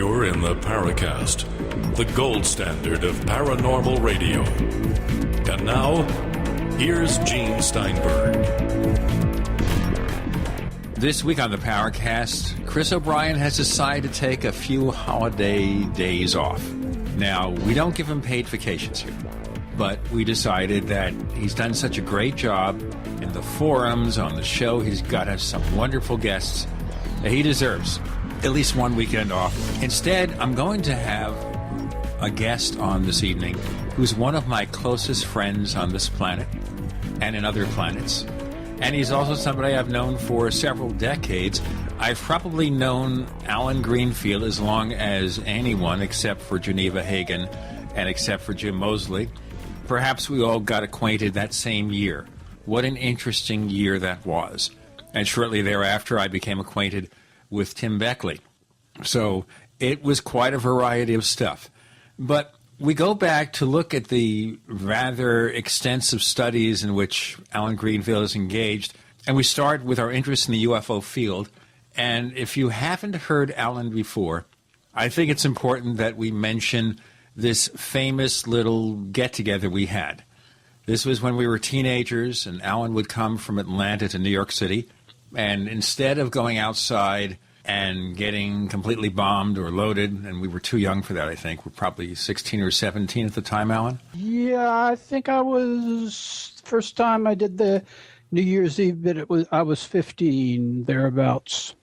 You're in the Paracast, the gold standard of paranormal radio. And now, here's Gene Steinberg. This week on the Paracast, Chris O'Brien has decided to take a few holiday days off. Now, we don't give him paid vacations here, but we decided that he's done such a great job in the forums, on the show. He's got some wonderful guests that he deserves at least one weekend off. Instead, I'm going to have a guest on this evening who's one of my closest friends on this planet and in other planets. And he's also somebody I've known for several decades. I've probably known Alan Greenfield as long as anyone except for Geneva Hagen and except for Jim Moseley. Perhaps we all got acquainted that same year. What an interesting year that was. And shortly thereafter, I became acquainted with Tim Beckley. So it was quite a variety of stuff. But we go back to look at the rather extensive studies in which Alan Greenfield is engaged, and we start with our interest in the UFO field. And if you haven't heard Alan before, I think it's important that we mention this famous little get-together we had. This was when we were teenagers, and Alan would come from Atlanta to New York City, and instead of going outside and getting completely bombed or loaded, and we were too young for that, I think. We're probably 16 or 17 at the time, Alan? Yeah, I think I was, first time I did the New Year's Eve, but I was 15, thereabouts.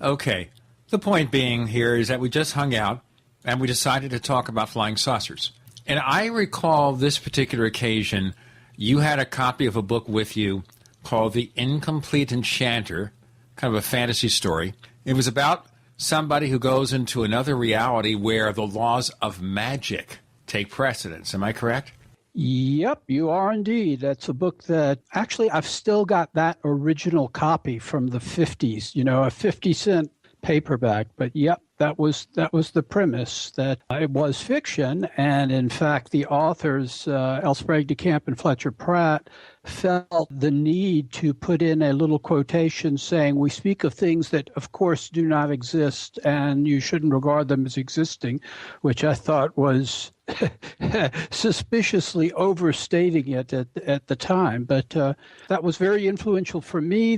Okay. The point being here is that we just hung out, and we decided to talk about flying saucers. And I recall this particular occasion, you had a copy of a book with you called The Incomplete Enchanter, kind of a fantasy story. It was about somebody who goes into another reality where the laws of magic take precedence. Am I correct? Yep, you are indeed. That's a book that, actually, I've still got that original copy from the 50s, a 50-cent paperback. But yep, that was the premise, that it was fiction. And in fact, the authors, L. Sprague de Camp and Fletcher Pratt, felt the need to put in a little quotation saying, we speak of things that, of course, do not exist, and you shouldn't regard them as existing, which I thought was suspiciously overstating it at the time. But that was very influential for me.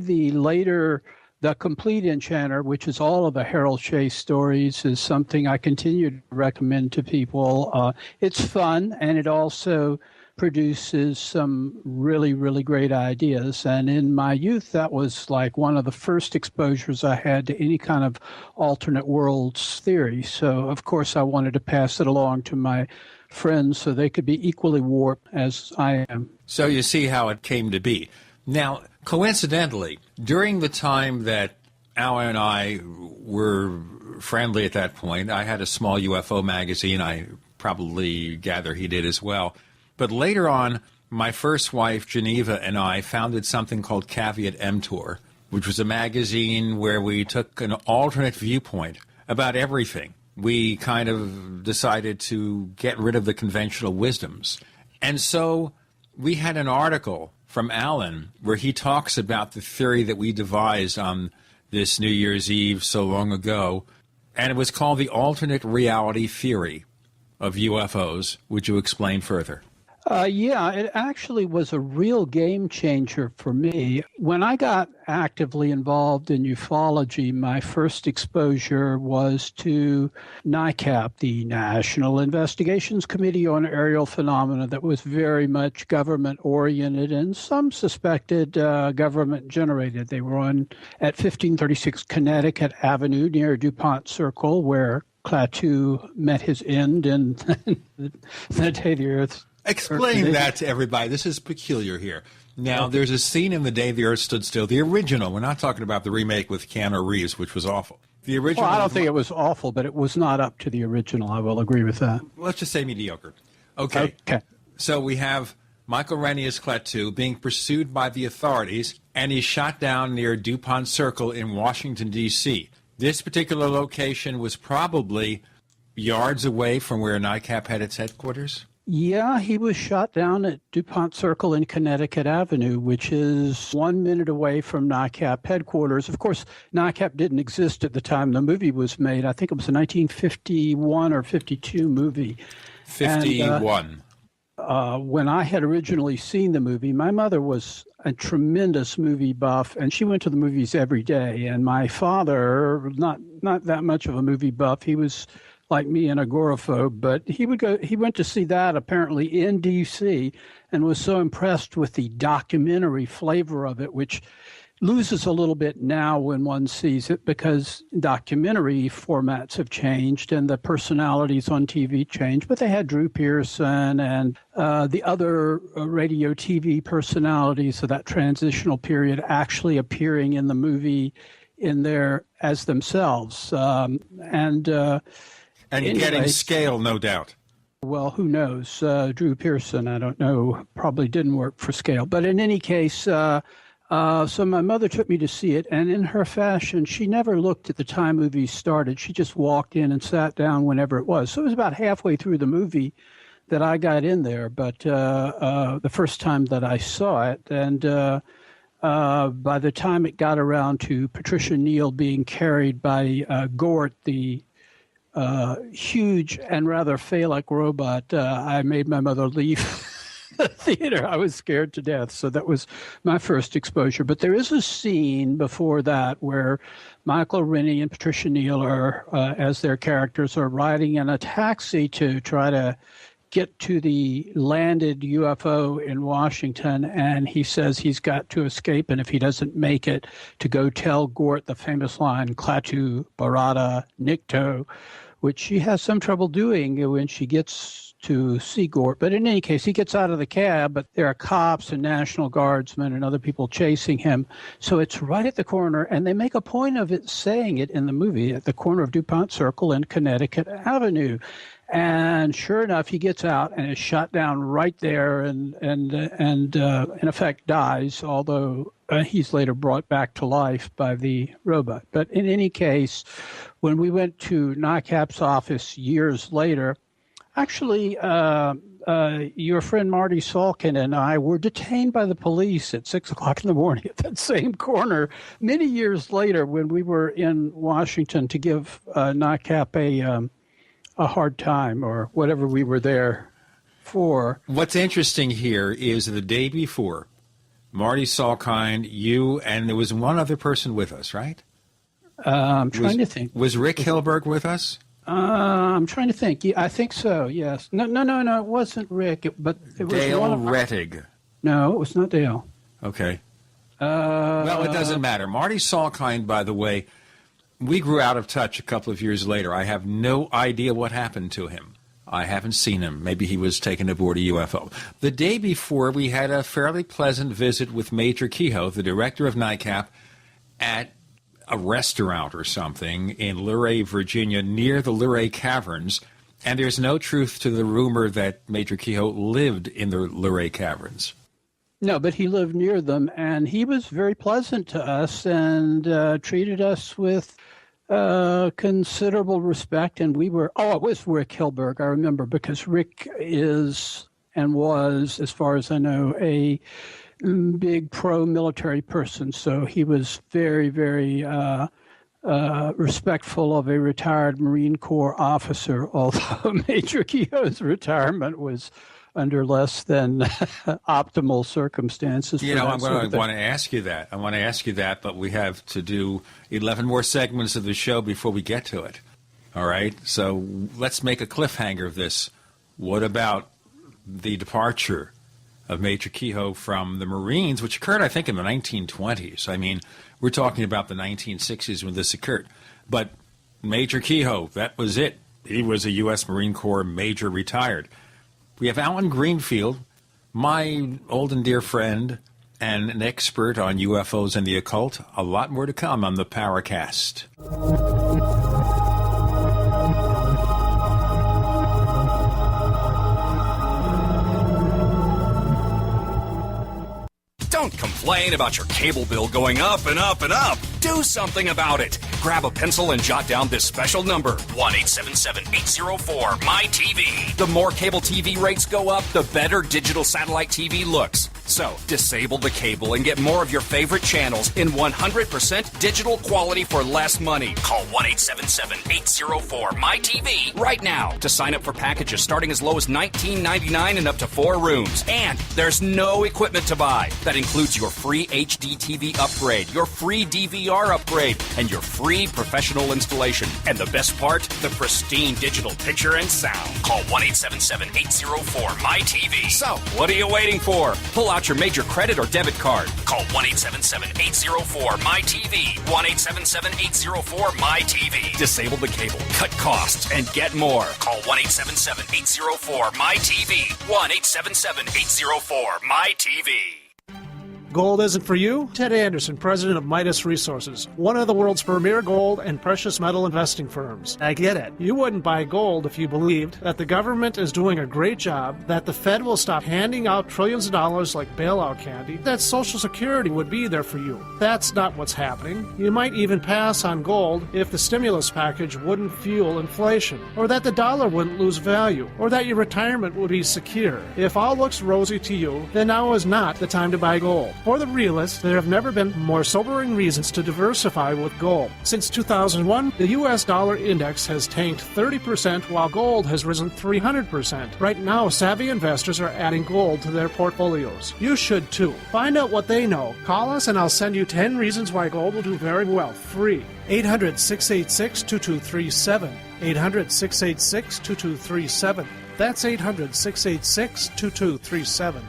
The Complete Enchanter, which is all of the Harold Chase stories, is something I continue to recommend to people. It's fun, and it also produces some really, really great ideas. And in my youth, that was like one of the first exposures I had to any kind of alternate worlds theory. So, of course, I wanted to pass it along to my friends so they could be equally warped as I am. So you see how it came to be. Now, coincidentally, during the time that Alan and I were friendly at that point, I had a small UFO magazine. I probably gather he did as well. But later on, my first wife, Geneva, and I founded something called Caveat Emptor, which was a magazine where we took an alternate viewpoint about everything. We kind of decided to get rid of the conventional wisdoms. And so we had an article from Alan where he talks about the theory that we devised on this New Year's Eve so long ago, and it was called the alternate reality theory of UFOs. Would you explain further? Yeah, it actually was a real game changer for me. When I got actively involved in ufology, my first exposure was to NICAP, the National Investigations Committee on Aerial Phenomena, that was very much government-oriented and some suspected government-generated. They were at 1536 Connecticut Avenue near DuPont Circle, where Klaatu met his end in the day the Earth. Explain that to everybody. This is peculiar here. Now, there's a scene in The Day the Earth Stood Still, the original. We're not talking about the remake with Keanu Reeves, which was awful. The original. Well, I don't think it was awful, but it was not up to the original. I will agree with that. Let's just say mediocre. Okay. So we have Michael Rennie as Klaatu being pursued by the authorities, and he's shot down near DuPont Circle in Washington, D.C. This particular location was probably yards away from where NICAP had its headquarters. Yeah, he was shot down at DuPont Circle in Connecticut Avenue, which is 1 minute away from NICAP headquarters. Of course, NICAP didn't exist at the time the movie was made. I think it was a 1951 or 52 movie. 51. When I had originally seen the movie, my mother was a tremendous movie buff, and she went to the movies every day. And my father, not that much of a movie buff. He was like me, an agoraphobe, but he went to see that apparently in D.C. and was so impressed with the documentary flavor of it, which loses a little bit now when one sees it because documentary formats have changed and the personalities on TV changed. But they had Drew Pearson and the other radio TV personalities of that transitional period actually appearing in the movie in there as themselves. And anyway, getting scale, no doubt. Well, who knows? Drew Pearson, I don't know, probably didn't work for scale. But in any case, so my mother took me to see it. And in her fashion, she never looked at the time movies started. She just walked in and sat down whenever it was. So it was about halfway through the movie that I got in there. But the first time that I saw it, and by the time it got around to Patricia Neal being carried by Gort, the huge and rather phallic robot, I made my mother leave the theater. I was scared to death. So that was my first exposure. But there is a scene before that where Michael Rennie and Patricia Neal are, as their characters, are riding in a taxi to try to get to the landed UFO in Washington, and he says he's got to escape, and if he doesn't make it, to go tell Gort the famous line, Klaatu Barada Nikto, which she has some trouble doing when she gets to see Gort. But in any case, he gets out of the cab, but there are cops and National Guardsmen and other people chasing him. So it's right at the corner, and they make a point of it saying it in the movie, at the corner of DuPont Circle and Connecticut Avenue. And sure enough, he gets out and is shot down right there and in effect dies, although he's later brought back to life by the robot. But in any case, when we went to NICAP's office years later, actually, your friend Marty Salkin and I were detained by the police at 6 o'clock in the morning at that same corner many years later when we were in Washington to give NICAP a hard time or whatever we were there for. What's interesting here is the day before, Marty Salkind, you, and there was one other person with us, right? I'm trying to think. Was Rick Hilberg with us? I'm trying to think. Yeah, I think so, yes. No, it wasn't Rick, but it was Dale one of Rettig. No, it was not Dale. Okay. Well, it doesn't matter. Marty Salkind, by the way, we grew out of touch a couple of years later. I have no idea what happened to him. I haven't seen him. Maybe he was taken aboard a UFO. The day before, we had a fairly pleasant visit with Major Kehoe, the director of NICAP, at a restaurant or something in Luray, Virginia, near the Luray Caverns. And there's no truth to the rumor that Major Kehoe lived in the Luray Caverns. No, but he lived near them, and he was very pleasant to us and treated us with considerable respect. And we were, it was Rick Hilberg, I remember, because Rick is and was, as far as I know, a big pro-military person. So he was very, very respectful of a retired Marine Corps officer, although Major Kehoe's retirement was under less than optimal circumstances. You know, I want to ask you that. I want to ask you that, but we have to do 11 more segments of the show before we get to it. All right? So let's make a cliffhanger of this. What about the departure of Major Kehoe from the Marines, which occurred, I think, in the 1920s? I mean, we're talking about the 1960s when this occurred. But Major Kehoe, that was it. He was a U.S. Marine Corps major retired. We have Alan Greenfield, my old and dear friend and an expert on UFOs and the occult. A lot more to come on the Paracast. Don't complain about your cable bill going up and up and up. Do something about it. Grab a pencil and jot down this special number, 1-877-804-MY-TV. The more cable TV rates go up, the better digital satellite TV looks. So, disable the cable and get more of your favorite channels in 100% digital quality for less money. Call 1-877-804-MY-TV right now to sign up for packages starting as low as $19.99 and up to 4 rooms. And there's no equipment to buy. That includes your free HD TV upgrade, your free DVR upgrade, and your free professional installation. And the best part, the pristine digital picture and sound. Call 1-877-804-MY-TV. So, what are you waiting for? Pull out your major credit or debit card. Call 1-877-804-MY-TV. 1-877-804-MY-TV. Disable the cable, cut costs, and get more. Call 1-877-804-MY-TV. 1-877-804-MY-TV. Gold isn't for you? Ted Anderson, president of Midas Resources, one of the world's premier gold and precious metal investing firms. I get it. You wouldn't buy gold if you believed that the government is doing a great job, that the Fed will stop handing out trillions of dollars like bailout candy, that Social Security would be there for you. That's not what's happening. You might even pass on gold if the stimulus package wouldn't fuel inflation, or that the dollar wouldn't lose value, or that your retirement would be secure. If all looks rosy to you, then now is not the time to buy gold. For the realists, there have never been more sobering reasons to diversify with gold. Since 2001, the U.S. dollar index has tanked 30% while gold has risen 300%. Right now, savvy investors are adding gold to their portfolios. You should too. Find out what they know. Call us and I'll send you 10 reasons why gold will do very well, free. 800-686-2237. 800-686-2237. That's 800-686-2237.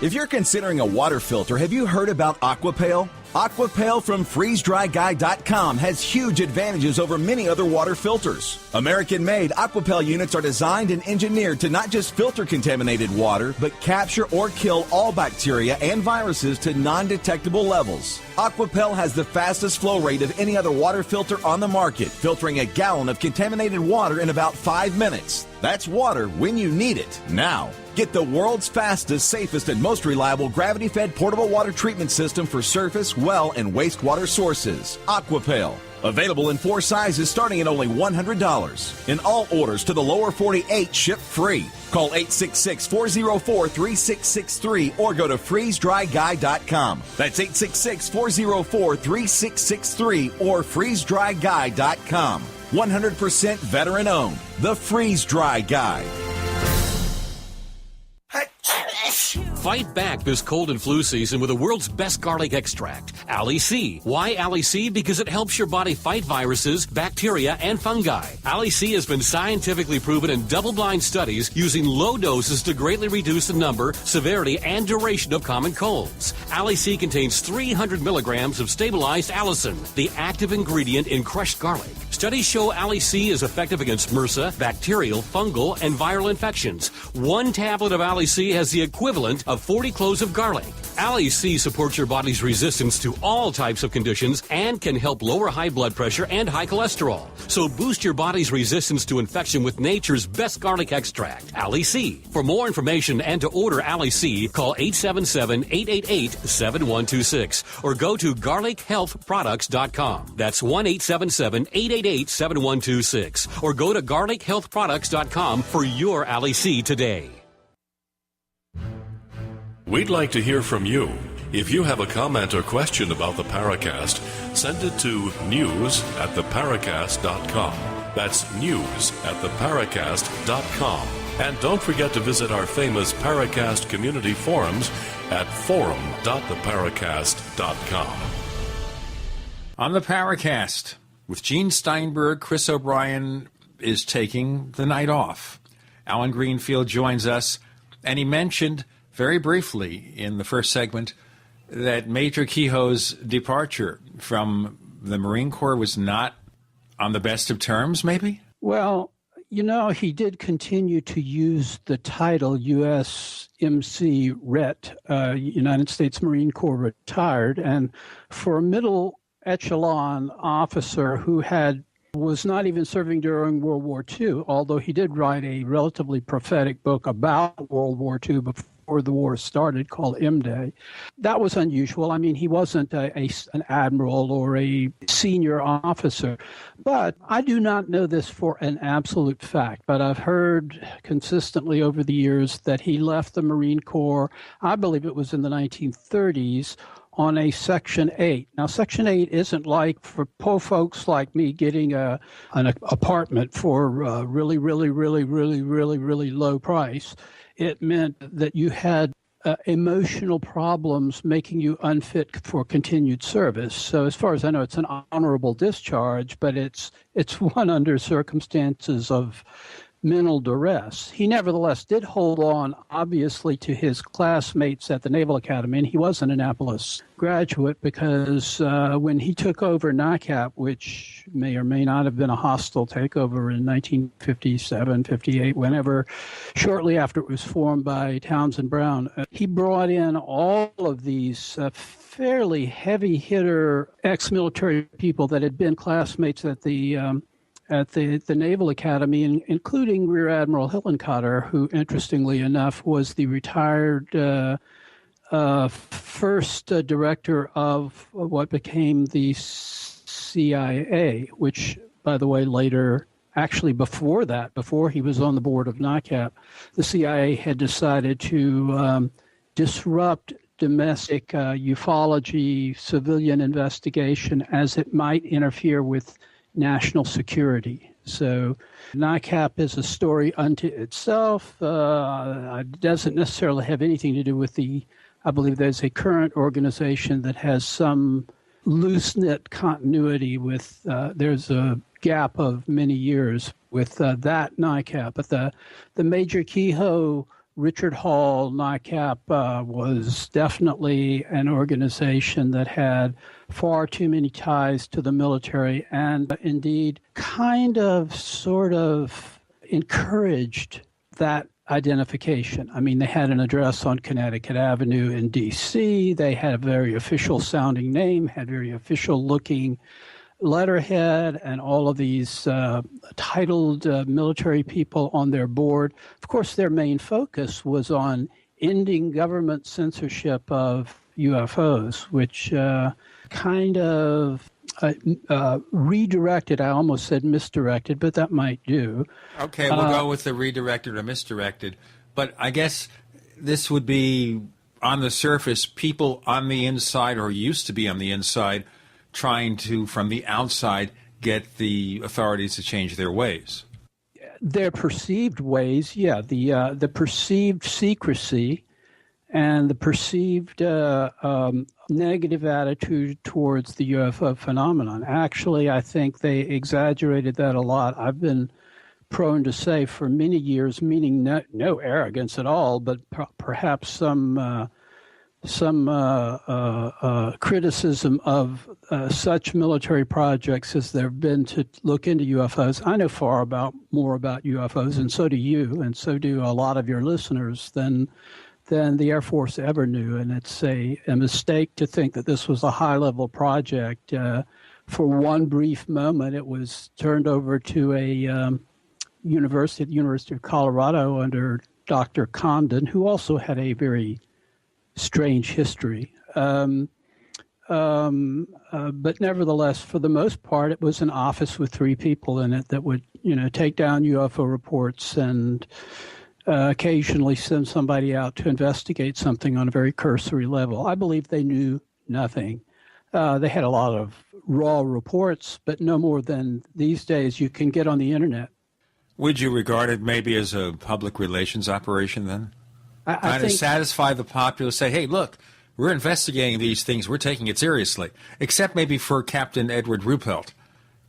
If you're considering a water filter, have you heard about Aquapale? Aquapale from FreezeDryGuy.com has huge advantages over many other water filters. American-made Aquapale units are designed and engineered to not just filter contaminated water, but capture or kill all bacteria and viruses to non-detectable levels. Aquapale has the fastest flow rate of any other water filter on the market, filtering a gallon of contaminated water in about 5 minutes. That's water when you need it, now. Get the world's fastest, safest, and most reliable gravity-fed portable water treatment system for surface, well, and wastewater sources. Aquapale. Available in 4 sizes starting at only $100. In all orders to the lower 48, ship free. Call 866-404-3663 or go to freezedryguy.com. That's 866-404-3663 or freezedryguy.com. 100% veteran owned. The Freeze Dry Guy. Fight back this cold and flu season with the world's best garlic extract, Ali C. Why Ali C? Because it helps your body fight viruses, bacteria, and fungi. Ali C has been scientifically proven in double-blind studies using low doses to greatly reduce the number, severity, and duration of common colds. Ali C contains 300 milligrams of stabilized allicin, the active ingredient in crushed garlic. Studies show Ali C is effective against MRSA, bacterial, fungal, and viral infections. 1 tablet of Ali C has the equivalent of 40 cloves of garlic. Ali C supports your body's resistance to all types of conditions and can help lower high blood pressure and high cholesterol. So boost your body's resistance to infection with nature's best garlic extract, Ali C. For more information and to order Ali C, call 877-888-7126 or go to garlichealthproducts.com. That's 1-877-888-7126 or go to garlichealthproducts.com for your Ali C today. We'd like to hear from you. If you have a comment or question about the Paracast, send it to news@theparacast.com. That's news@theparacast.com. And don't forget to visit our famous Paracast community forums at forum.theparacast.com. On the Paracast, with Gene Steinberg, Chris O'Brien is taking the night off. Alan Greenfield joins us, and he mentioned very briefly in the first segment that Major Kehoe's departure from the Marine Corps was not on the best of terms, maybe? Well, you know, he did continue to use the title USMC RET, United States Marine Corps Retired, and for a middle echelon officer who was not even serving during World War II, although he did write a relatively prophetic book about World War II before before the war started, called M-Day. That was unusual. I mean, he wasn't an admiral or a senior officer, but I do not know this for an absolute fact, but I've heard consistently over the years that he left the Marine Corps, I believe it was in the 1930s, on a Section 8. Now, Section 8 isn't like for poor folks like me getting an apartment for really low price. It meant that you had emotional problems making you unfit for continued service. So as far as I know, it's an honorable discharge, but it's one under circumstances of mental duress. He nevertheless did hold on, obviously, to his classmates at the Naval Academy, and he was an Annapolis graduate because when he took over NICAP, which may or may not have been a hostile takeover in 1957, 58, whenever, shortly after it was formed by Townsend Brown, he brought in all of these fairly heavy hitter ex-military people that had been classmates at the Naval Academy, including Rear Admiral Hillenkotter, who, interestingly enough, was the retired first director of what became the CIA, which, by the way, later, actually before that, before he was on the board of NICAP, the CIA had decided to disrupt domestic ufology, civilian investigation, as it might interfere with national security. So NICAP is a story unto itself. It doesn't necessarily have anything to do with I believe there's a current organization that has some loose-knit continuity with, there's a gap of many years with that NICAP. But the Major Kehoe Richard Hall NICAP was definitely an organization that had far too many ties to the military and indeed sort of encouraged that identification. I mean, they had an address on Connecticut Avenue in D.C. They had a very official sounding name, had very official looking letterhead, and all of these titled military people on their board. Of course, their main focus was on ending government censorship of UFOs, which redirected, I almost said misdirected, but that might do. Okay, we'll go with the redirected or misdirected. But I guess this would be, on the surface, people on the inside, or used to be on the inside, trying to, from the outside, get the authorities to change their ways. Their perceived ways, yeah. The perceived secrecy and the perceived negative attitude towards the UFO phenomenon. Actually, I think they exaggerated that a lot. I've been prone to say for many years, meaning no arrogance at all, but perhaps some criticism of such military projects as there have been to look into UFOs. I know more about UFOs, and so do you, and so do a lot of your listeners, than the Air Force ever knew. And it's a mistake to think that this was a high-level project. For one brief moment, it was turned over to a university, the University of Colorado, under Dr. Condon, who also had a very strange history. But nevertheless, for the most part, it was an office with 3 people in it that would, take down UFO reports and occasionally send somebody out to investigate something on a very cursory level. I believe they knew nothing. They had a lot of raw reports, but no more than these days you can get on the internet. Would you regard it maybe as a public relations operation then? I think, satisfy the populace, say, hey, look, we're investigating these things, we're taking it seriously, except maybe for Captain Edward Ruppelt,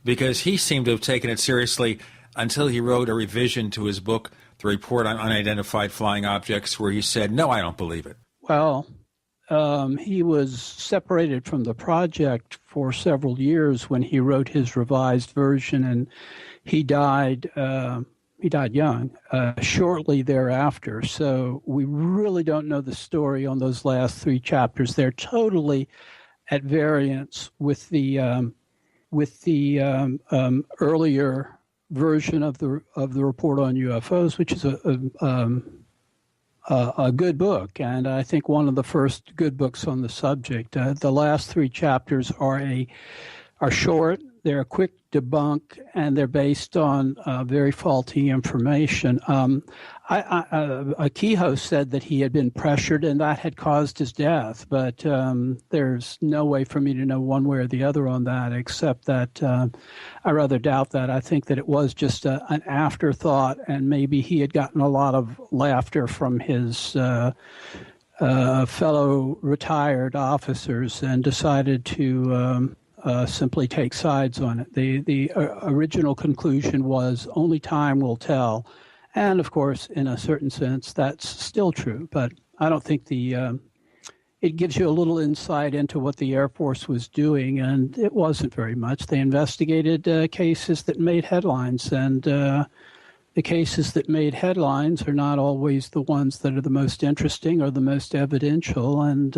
because he seemed to have taken it seriously until he wrote a revision to his book, The Report on Unidentified Flying Objects, where he said, no, I don't believe it. Well, he was separated from the project for several years when he wrote his revised version, and he died young, shortly thereafter. So we really don't know the story on those last 3 chapters. They're totally at variance with the earlier version of the report on UFOs, which is a good book, and I think one of the first good books on the subject. The last 3 chapters are short. They're a quick debunk, and they're based on very faulty information. A key host said that he had been pressured and that had caused his death, but there's no way for me to know one way or the other on that, except that I rather doubt that. I think that it was just an afterthought, and maybe he had gotten a lot of laughter from his fellow retired officers and decided to simply take sides on it. The original conclusion was only time will tell. And of course, in a certain sense, that's still true. But I don't think it gives you a little insight into what the Air Force was doing, and it wasn't very much. They investigated cases that made headlines, and the cases that made headlines are not always the ones that are the most interesting or the most evidential. And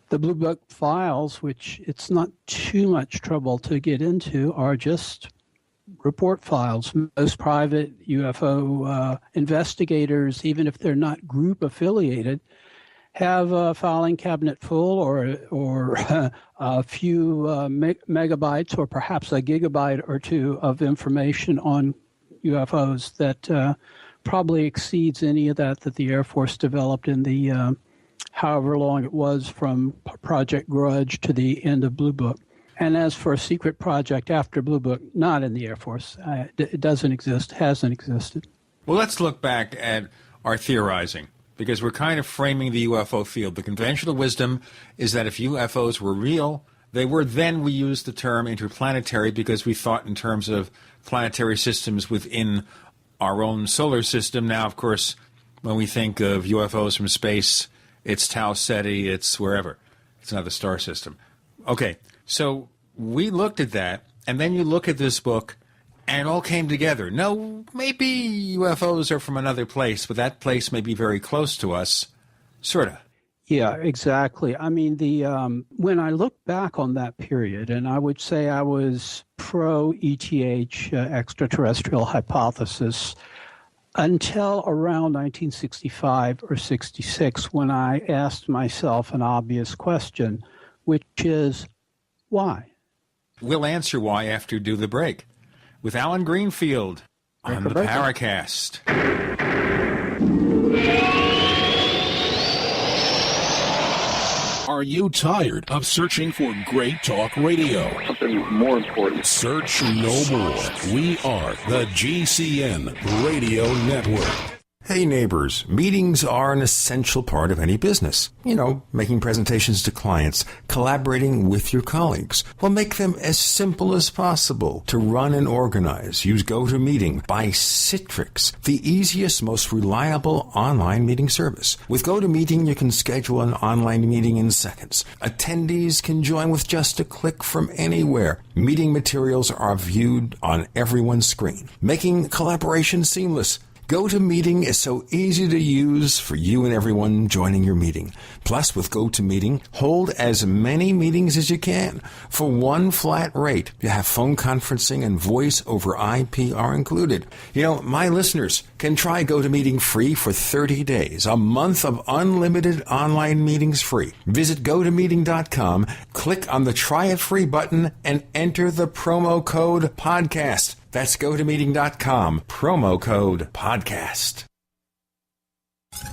the Blue Book files, which it's not too much trouble to get into, are just report files. Most private UFO investigators, even if they're not group affiliated, have a filing cabinet full or a few megabytes or perhaps a gigabyte or 2 of information on UFOs that probably exceeds any of that the Air Force developed in the however long it was from Project Grudge to the end of Blue Book. And as for a secret project after Blue Book, not in the Air Force. It doesn't exist, hasn't existed. Well, let's look back at our theorizing, because we're kind of framing the UFO field. The conventional wisdom is that if UFOs were real, they were. Then we used the term interplanetary because we thought in terms of planetary systems within our own solar system. Now, of course, when we think of UFOs from space, it's Tau Ceti, it's wherever. It's another star system. Okay, so we looked at that, and then you look at this book, and it all came together. No, maybe UFOs are from another place, but that place may be very close to us, sort of. Yeah, exactly. I mean, when I look back on that period, and I would say I was pro-ETH, extraterrestrial hypothesis, until around 1965 or 66, when I asked myself an obvious question, which is, why? We'll answer why after Do the Break with Alan Greenfield on the Paracast. Are you tired of searching for great talk radio? Something more important. Search no more. We are the GCN Radio Network. Hey neighbors, meetings are an essential part of any business. You know, making presentations to clients, collaborating with your colleagues. Well, make them as simple as possible to run and organize. Use GoToMeeting by Citrix, the easiest, most reliable online meeting service. With GoToMeeting, you can schedule an online meeting in seconds. Attendees can join with just a click from anywhere. Meeting materials are viewed on everyone's screen, making collaboration seamless. GoToMeeting is so easy to use for you and everyone joining your meeting. Plus, with GoToMeeting, hold as many meetings as you can. For one flat rate, you have phone conferencing and voice over IP are included. You know, my listeners can try GoToMeeting free for 30 days, a month of unlimited online meetings free. Visit GoToMeeting.com, click on the Try It Free button, and enter the promo code PODCAST. That's GoToMeeting.com, promo code PODCAST.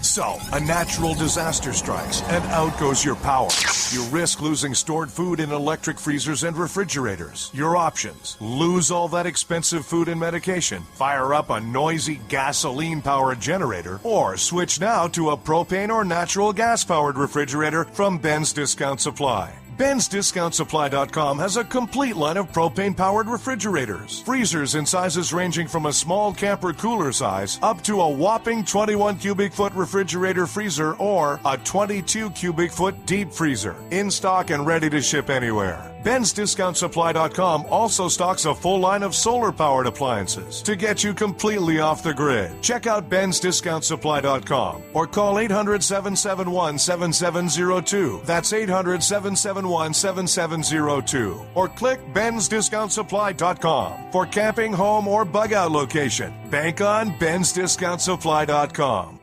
So, a natural disaster strikes, and out goes your power. You risk losing stored food in electric freezers and refrigerators. Your options: lose all that expensive food and medication, fire up a noisy gasoline-powered generator, or switch now to a propane or natural gas-powered refrigerator from Ben's Discount Supply. Ben'sDiscountSupply.com has a complete line of propane-powered refrigerators. Freezers in sizes ranging from a small camper cooler size up to a whopping 21 cubic foot refrigerator freezer or a 22 cubic foot deep freezer. In stock and ready to ship anywhere. Ben'sDiscountSupply.com also stocks a full line of solar-powered appliances to get you completely off the grid. Check out Ben'sDiscountSupply.com or call 800-771-7702. That's 800-771-7702. Or click Ben'sDiscountSupply.com for camping, home, or bug-out location. Bank on Ben'sDiscountSupply.com.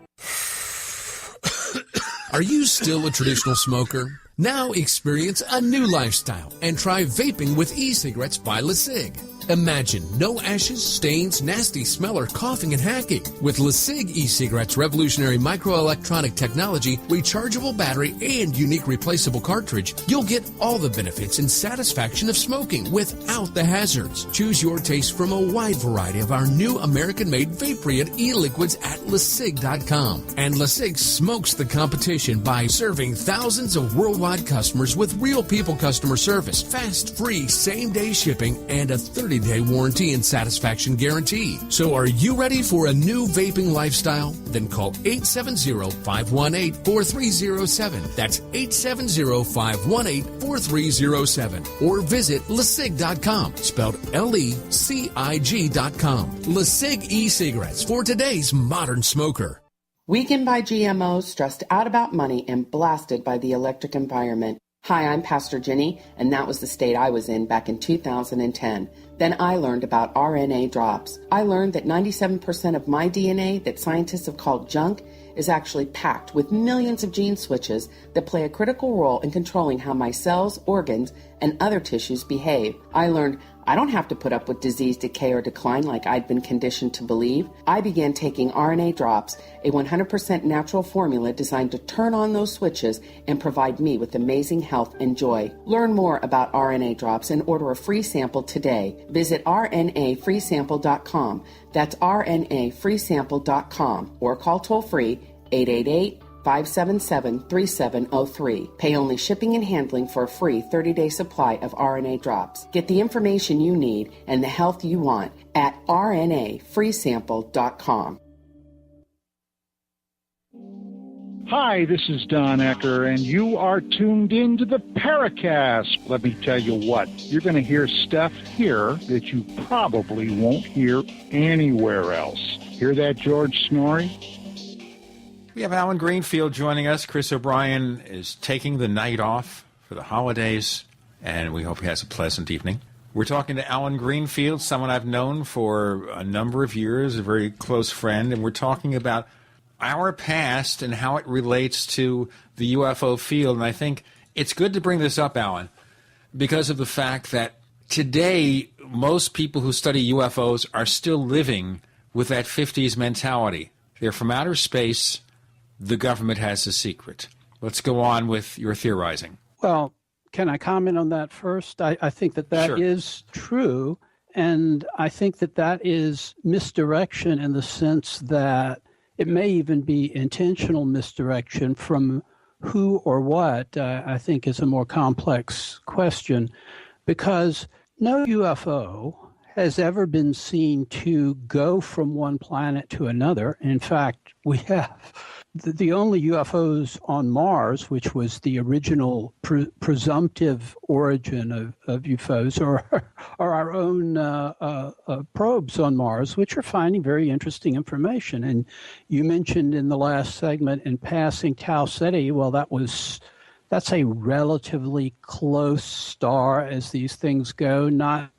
Are you still a traditional smoker? Now experience a new lifestyle and try vaping with e-cigarettes by LeSig. Imagine no ashes, stains, nasty smell, or coughing and hacking. With LeSig e-cigarettes' revolutionary microelectronic technology, rechargeable battery, and unique replaceable cartridge, you'll get all the benefits and satisfaction of smoking without the hazards. Choose your taste from a wide variety of our new American-made Vaporeon e-liquids at LeSig.com. And LeSig smokes the competition by serving thousands of worldwide customers with real people customer service, fast, free, same-day shipping, and a 30-day warranty and satisfaction guarantee. So are you ready for a new vaping lifestyle? Then call 870-518-4307. That's 870-518-4307. Or visit LeSig.com, spelled LECIG.com. LeSig e-cigarettes for today's modern smoker. Weakened by GMOs, stressed out about money, and blasted by the electric environment. Hi, I'm Pastor Jenny, and that was the state I was in back in 2010. Then I learned about RNA drops. I learned that 97% of my DNA that scientists have called junk is actually packed with millions of gene switches that play a critical role in controlling how my cells, organs, and other tissues behave. I learned I don't have to put up with disease, decay, or decline like I'd been conditioned to believe. I began taking RNA drops, a 100% natural formula designed to turn on those switches and provide me with amazing health and joy. Learn more about RNA drops and order a free sample today. Visit rnafreesample.com. That's rnafreesample.com or call toll-free 888-577-3703. Pay only shipping and handling for a free 30-day supply of RNA drops. Get the information you need and the health you want at rnafreesample.com. Hi, this is Don Ecker, and you are tuned in to the Paracast. Let me tell you what, you're going to hear stuff here that you probably won't hear anywhere else. Hear that, George Snorri? We have Alan Greenfield joining us. Chris O'Brien is taking the night off for the holidays, and we hope he has a pleasant evening. We're talking to Alan Greenfield, someone I've known for a number of years, a very close friend, and we're talking about our past and how it relates to the UFO field. And I think it's good to bring this up, Alan, because of the fact that today most people who study UFOs are still living with that 50s mentality. They're from outer space. The government has a secret. Let's go on with your theorizing. Well, can I comment on that first? I think that Sure. is true, and I think that is misdirection in the sense that it may even be intentional misdirection from who or what, I think is a more complex question, because no UFO has ever been seen to go from one planet to another. In fact, we have the only UFOs on Mars, which was the original presumptive origin of UFOs, are our own probes on Mars, which are finding very interesting information. And you mentioned in the last segment in passing Tau Ceti. Well, that's a relatively close star as these things go, not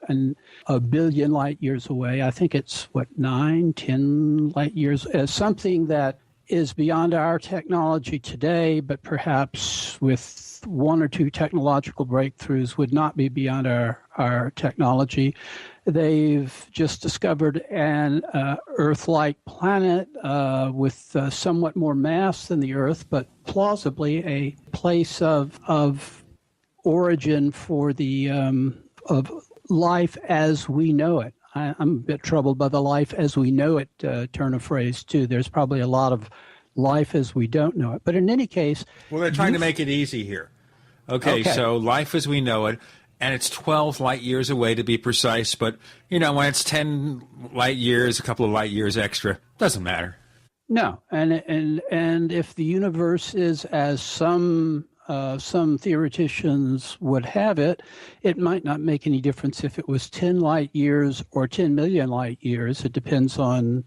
a billion light years away. I think it's, 9-10 light years, something that is beyond our technology today, but perhaps with one or two technological breakthroughs would not be beyond our technology. They've just discovered an Earth-like planet with somewhat more mass than the Earth, but plausibly a place of origin for the of life as we know it. I'm a bit troubled by the life as we know it turn of phrase, too. There's probably a lot of life as we don't know it. But in any case... Well, they're trying to make it easy here. Okay, so life as we know it, and it's 12 light years away to be precise, but, when it's 10 light years, a couple of light years extra, doesn't matter. No, and if the universe is as some some theoreticians would have it, it might not make any difference if it was 10 light years or 10 million light years. It depends on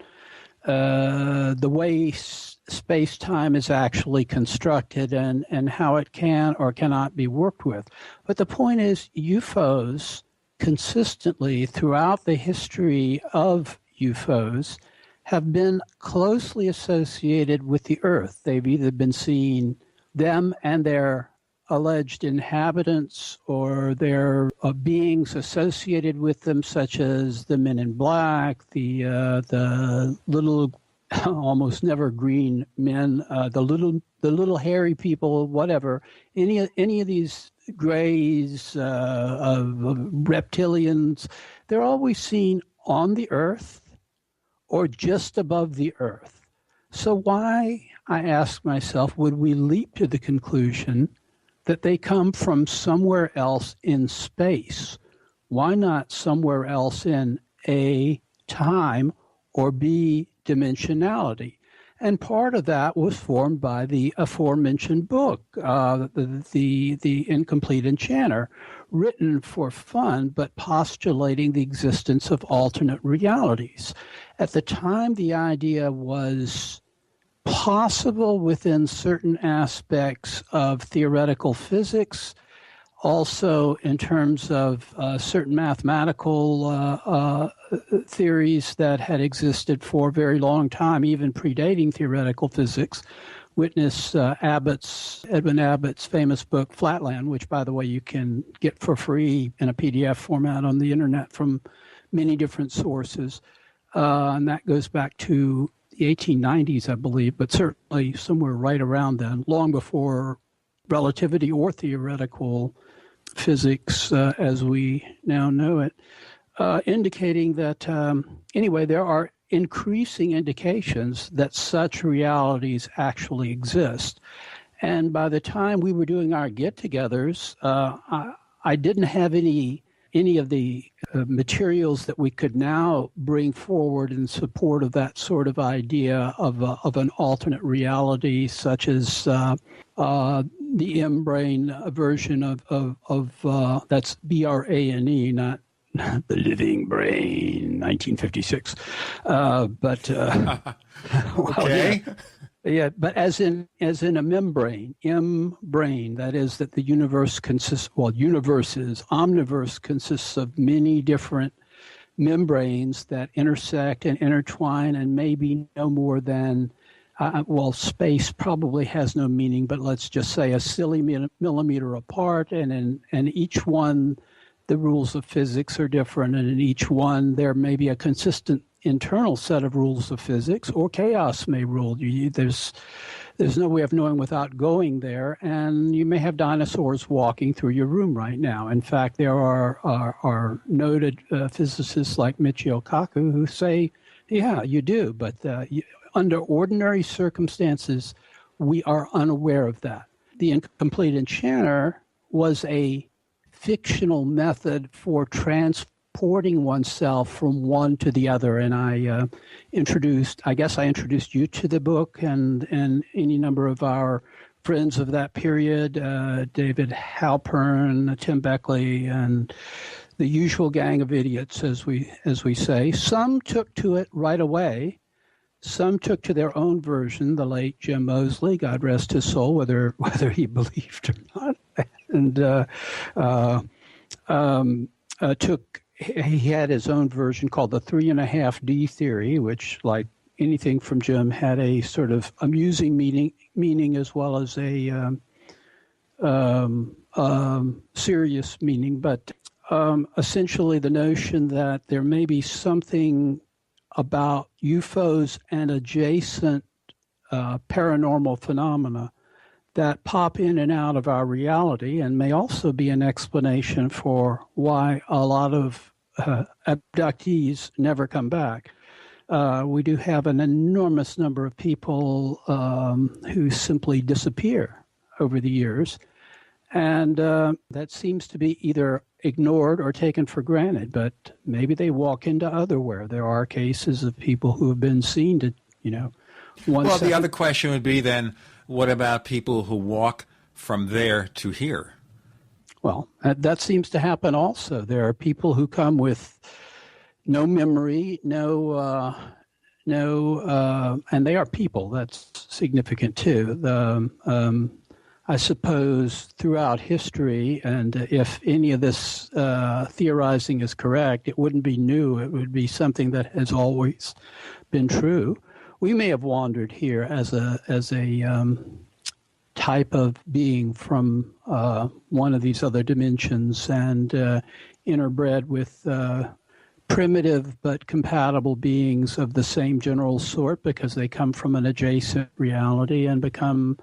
the way space-time is actually constructed and how it can or cannot be worked with. But the point is, UFOs consistently throughout the history of UFOs have been closely associated with the Earth. They've either been seen, them and their alleged inhabitants, or their beings associated with them, such as the Men in Black, the little, almost never green men, the little hairy people, whatever. Any of these grays, reptilians, they're always seen on the Earth or just above the Earth. So why, I ask myself, would we leap to the conclusion that they come from somewhere else in space? Why not somewhere else in A, time, or B, dimensionality? And part of that was formed by the aforementioned book, the Incomplete Enchanter, written for fun, but postulating the existence of alternate realities. At the time, the idea was possible within certain aspects of theoretical physics, also in terms of certain mathematical theories that had existed for a very long time, even predating theoretical physics. Witness Edwin Abbott's famous book, Flatland, which, by the way, you can get for free in a PDF format on the internet from many different sources. And that goes back to the 1890s, I believe, but certainly somewhere right around then, long before relativity or theoretical physics as we now know it, indicating that, anyway, there are increasing indications that such realities actually exist. And by the time we were doing our get-togethers, I didn't have any of the materials that we could now bring forward in support of that sort of idea of an alternate reality, such as the M-brain version of that's B-R-A-N-E, not the living brain, 1956. Okay. Yeah, but as in a membrane, M-brain, that is that the universe consists, omniverse consists of many different membranes that intersect and intertwine and maybe no more than, space probably has no meaning, but let's just say a silly millimeter apart, and in each one, the rules of physics are different, and in each one, there may be a consistent internal set of rules of physics, or chaos may rule. There's no way of knowing without going there, and you may have dinosaurs walking through your room right now. In fact, there are noted physicists like Michio Kaku who say, yeah, you do, but under ordinary circumstances, we are unaware of that. The Incomplete Enchanter was a fictional method for transporting oneself from one to the other, and I introduced you to the book and any number of our friends of that period, David Halpern, Tim Beckley, and the usual gang of idiots, as we say. Some took to it right away. Some took to their own version. The late Jim Moseley, God rest his soul, whether he believed or not, and he had his own version called the 3.5D theory, which, like anything from Jim, had a sort of amusing meaning as well as a serious meaning. But essentially, the notion that there may be something about UFOs and adjacent paranormal phenomena that pop in and out of our reality, and may also be an explanation for why a lot of abductees never come back. We do have an enormous number of people who simply disappear over the years, and that seems to be either ignored or taken for granted, but maybe they walk into otherwhere. There are cases of people who have been seen to, the other question would be then, what about people who walk from there to here? Well, that seems to happen also. There are people who come with no memory, and they are people. That's significant too. I suppose throughout history, and if any of this theorizing is correct, it wouldn't be new. It would be something that has always been true. We may have wandered here as a type of being from one of these other dimensions and interbred with primitive but compatible beings of the same general sort because they come from an adjacent reality and become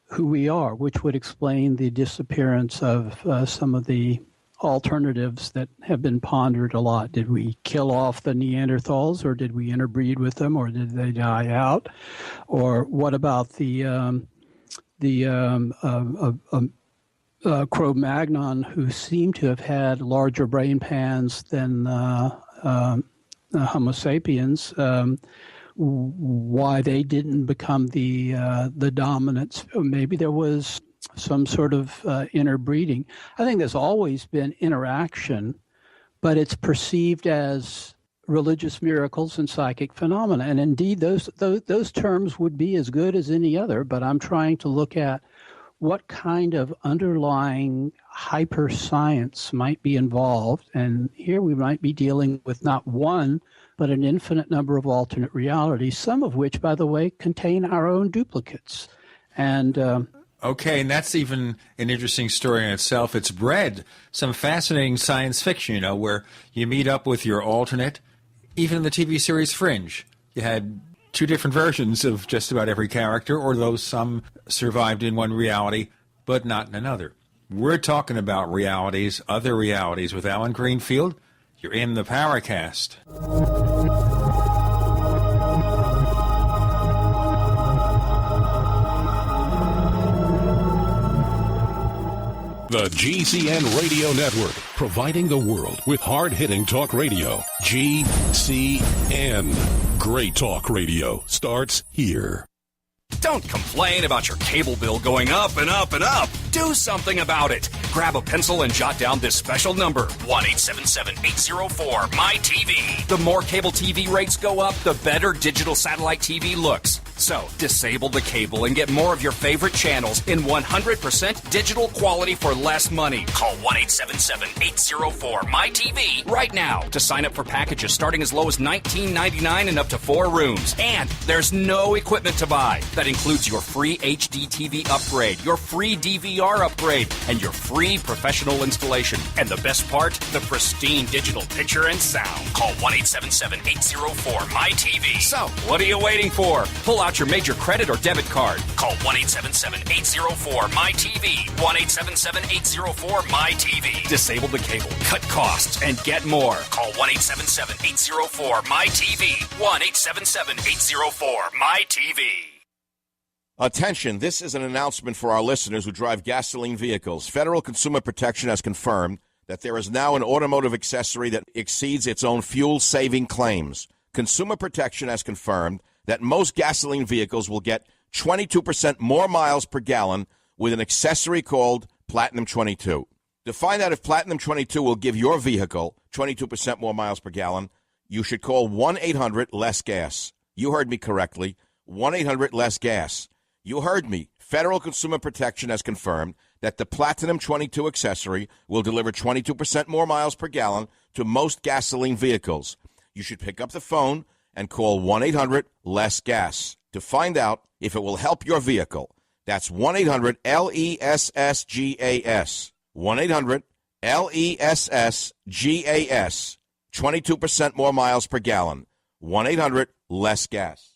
who we are, which would explain the disappearance of some of the alternatives that have been pondered a lot. Did we kill off the Neanderthals, or did we interbreed with them, or did they die out? Or what about the Cro-Magnon, who seem to have had larger brain pans than Homo sapiens? Why they didn't become the dominants? Maybe there was some sort of interbreeding. I think there's always been interaction, but it's perceived as religious miracles and psychic phenomena. And indeed, those terms would be as good as any other, but I'm trying to look at what kind of underlying hyper science might be involved. And here we might be dealing with not one, but an infinite number of alternate realities, some of which, by the way, contain our own duplicates. And okay, and that's even an interesting story in itself. It's bred some fascinating science fiction, where you meet up with your alternate. Even in the TV series Fringe, you had two different versions of just about every character, or though some survived in one reality, but not in another. We're talking about realities, other realities, with Alan Greenfield. You're in the Paracast. The GCN Radio Network, providing the world with hard-hitting talk radio. GCN. Great talk radio starts here. Don't complain about your cable bill going up and up and up. Do something about it. Grab a pencil and jot down this special number, 1-877-804-MY-TV. The more cable TV rates go up, the better digital satellite TV looks. So, disable the cable and get more of your favorite channels in 100% digital quality for less money. Call 1-877-804-MY-TV right now to sign up for packages starting as low as $19.99 and up to 4 rooms. And there's no equipment to buy. That includes your free HD TV upgrade, your free DVR upgrade, and your free professional installation. And the best part, the pristine digital picture and sound. Call 1-877-804-MY-TV. So, what are you waiting for? Pull out your major credit or debit card. Call 1-877-804-MY-TV. 1-877-804-MY-TV. Disable the cable, cut costs, and get more. Call 1-877-804-MY-TV. 1-877-804-MY-TV. Attention, this is an announcement for our listeners who drive gasoline vehicles. Federal Consumer Protection has confirmed that there is now an automotive accessory that exceeds its own fuel-saving claims. Consumer Protection has confirmed that most gasoline vehicles will get 22% more miles per gallon with an accessory called Platinum 22. To find out if Platinum 22 will give your vehicle 22% more miles per gallon, you should call 1-800-LESS-GAS. You heard me correctly, 1-800-LESS-GAS. You heard me. Federal Consumer Protection has confirmed that the Platinum 22 accessory will deliver 22% more miles per gallon to most gasoline vehicles. You should pick up the phone and call 1-800-LESS-GAS to find out if it will help your vehicle. That's 1-800-LESS-GAS. 1-800-LESS-GAS. 22% more miles per gallon. 1-800-LESS-GAS.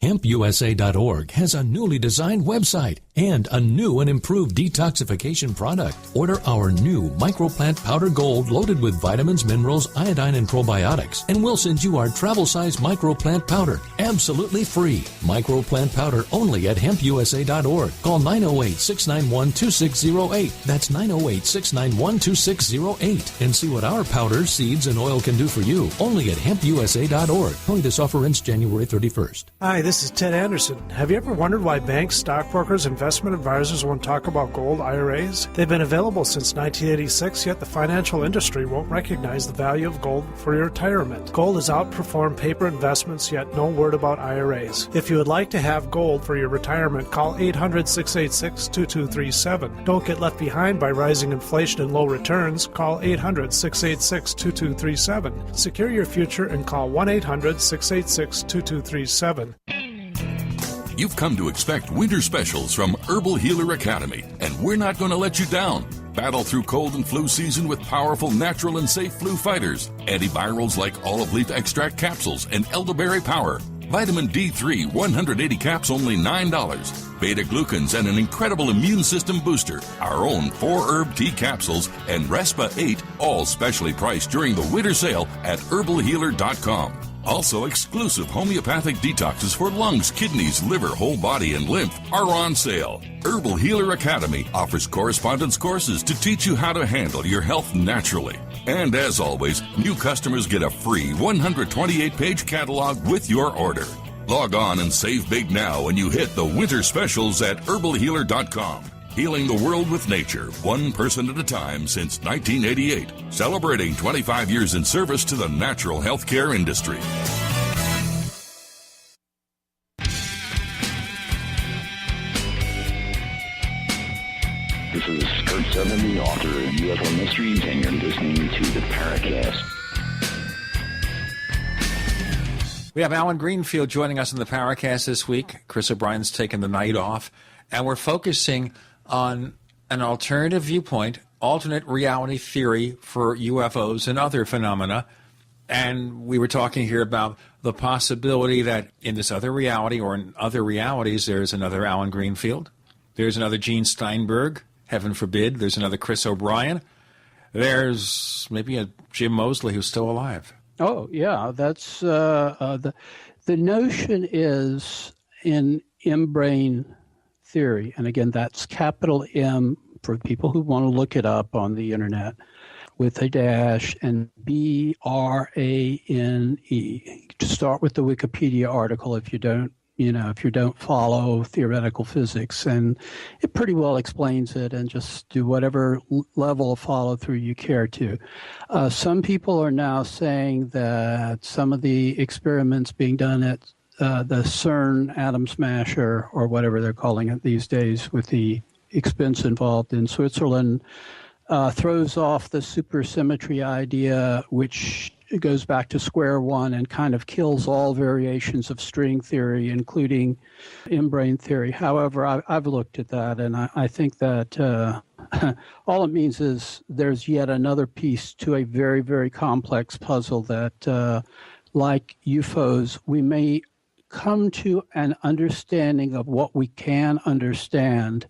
HempUSA.org has a newly designed website and a new and improved detoxification product. Order our new microplant powder gold loaded with vitamins, minerals, iodine, and probiotics, and we'll send you our travel-size microplant powder absolutely free. Microplant powder only at HempUSA.org. Call 908-691-2608. That's 908-691-2608. And see what our powder, seeds, and oil can do for you only at HempUSA.org. Only this offer ends January 31st. Hi, this this is Ted Anderson. Have you ever wondered why banks, stockbrokers, investment advisors won't talk about gold IRAs? They've been available since 1986, yet the financial industry won't recognize the value of gold for your retirement. Gold has outperformed paper investments, yet no word about IRAs. If you would like to have gold for your retirement, call 800-686-2237. Don't get left behind by rising inflation and low returns. Call 800-686-2237. Secure your future and call 1-800-686-2237. You've come to expect winter specials from Herbal Healer Academy, and we're not going to let you down. Battle through cold and flu season with powerful, natural, and safe flu fighters. Antivirals like olive leaf extract capsules and elderberry power. Vitamin D3, 180 caps, only $9. Beta-glucans and an incredible immune system booster. Our own 4-herb tea capsules and Respa 8, all specially priced during the winter sale at herbalhealer.com. Also, exclusive homeopathic detoxes for lungs, kidneys, liver, whole body, and lymph are on sale. Herbal Healer Academy offers correspondence courses to teach you how to handle your health naturally. And as always, new customers get a free 128-page catalog with your order. Log on and save big now when you hit the winter specials at herbalhealer.com. Healing the world with nature, one person at a time since 1988. Celebrating 25 years in service to the natural healthcare industry. This is Kurt Sutherland, the author of UFO Mysteries, and you're listening to the Paracast. We have Alan Greenfield joining us in the Paracast this week. Chris O'Brien's taken the night off, and we're focusing on an alternative viewpoint, alternate reality theory for UFOs and other phenomena. And we were talking here about the possibility that in this other reality or in other realities, there's another Alan Greenfield, there's another Gene Steinberg, heaven forbid, there's another Chris O'Brien, there's maybe a Jim Moseley who's still alive. Oh, yeah, that's the notion is in M-brain theory, and again, that's capital M for people who want to look it up on the internet with a dash and BRANE. To start with the Wikipedia article if you don't follow theoretical physics, and it pretty well explains it, and just do whatever level of follow through you care to. Some people are now saying that some of the experiments being done at the CERN atom smasher, or whatever they're calling it these days, with the expense involved in Switzerland, throws off the supersymmetry idea, which goes back to square one and kind of kills all variations of string theory, including M-brain theory. However, I've looked at that, and I think that all it means is there's yet another piece to a very, very complex puzzle that, like UFOs, we may come to an understanding of what we can understand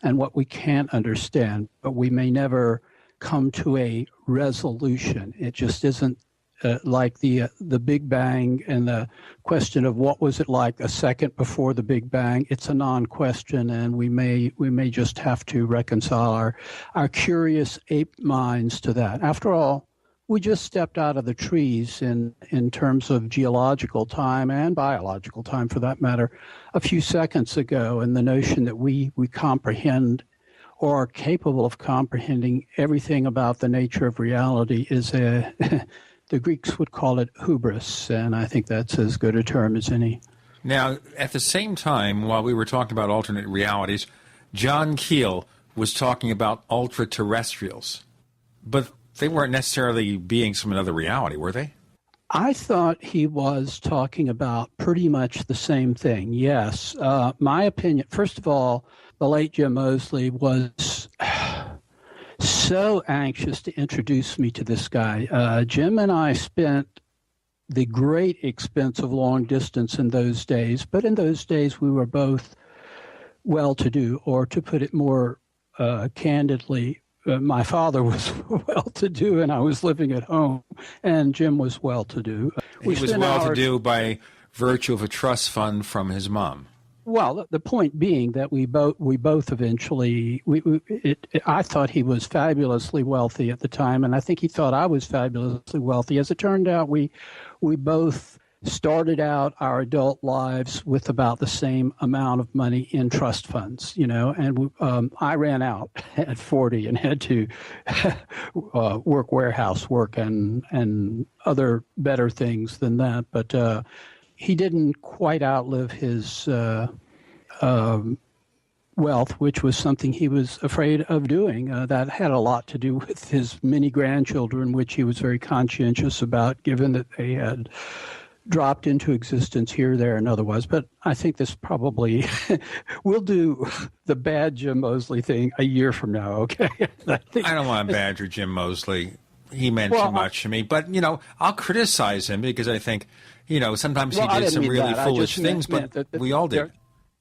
and what we can't understand, but we may never come to a resolution. It just isn't like the Big Bang and the question of what was it like a second before the Big Bang. It's a non-question, and we may just have to reconcile our curious ape minds to that. After all, we just stepped out of the trees in terms of geological time and biological time, for that matter, a few seconds ago. And the notion that we comprehend or are capable of comprehending everything about the nature of reality is the Greeks would call it hubris, and I think that's as good a term as any. Now, at the same time, while we were talking about alternate realities, John Keel was talking about ultra-terrestrials. But they weren't necessarily beings from another reality, were they? I thought he was talking about pretty much the same thing, yes. My opinion, first of all, the late Jim Moseley was so anxious to introduce me to this guy. Jim and I spent the great expense of long distance in those days, but in those days we were both well-to-do, or to put it more candidly, my father was well-to-do and I was living at home, and Jim was well-to-do. He was well-to-do by virtue of a trust fund from his mom. Well, the point being that we both eventually, I thought he was fabulously wealthy at the time, and I think he thought I was fabulously wealthy. As it turned out, we both started out our adult lives with about the same amount of money in trust funds, and I ran out at 40 and had to work warehouse work and other better things than that. But he didn't quite outlive his wealth, which was something he was afraid of doing. That had a lot to do with his many grandchildren, which he was very conscientious about, given that they had dropped into existence here, there, and otherwise. But I think this probably we'll do the bad Jim Mosley thing a year from now, okay? I don't want to badger Jim Mosley. He meant too much to me. But, I'll criticize him because I think, sometimes he did some really foolish things, but we all did.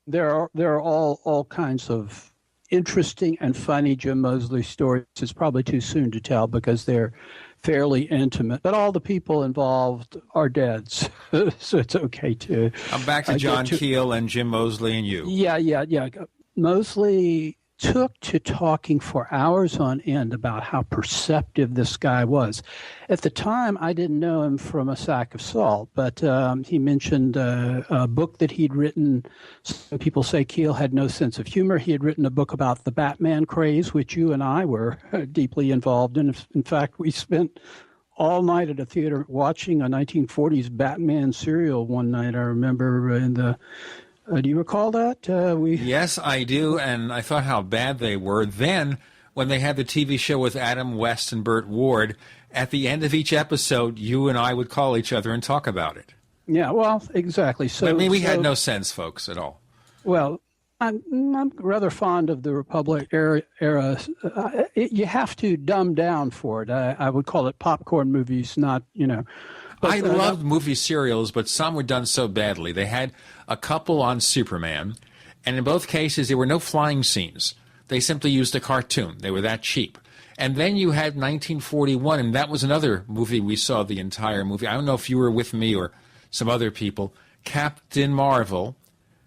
There are all kinds of interesting and funny Jim Mosley stories. It's probably too soon to tell because they're fairly intimate, but all the people involved are dead, so it's okay to. I'm back to John Keel and Jim Mosley and you. Yeah. Mosley took to talking for hours on end about how perceptive this guy was. At the time, I didn't know him from a sack of salt, but he mentioned a book that he'd written. Some people say Keel had no sense of humor. He had written a book about the Batman craze, which you and I were deeply involved in. In fact, we spent all night at a theater watching a 1940s Batman serial one night. I remember in the do you recall that? Yes, I do, and I thought how bad they were. Then, when they had the TV show with Adam West and Burt Ward, at the end of each episode, you and I would call each other and talk about it. Yeah, well, exactly. So we had no sense, folks, at all. Well, I'm rather fond of the Republic era. You have to dumb down for it. I would call it popcorn movies, not, But, I loved movie serials, but some were done so badly. They had a couple on Superman, and in both cases, there were no flying scenes. They simply used a cartoon. They were that cheap. And then you had 1941, and that was another movie we saw the entire movie. I don't know if you were with me or some other people, Captain Marvel,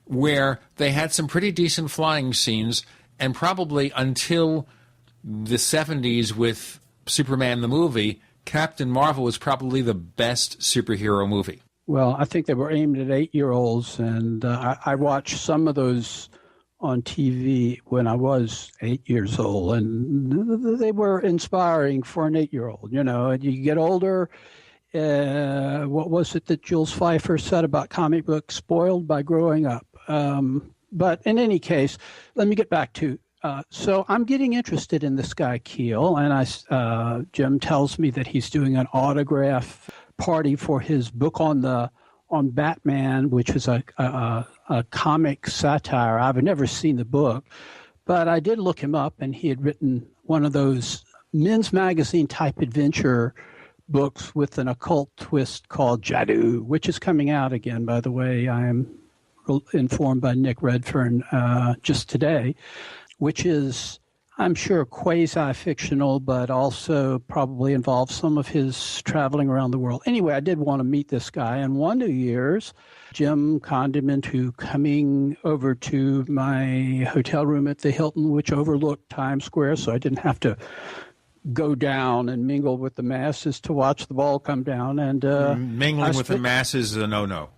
where they had some pretty decent flying scenes, and probably until the 70s with Superman the movie, Captain Marvel was probably the best superhero movie. Well, I think they were aimed at 8-year-olds, and I watched some of those on TV when I was 8 years old, and they were inspiring for an 8-year-old. And you get older. What was it that Jules Pfeiffer said about comic books? Spoiled by growing up. But in any case, let me get back to. So I'm getting interested in this guy Keel, and Jim tells me that he's doing an autograph party for his book on Batman, which is a comic satire. I've never seen the book, but I did look him up, and he had written one of those men's magazine type adventure books with an occult twist called Jadoo, which is coming out again, by the way. I am informed by Nick Redfern just today, which is, I'm sure, quasi-fictional, but also probably involves some of his traveling around the world. Anyway, I did want to meet this guy, and one New Year's, Jim conned him into coming over to my hotel room at the Hilton, which overlooked Times Square, so I didn't have to go down and mingle with the masses to watch the ball come down. And mingling with the masses is a no-no.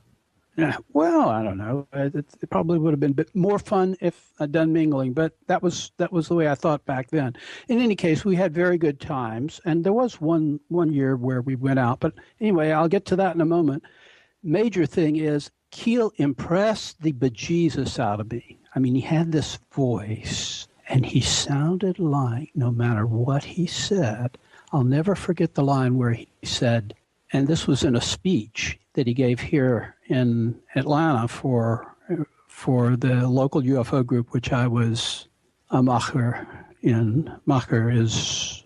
Yeah, well, I don't know. It probably would have been a bit more fun if I'd done mingling, but that was the way I thought back then. In any case, we had very good times, and there was one year where we went out. But anyway, I'll get to that in a moment. Major thing is Keel impressed the bejesus out of me. I mean, he had this voice, and he sounded like, no matter what he said, I'll never forget the line where he said, and this was in a speech that he gave here in Atlanta for the local UFO group, which I was a macher in. Macher is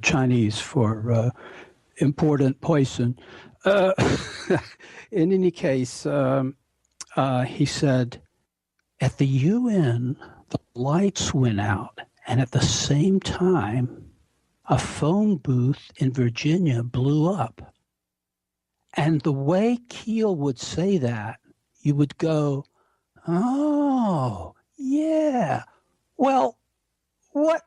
Chinese for important poison. In any case, he said, at the UN, the lights went out, and at the same time, a phone booth in Virginia blew up. And the way Keel would say that, you would go, oh, yeah. Well, what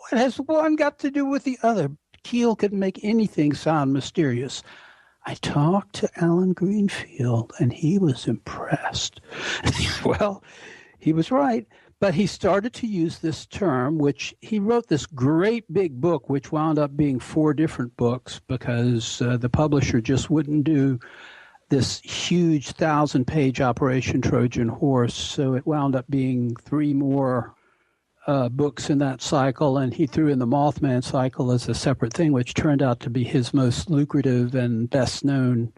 has one got to do with the other? Keel could make anything sound mysterious. I talked to Alan Greenfield, and he was impressed. Well, he was right. But he started to use this term, which he wrote this great big book, which wound up being 4 different books because the publisher just wouldn't do this huge 1,000-page Operation Trojan Horse. So it wound up being 3 more books in that cycle, and he threw in the Mothman cycle as a separate thing, which turned out to be his most lucrative and best known,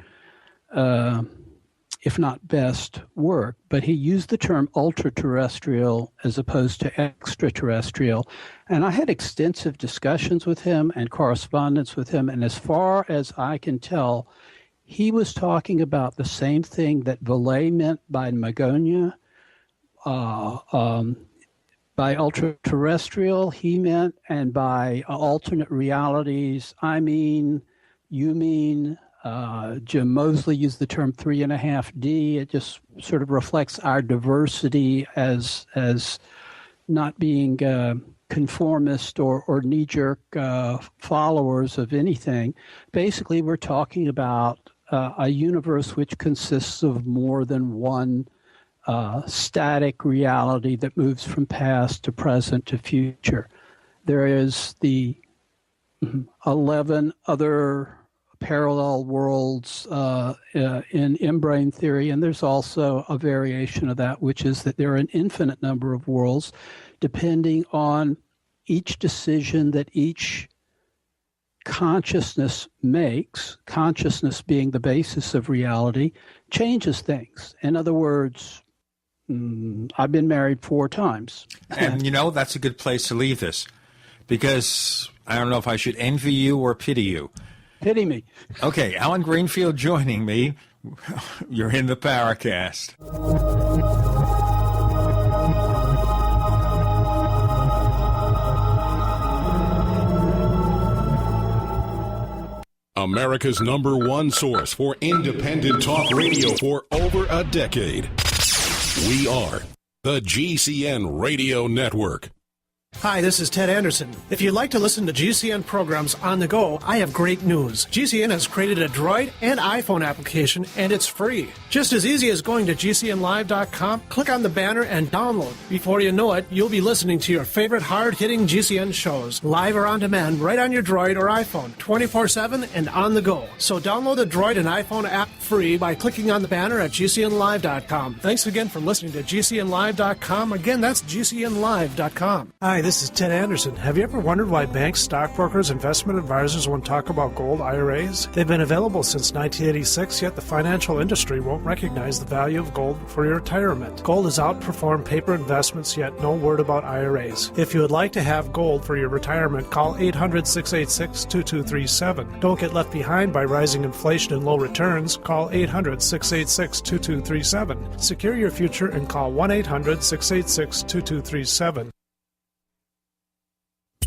if not best, work. But he used the term ultra-terrestrial as opposed to extraterrestrial. And I had extensive discussions with him and correspondence with him, and as far as I can tell, he was talking about the same thing that Vallée meant by Magonia. By ultra-terrestrial, he meant, and by alternate realities, I mean, you mean. Jim Moseley used the term 3.5D. It just sort of reflects our diversity as not being conformist or knee-jerk followers of anything. Basically, we're talking about a universe which consists of more than one static reality that moves from past to present to future. There is the 11 other parallel worlds in in-brain theory, and there's also a variation of that, which is that there are an infinite number of worlds depending on each decision that each consciousness makes, consciousness being the basis of reality, changes things. In other words, I've been married 4 times. And, that's a good place to leave this, because I don't know if I should envy you or pity you. Pity me. Okay, Alan Greenfield joining me. You're in the Paracast. America's #1 source for independent talk radio for over a decade. We are the GCN Radio Network. Hi, this is Ted Anderson. If you'd like to listen to GCN programs on the go, I have great news. GCN has created a Droid and iPhone application, and it's free. Just as easy as going to GCNlive.com, click on the banner, and download. Before you know it, you'll be listening to your favorite hard-hitting GCN shows, live or on demand, right on your Droid or iPhone, 24/7 and on the go. So download the Droid and iPhone app free by clicking on the banner at GCNlive.com. Thanks again for listening to GCNlive.com. Again, that's GCNlive.com. Hi, this is Ted Anderson. Have you ever wondered why banks, stockbrokers, investment advisors won't talk about gold IRAs? They've been available since 1986, yet the financial industry won't recognize the value of gold for your retirement. Gold has outperformed paper investments, yet no word about IRAs. If you would like to have gold for your retirement, call 800-686-2237. Don't get left behind by rising inflation and low returns. Call 800-686-2237. Secure your future and call 1-800-686-2237.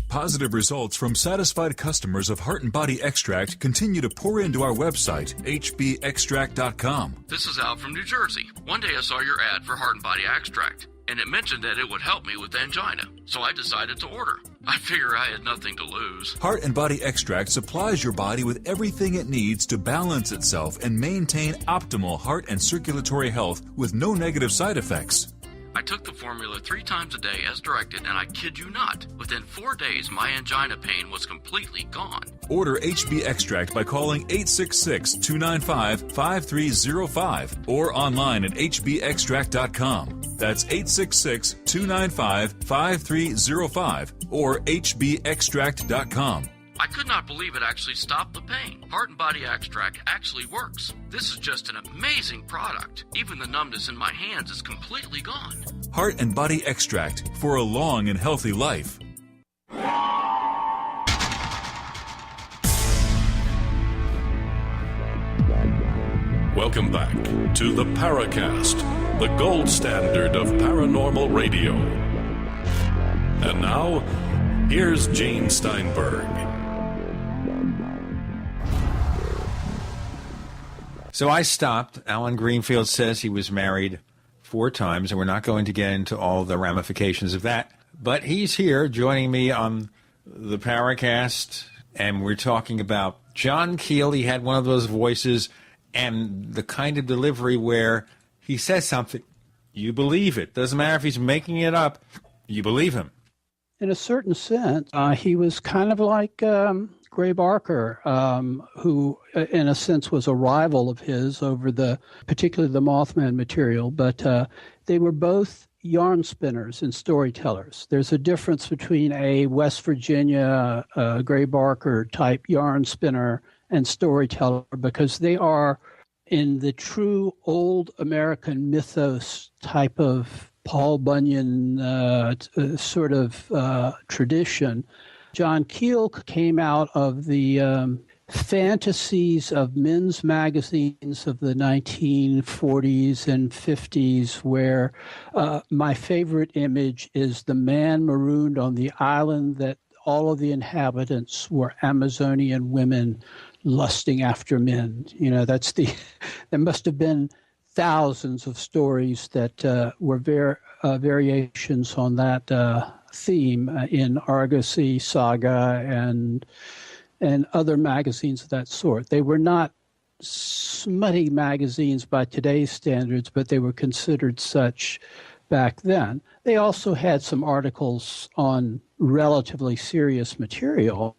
Positive results from satisfied customers of Heart and Body Extract continue to pour into our website, hbextract.com. This is Al from New Jersey. One day I saw your ad for Heart and Body Extract, and it mentioned that it would help me with angina, so I decided to order. I figure I had nothing to lose. Heart and Body Extract supplies your body with everything it needs to balance itself and maintain optimal heart and circulatory health with no negative side effects. I took the formula 3 times a day as directed, and I kid you not, within 4 days my angina pain was completely gone. Order HB Extract by calling 866-295-5305 or online at hbextract.com. That's 866-295-5305 or hbextract.com. I could not believe it actually stopped the pain. Heart and Body Extract actually works. This is just an amazing product. Even the numbness in my hands is completely gone. Heart and Body Extract for a long and healthy life. Welcome back to the Paracast, the gold standard of paranormal radio. And now, here's Gene Steinberg. So I stopped. Alan Greenfield says he was married 4 times, and we're not going to get into all the ramifications of that. But he's here joining me on the Paracast, and we're talking about John Keel, he had one of those voices and the kind of delivery where he says something, you believe it. Doesn't matter if he's making it up, you believe him. In a certain sense, he was kind of like Gray Barker, who in a sense was a rival of his over particularly the Mothman material, but they were both yarn spinners and storytellers. There's a difference between a West Virginia Gray Barker type yarn spinner and storyteller, because they are in the true old American mythos type of Paul Bunyan sort of tradition. John Keel came out of the fantasies of men's magazines of the 1940s and 50s, where my favorite image is the man marooned on the island that all of the inhabitants were Amazonian women lusting after men. You know, there must have been thousands of stories that were variations on that theme in Argosy, Saga, and other magazines of that sort. They were not smutty magazines by today's standards, but they were considered such back then. They also had some articles on relatively serious material.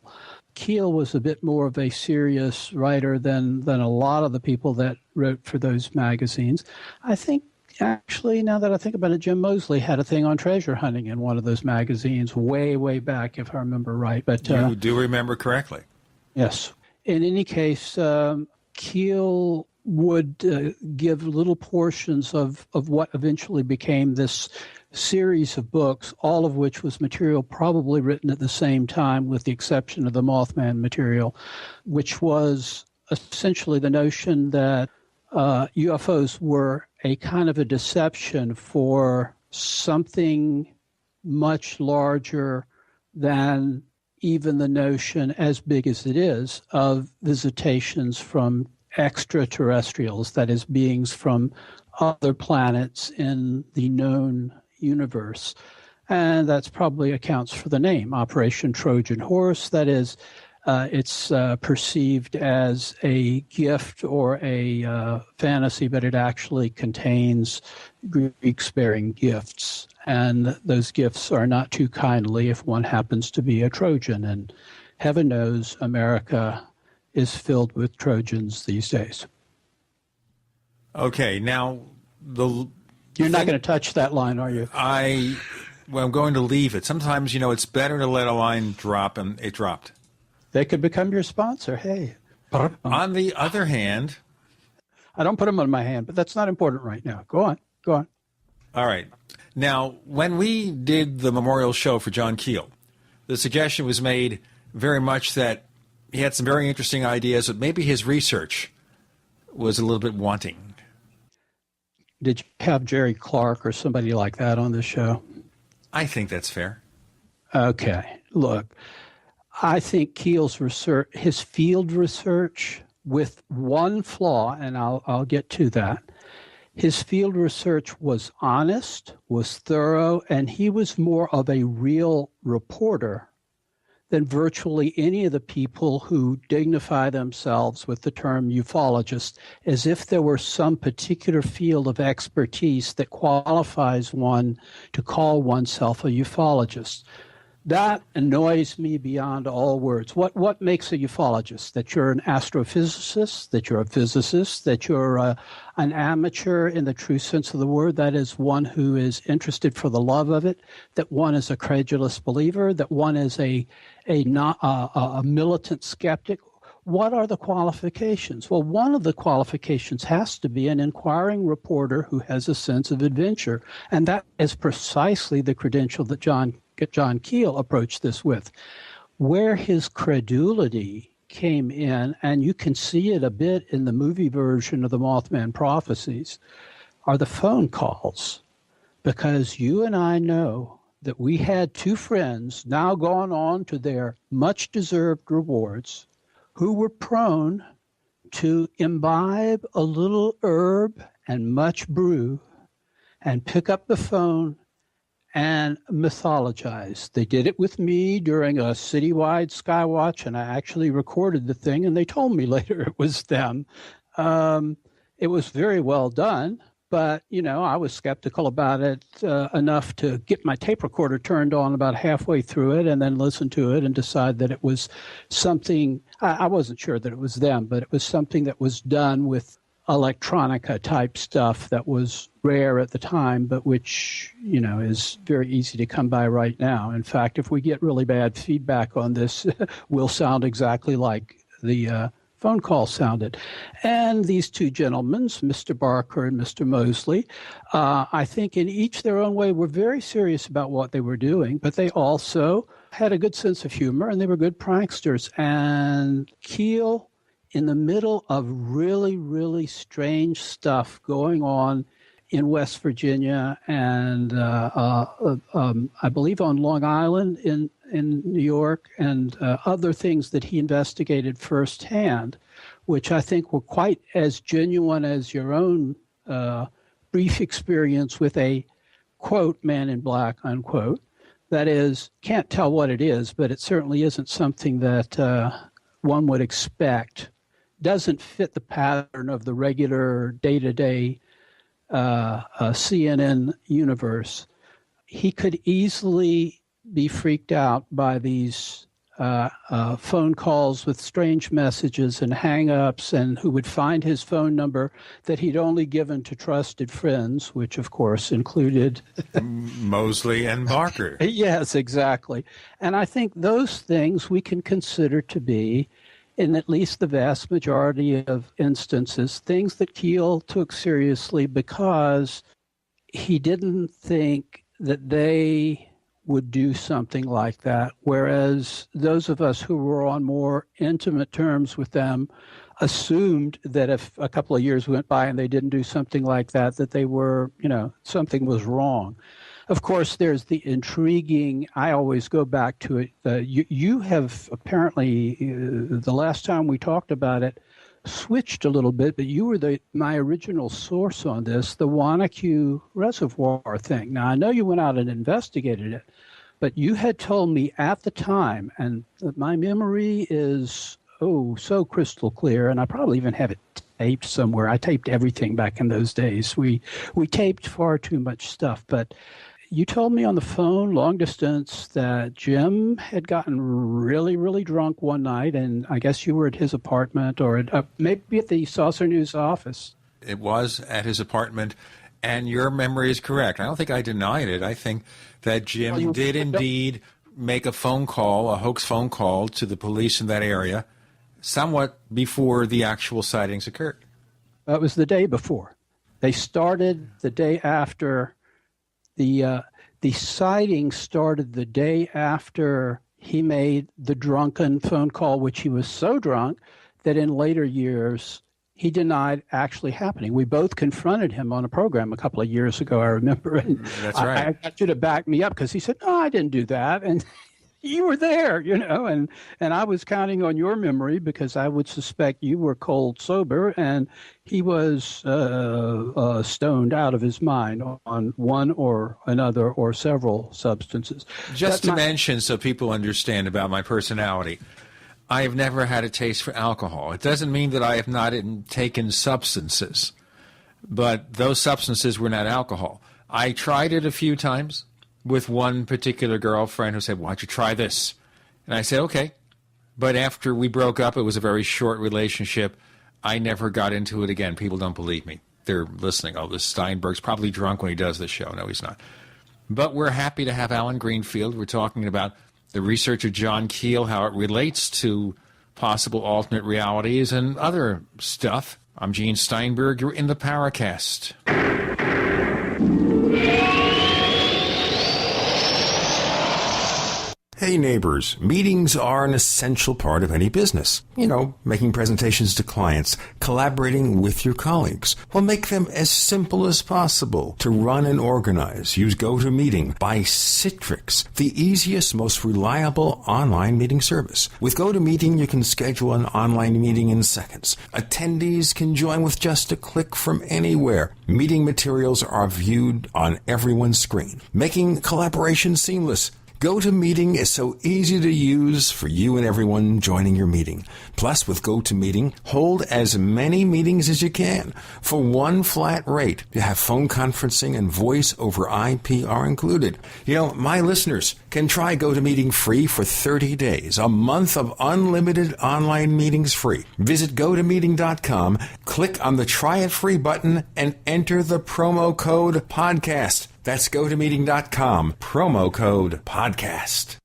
Keel was a bit more of a serious writer than a lot of the people that wrote for those magazines. I think, actually, now that I think about it, Jim Moseley had a thing on treasure hunting in one of those magazines way, way back, if I remember right. But you do remember correctly. Yes. In any case, Keel would give little portions of what eventually became this series of books, all of which was material probably written at the same time, with the exception of the Mothman material, which was essentially the notion that UFOs were a kind of a deception for something much larger than even the notion, as big as it is, of visitations from extraterrestrials, that is, beings from other planets in the known universe. And that's probably accounts for the name, Operation Trojan Horse. That is, it's perceived as a gift or a fantasy, but it actually contains Greek-bearing gifts. And those gifts are not too kindly if one happens to be a Trojan. And heaven knows America is filled with Trojans these days. Okay, now you're not going to touch that line, are you? I'm going to leave it. Sometimes, it's better to let a line drop, and it dropped. They could become your sponsor. Hey. On the other hand, I don't put them on my hand, but that's not important right now. Go on. All right. Now, when we did the memorial show for John Keel, the suggestion was made very much that he had some very interesting ideas, but maybe his research was a little bit wanting. Did you have Jerry Clark or somebody like that on the show? I think that's fair. Okay. Look, I think Keel's research, his field research, with one flaw, and I'll get to that. His field research was honest, was thorough, and he was more of a real reporter than virtually any of the people who dignify themselves with the term ufologist, as if there were some particular field of expertise that qualifies one to call oneself a ufologist. That annoys me beyond all words. What makes a ufologist? That you're an astrophysicist, that you're a physicist, that you're an amateur in the true sense of the word, that is one who is interested for the love of it, that one is a credulous believer, that one is a militant skeptic. What are the qualifications? Well, one of the qualifications has to be an inquiring reporter who has a sense of adventure, and that is precisely the credential that John Keel approached this with. Where his credulity came in, and you can see it a bit in the movie version of the Mothman Prophecies, are the phone calls. Because you and I know that we had two friends now gone on to their much-deserved rewards who were prone to imbibe a little herb and much brew and pick up the phone and mythologized. They did it with me during a citywide skywatch, and I actually recorded the thing, and they told me later it was them. It was very well done, but, I was skeptical about it enough to get my tape recorder turned on about halfway through it and then listen to it and decide that it was something. I wasn't sure that it was them, but it was something that was done with electronica type stuff that was rare at the time, but which, is very easy to come by right now. In fact, if we get really bad feedback on this, we'll sound exactly like the phone call sounded. And these two gentlemen, Mr. Barker and Mr. Mosley, I think in each their own way were very serious about what they were doing, but they also had a good sense of humor and they were good pranksters. And Keel, in the middle of really, really strange stuff going on in West Virginia and I believe on Long Island in New York and other things that he investigated firsthand, which I think were quite as genuine as your own brief experience with a, quote, man in black, unquote. That is, can't tell what it is, but it certainly isn't something that one would expect. Doesn't fit the pattern of the regular day-to-day CNN universe. He could easily be freaked out by these phone calls with strange messages and hang-ups, and who would find his phone number that he'd only given to trusted friends, which of course included Mosley and Barker. Yes, exactly. And I think those things we can consider to be, in at least the vast majority of instances, things that Keel took seriously because he didn't think that they would do something like that, whereas those of us who were on more intimate terms with them assumed that if a couple of years went by and they didn't do something like that, that they were, something was wrong. Of course, there's the intriguing, I always go back to it, you have apparently, the last time we talked about it, switched a little bit, but you were my original source on this, the Wanacue Reservoir thing. Now, I know you went out and investigated it, but you had told me at the time, and my memory is, so crystal clear, and I probably even have it taped somewhere. I taped everything back in those days. We taped far too much stuff, but you told me on the phone, long distance, that Jim had gotten really, really drunk one night, and I guess you were at his apartment or maybe at the Saucer News office. It was at his apartment, and your memory is correct. I don't think I denied it. I think that Jim did indeed make a phone call, a hoax phone call to the police in that area, somewhat before the actual sightings occurred. It was the day before. They started the day after. The sighting started the day after he made the drunken phone call, which he was so drunk that in later years he denied actually happening. We both confronted him on a program a couple of years ago, I remember. And that's right. I got you to back me up because he said, no, I didn't do that. And you were there, and I was counting on your memory because I would suspect you were cold sober and he was stoned out of his mind on one or another or several substances. Just to mention so people understand about my personality, I have never had a taste for alcohol. It doesn't mean that I have not taken substances, but those substances were not alcohol. I tried it a few times with one particular girlfriend who said, why don't you try this? And I said, okay. But after we broke up, it was a very short relationship. I never got into it again. People don't believe me. They're listening. Oh, this Steinberg's probably drunk when he does this show. No, he's not. But we're happy to have Alan Greenfield. We're talking about the research of John Keel, how it relates to possible alternate realities and other stuff. I'm Gene Steinberg. You're in the Paracast. Hey neighbors, meetings are an essential part of any business. You know, making presentations to clients, collaborating with your colleagues. Well, make them as simple as possible to run and organize. Use GoToMeeting by Citrix, the easiest, most reliable online meeting service. With GoToMeeting, you can schedule an online meeting in seconds. Attendees can join with just a click from anywhere. Meeting materials are viewed on everyone's screen, making collaboration seamless. GoToMeeting is so easy to use for you and everyone joining your meeting. Plus, with GoToMeeting, hold as many meetings as you can. For one flat rate, you have phone conferencing and voice over IP are included. You know, my listeners can try GoToMeeting free for 30 days. A month of unlimited online meetings free. Visit GoToMeeting.com, click on the Try It Free button, and enter the promo code PODCAST. That's GoToMeeting.com, promo code PODCAST.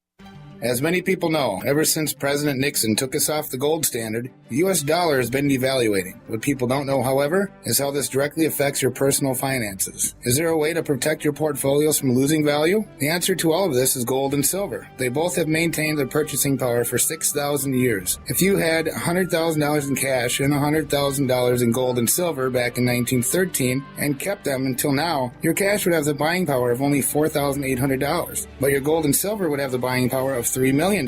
As many people know, ever since President Nixon took us off the gold standard, the U.S. dollar has been devaluating. What people don't know, however, is how this directly affects your personal finances. Is there a way to protect your portfolios from losing value? The answer to all of this is gold and silver. They both have maintained their purchasing power for 6,000 years. If you had $100,000 in cash and $100,000 in gold and silver back in 1913 and kept them until now, your cash would have the buying power of only $4,800, but your gold and silver would have the buying power of $3 million.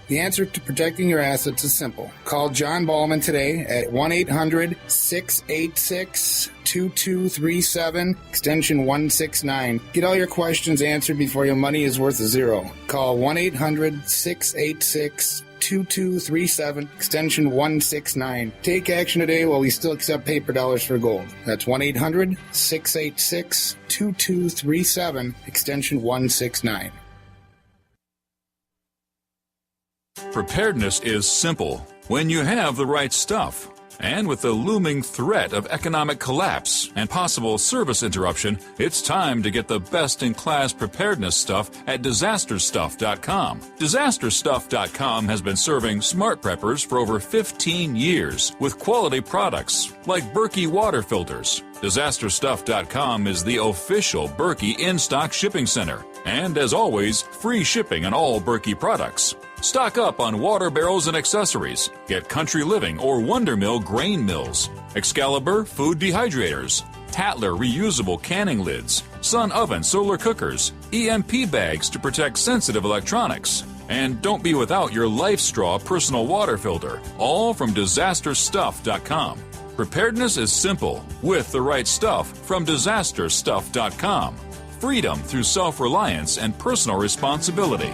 The answer to protecting your assets is simple. Call John Ballman today at 1-800-686-2237, extension 169. Get all your questions answered before your money is worth zero. Call 1-800-686-2237, extension 169. Take action today while we still accept paper dollars for gold. That's 1-800-686-2237, extension 169. Preparedness is simple when you have the right stuff. And with the looming threat of economic collapse and possible service interruption, it's time to get the best-in-class preparedness stuff at DisasterStuff.com. DisasterStuff.com has been serving smart preppers for over 15 years with quality products like Berkey water filters. DisasterStuff.com is the official Berkey in-stock shipping center. And as always, free shipping on all Berkey products. Stock up on water barrels and accessories. Get Country Living or Wonder Mill grain mills, Excalibur food dehydrators, Tatler reusable canning lids, Sun oven solar cookers, EMP bags to protect sensitive electronics. And don't be without your Life Straw personal water filter, all from DisasterStuff.com. Preparedness is simple with the right stuff from DisasterStuff.com. Freedom through self-reliance and personal responsibility.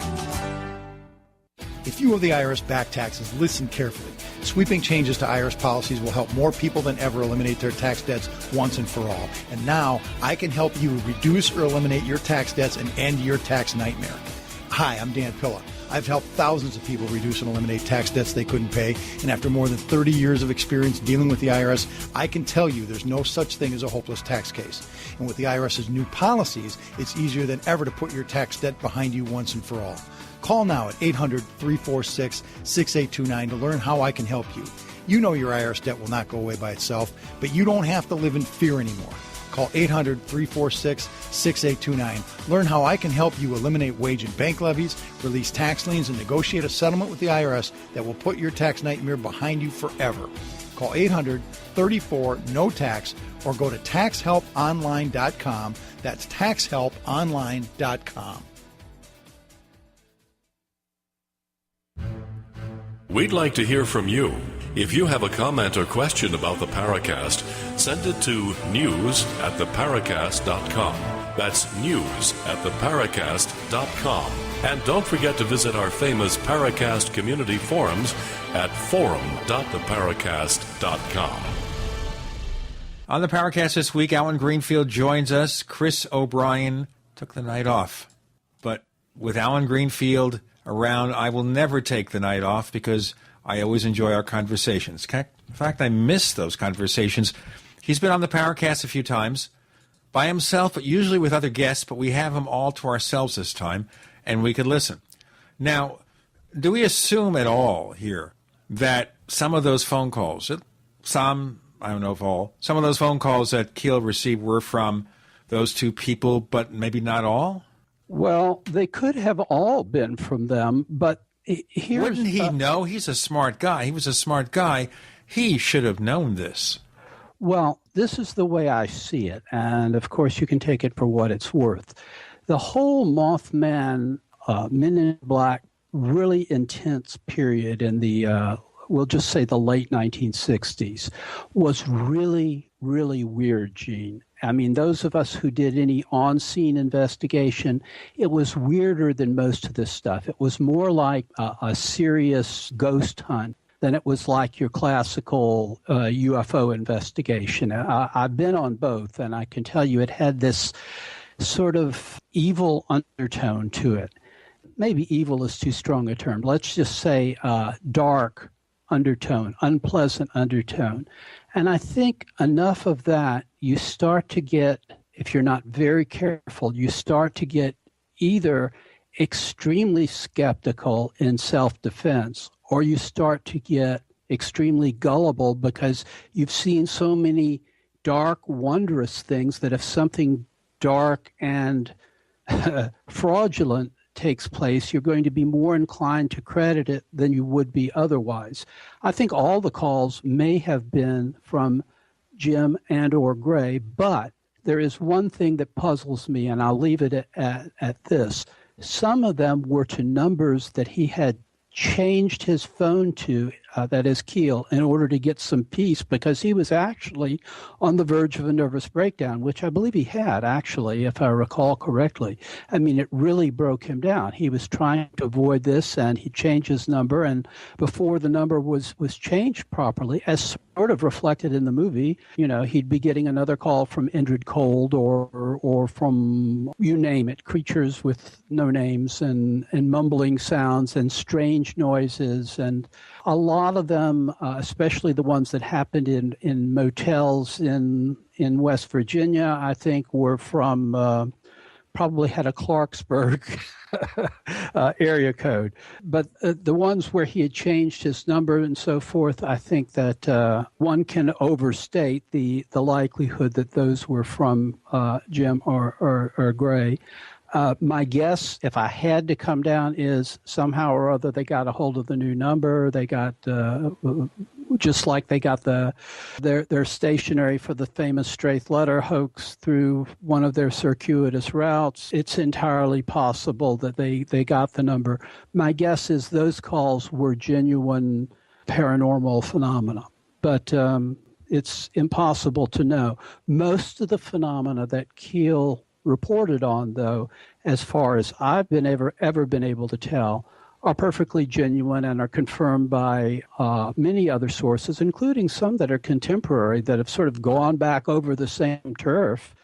If you owe the IRS back taxes, listen carefully. Sweeping changes to IRS policies will help more people than ever eliminate their tax debts once and for all. And now I can help you reduce or eliminate your tax debts and end your tax nightmare. Hi, I'm Dan Pilla. I've helped thousands of people reduce and eliminate tax debts they couldn't pay. And after more than 30 years of experience dealing with the IRS, I can tell you there's no such thing as a hopeless tax case. And with the IRS's new policies, it's easier than ever to put your tax debt behind you once and for all. Call now at 800-346-6829 to learn how I can help you. You know your IRS debt will not go away by itself, but you don't have to live in fear anymore. Call 800-346-6829. Learn how I can help you eliminate wage and bank levies, release tax liens, and negotiate a settlement with the IRS that will put your tax nightmare behind you forever. Call 800-34-NO-TAX or go to taxhelponline.com. That's taxhelponline.com. We'd like to hear from you. If you have a comment or question about the Paracast, send it to news@theparacast.com. That's news@theparacast.com. And don't forget to visit our famous Paracast community forums at forum.theparacast.com. On the Paracast this week, Alan Greenfield joins us. Chris O'Brien took the night off. But with Alan Greenfield around, I will never take the night off because I always enjoy our conversations. In fact, I miss those conversations. He's been on the Paracast a few times by himself, but usually with other guests, but we have him all to ourselves this time, and we could listen. Now, do we assume at all here that some of those phone calls, some, I don't know if all, some of those phone calls that Keel received were from those two people, but maybe not all? Well, they could have all been from them, but here's... Wouldn't he know? He's a smart guy. He was a smart guy. He should have known this. Well, this is the way I see it, and of course you can take it for what it's worth. The whole Mothman, Men in Black, really intense period in the, we'll just say the late 1960s, was really, really weird, Gene. I mean, those of us who did any on-scene investigation, it was weirder than most of this stuff. It was more like a serious ghost hunt than it was like your classical UFO investigation. I've been on both, and I can tell you it had this sort of evil undertone to it. Maybe evil is too strong a term. Let's just say dark undertone, unpleasant undertone. And I think enough of that, you start to get, if you're not very careful, you start to get either extremely skeptical in self-defense, or you start to get extremely gullible because you've seen so many dark, wondrous things that if something dark and fraudulent takes place, you're going to be more inclined to credit it than you would be otherwise. I think all the calls may have been from Jim and or Gray, but there is one thing that puzzles me, and I'll leave it at this. Some of them were to numbers that he had changed his phone to, that is Keel, in order to get some peace, because he was actually on the verge of a nervous breakdown, which I believe he had, actually, if I recall correctly. I mean, it really broke him down. He was trying to avoid this, and he changed his number, and before the number was changed properly, as sort of reflected in the movie, you know, he'd be getting another call from Indrid Cold or from, you name it, creatures with no names and mumbling sounds and strange noises. And a lot of them, especially the ones that happened in motels in West Virginia, I think were from, probably had a Clarksburg area code. But the ones where he had changed his number and so forth, I think that one can overstate the likelihood that those were from Jim or Gray. My guess, if I had to come down, is somehow or other they got a hold of the new number. They got, just like they got their stationery for the famous Straith letter hoax through one of their circuitous routes. It's entirely possible that they got the number. My guess is those calls were genuine paranormal phenomena, but it's impossible to know. Most of the phenomena that Keel reported on, though, as far as I've been ever been able to tell, are perfectly genuine and are confirmed by many other sources, including some that are contemporary, that have sort of gone back over the same turf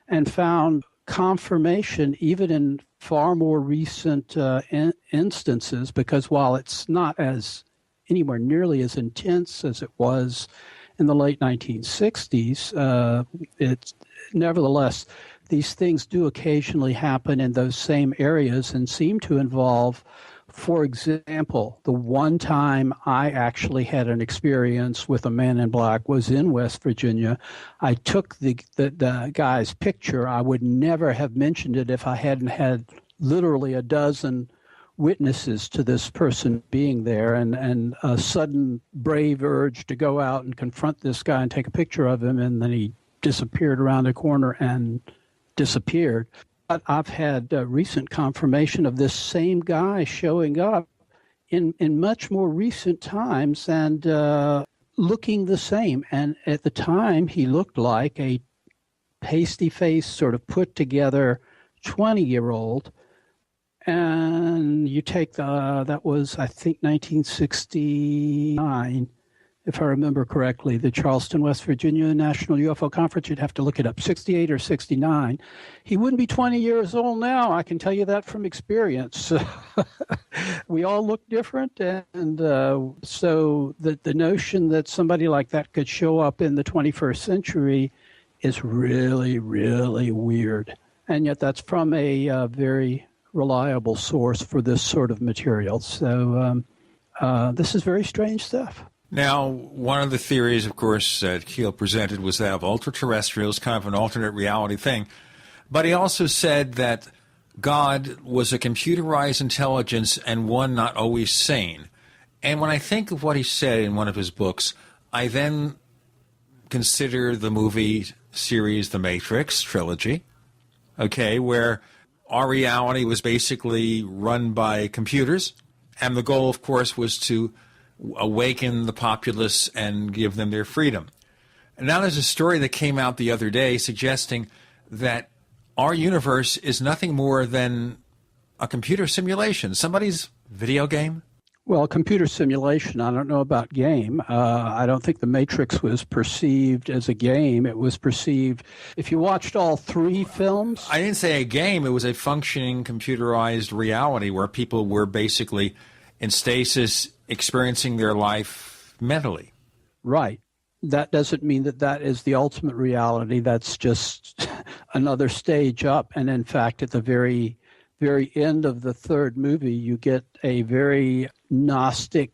and found confirmation even in far more recent instances, because while it's not as anywhere nearly as intense as it was in the late 1960s, it's nevertheless, these things do occasionally happen in those same areas and seem to involve, for example, the one time I actually had an experience with a man in black was in West Virginia. I took the guy's picture. I would never have mentioned it if I hadn't had literally a dozen witnesses to this person being there, and a sudden brave urge to go out and confront this guy and take a picture of him, and then he disappeared around a corner and disappeared. But I've had recent confirmation of this same guy showing up in much more recent times and looking the same. And at the time, he looked like a pasty-faced, sort of put-together 20-year-old. And you take that was, I think, 1969. If I remember correctly, the Charleston, West Virginia National UFO Conference, you'd have to look it up, 68 or 69. He wouldn't be 20 years old now, I can tell you that from experience. We all look different, and so the notion that somebody like that could show up in the 21st century is really, really weird. And yet that's from a very reliable source for this sort of material. So this is very strange stuff. Now, one of the theories, of course, that Keel presented was that of ultra-terrestrials, kind of an alternate reality thing. But he also said that God was a computerized intelligence and one not always sane. And when I think of what he said in one of his books, I then consider the movie series The Matrix trilogy, okay, where our reality was basically run by computers, and the goal, of course, was to awaken the populace and give them their freedom. And now there's a story that came out the other day suggesting that our universe is nothing more than a computer simulation, somebody's video game. Well, computer simulation, I don't know about game. I don't think The Matrix was perceived as a game. It was perceived, if you watched all three films. I didn't say a game. It was a functioning computerized reality where people were basically in stasis experiencing their life mentally. Right. That doesn't mean that that is the ultimate reality. That's just another stage up. And in fact, at the very end of the third movie, you get a very Gnostic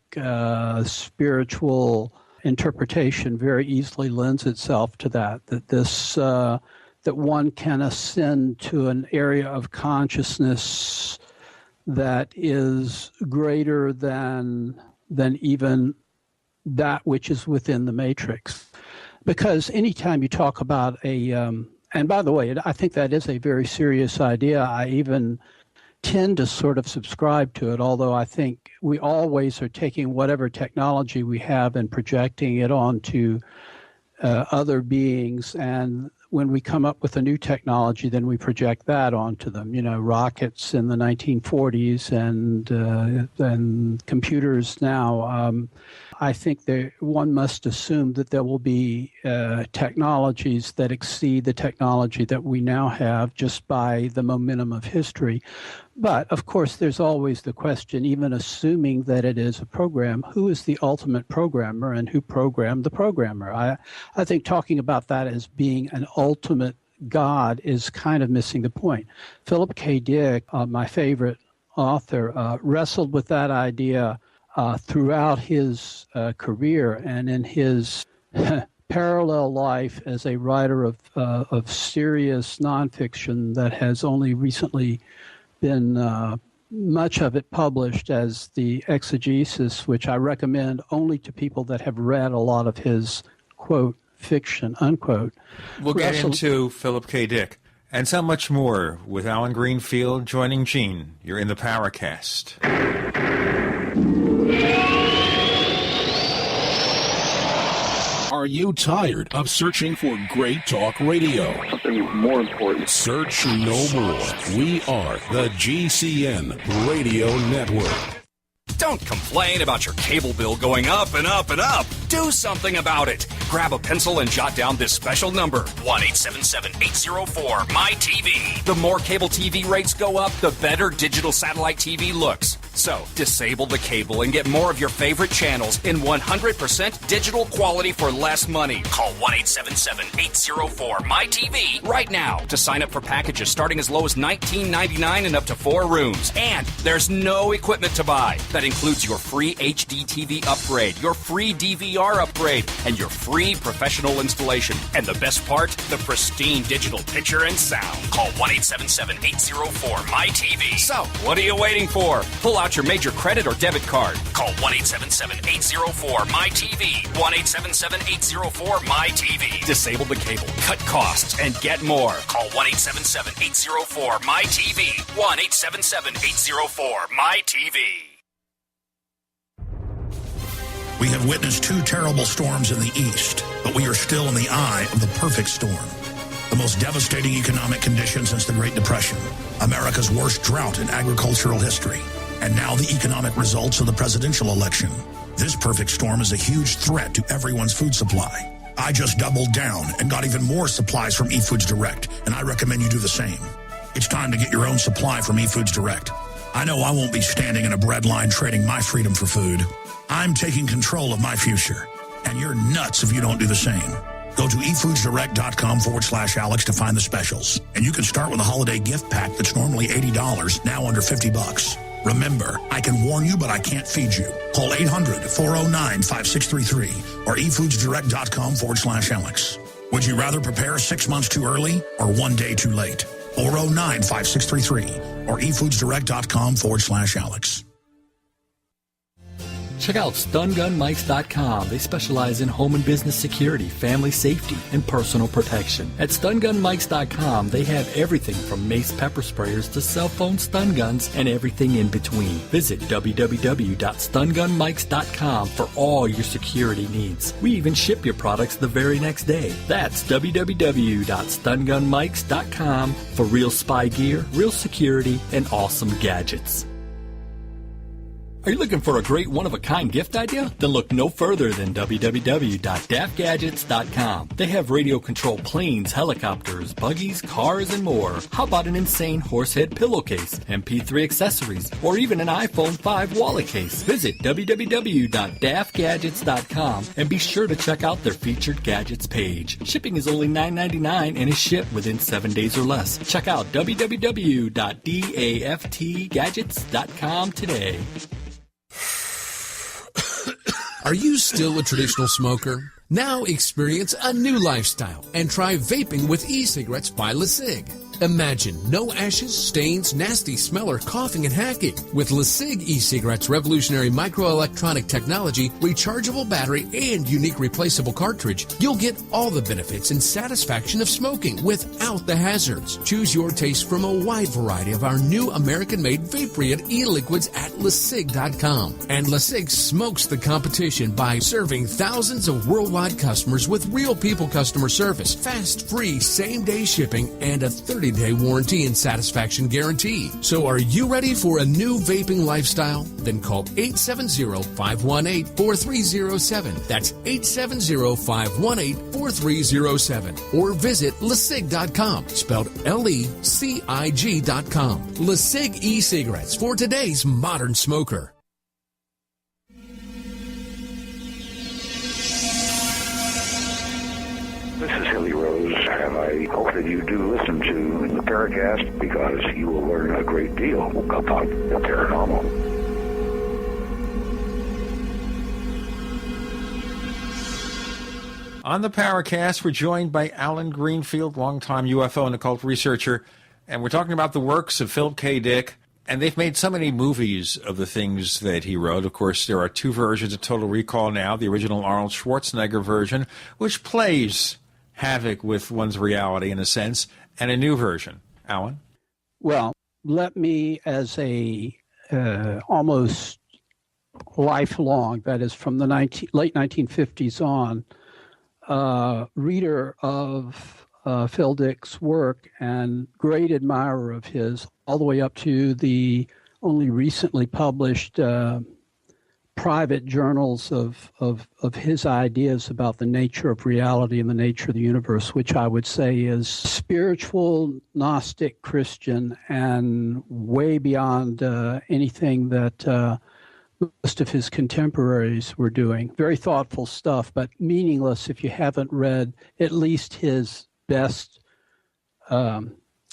spiritual interpretation very easily lends itself to that this that one can ascend to an area of consciousness that is greater than even that which is within the matrix. Because anytime you talk about and by the way, I think that is a very serious idea. I even tend to sort of subscribe to it, although I think we always are taking whatever technology we have and projecting it onto other beings. And when we come up with a new technology, then we project that onto them. You know, rockets in the 1940s and computers now. I think one must assume that there will be technologies that exceed the technology that we now have just by the momentum of history. But, of course, there's always the question, even assuming that it is a program, who is the ultimate programmer and who programmed the programmer? I think talking about that as being an ultimate God is kind of missing the point. Philip K. Dick, my favorite author, wrestled with that idea throughout his career and in his parallel life as a writer of serious nonfiction that has only recently been much of it published as the exegesis, which I recommend only to people that have read a lot of his, quote, fiction, unquote. We'll get into Philip K. Dick and so much more with Alan Greenfield joining Gene. You're in the Paracast. Are you tired of searching for great talk radio? Something more important. Search no more. We are the GCN Radio Network. Don't complain about your cable bill going up and up and up. Do something about it. Grab a pencil and jot down this special number, 1-877-804-MY-TV. The more cable TV rates go up, the better digital satellite TV looks. So, disable the cable and get more of your favorite channels in 100% digital quality for less money. Call 1-877-804-MY-TV right now to sign up for packages starting as low as $19.99 and up to 4 rooms. And there's no equipment to buy. That includes your free HD TV upgrade, your free DVR upgrade, and your free professional installation. And the best part, the pristine digital picture and sound. Call 1-877-804-MY-TV. So, what are you waiting for? Pull out your major credit or debit card. Call 1-877-804-MY-TV. 1-877-804-MY-TV. Disable the cable, cut costs, and get more. Call 1-877-804-MY-TV. 1-877-804-MY-TV. We have witnessed 2 terrible storms in the east, but we are still in the eye of the perfect storm. The most devastating economic condition since the Great Depression, America's worst drought in agricultural history, and now the economic results of the presidential election. This perfect storm is a huge threat to everyone's food supply. I just doubled down and got even more supplies from eFoods Direct, and I recommend you do the same. It's time to get your own supply from eFoods Direct. I know I won't be standing in a bread line trading my freedom for food. I'm taking control of my future, and you're nuts if you don't do the same. Go to efoodsdirect.com/Alex to find the specials, and you can start with a holiday gift pack that's normally $80, now under $50. Remember, I can warn you, but I can't feed you. Call 800-409-5633 or efoodsdirect.com/Alex. Would you rather prepare 6 months too early or 1 day too late? 409-5633 or efoodsdirect.com/Alex. Check out StunGunMics.com. They specialize in home and business security, family safety, and personal protection. At StunGunMics.com, they have everything from mace pepper sprayers to cell phone stun guns and everything in between. Visit www.StunGunMics.com for all your security needs. We even ship your products the very next day. That's www.StunGunMics.com for real spy gear, real security, and awesome gadgets. Are you looking for a great one-of-a-kind gift idea? Then look no further than www.daftgadgets.com. They have radio-controlled planes, helicopters, buggies, cars, and more. How about an insane horsehead pillowcase, MP3 accessories, or even an iPhone 5 wallet case? Visit www.daftgadgets.com and be sure to check out their featured gadgets page. Shipping is only $9.99 and is shipped within 7 days or less. Check out www.daftgadgets.com today. Are you still a traditional smoker? Now experience a new lifestyle and try vaping with e-cigarettes by LeSig. Imagine no ashes, stains, nasty smell, or coughing and hacking. With LeSig e-cigarettes' revolutionary microelectronic technology, rechargeable battery, and unique replaceable cartridge, you'll get all the benefits and satisfaction of smoking without the hazards. Choose your taste from a wide variety of our new American-made vape-read e-liquids at LeSig.com. And LeSig smokes the competition by serving thousands of worldwide customers with real people customer service, fast, free, same-day shipping, and a 30-day warranty and satisfaction guarantee. So are you ready for a new vaping lifestyle? Then call 870-518-4307. That's 870-518-4307. Or visit LeSig.com, spelled LECIG.com. LeSig e-cigarettes for today's modern smoker. This is Hilly Rose, and I hope that you do listen to the Paracast because you will learn a great deal about the paranormal. On the Paracast, we're joined by Alan Greenfield, longtime UFO and occult researcher, and we're talking about the works of Philip K. Dick. And they've made so many movies of the things that he wrote. Of course, there are two versions of Total Recall now, the original Arnold Schwarzenegger version, which plays havoc with one's reality in a sense, and a new version. Alan? Well, let me, as a almost lifelong, that is from the late 1950s on, reader of Phil Dick's work and great admirer of his, all the way up to the only recently published private journals of his ideas about the nature of reality and the nature of the universe, which I would say is spiritual, Gnostic, Christian, and way beyond anything that most of his contemporaries were doing. Very thoughtful stuff, but meaningless if you haven't read at least his best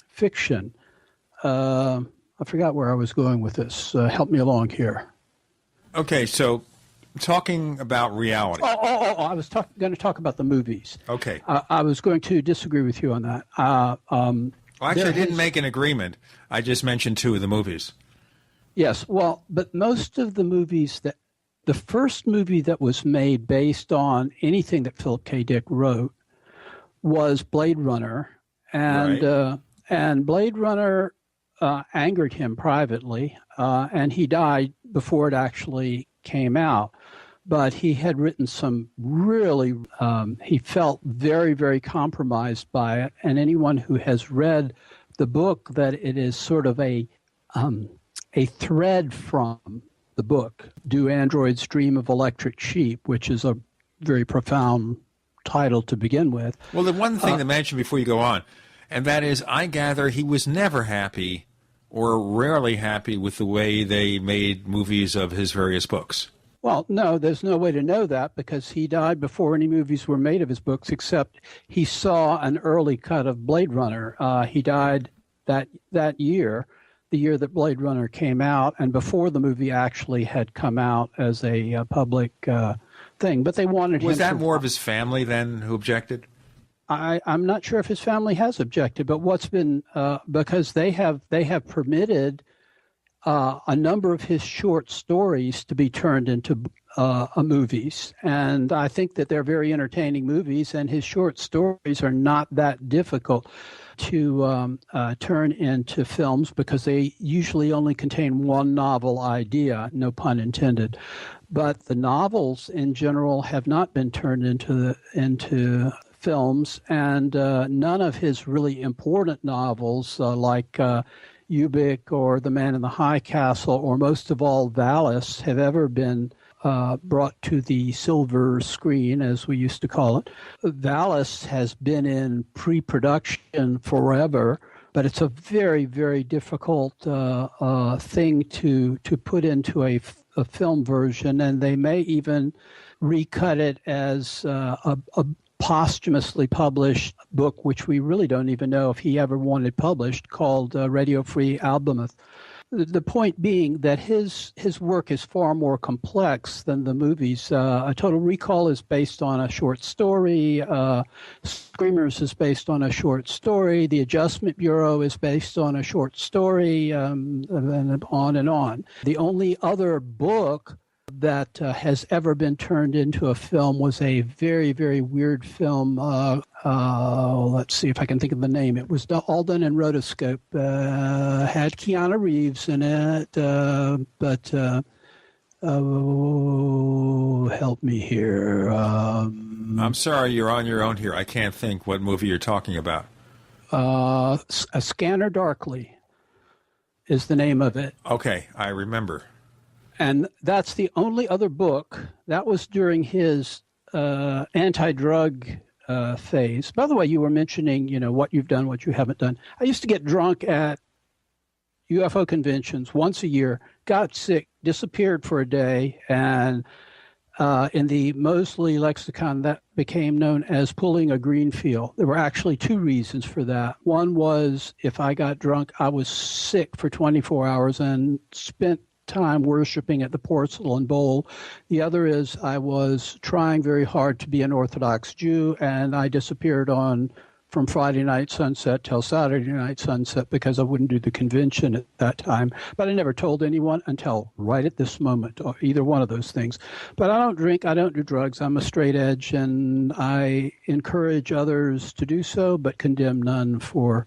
fiction. I forgot where I was going with this. Help me along here. Okay, so talking about reality. I was going to talk about the movies. Okay. I was going to disagree with you on that. Well, actually, I didn't make an agreement. I just mentioned two of the movies. Yes, well, but most of the movies the first movie that was made based on anything that Philip K. Dick wrote was Blade Runner. And, right. And Blade Runner angered him privately, and he died before it actually came out. But he had written some really, he felt very, very compromised by it. And anyone who has read the book, that it is sort of a thread from the book, Do Androids Dream of Electric Sheep, which is a very profound title to begin with. Well, the one thing to mention before you go on, and that is, I gather he was never happy or rarely happy with the way they made movies of his various books. Well, no, there's no way to know that because he died before any movies were made of his books, except he saw an early cut of Blade Runner. He died that year, the year that Blade Runner came out, and before the movie actually had come out as a public thing. But they wanted him. Was that more of his family then who objected? I'm not sure if his family has objected, but what's been because they have permitted a number of his short stories to be turned into movies, and I think that they're very entertaining movies. And his short stories are not that difficult to turn into films because they usually only contain one novel idea, no pun intended. But the novels in general have not been turned into films, and none of his really important novels like Ubik or The Man in the High Castle, or most of all Valis, have ever been brought to the silver screen, as we used to call it. Valis has been in pre-production forever, but it's a very, very difficult thing to put into a film version, and they may even recut it as a posthumously published book, which we really don't even know if he ever wanted published, called Radio Free Albemuth. The point being that his work is far more complex than the movies. A Total Recall is based on a short story. Screamers is based on a short story. The Adjustment Bureau is based on a short story, and on and on. The only other book that has ever been turned into a film was a very, very weird film. Let's see if I can think of the name. It was all done in rotoscope. Had Keanu Reeves in it, but help me here. I'm sorry, you're on your own here. I can't think what movie you're talking about. A Scanner Darkly is the name of it. Okay, I remember. And that's the only other book. That was during his anti-drug phase. By the way, you were mentioning, what you've done, what you haven't done. I used to get drunk at UFO conventions once a year, got sick, disappeared for a day, and in the Mosley lexicon, that became known as pulling a Greenfield. There were actually two reasons for that. One was if I got drunk, I was sick for 24 hours and spent time worshiping at the porcelain bowl. The other is I was trying very hard to be an Orthodox Jew, and I disappeared from Friday night sunset till Saturday night sunset because I wouldn't do the convention at that time. But I never told anyone until right at this moment, or either one of those things. But I don't drink, I don't do drugs. I'm a straight edge, and I encourage others to do so, but condemn none for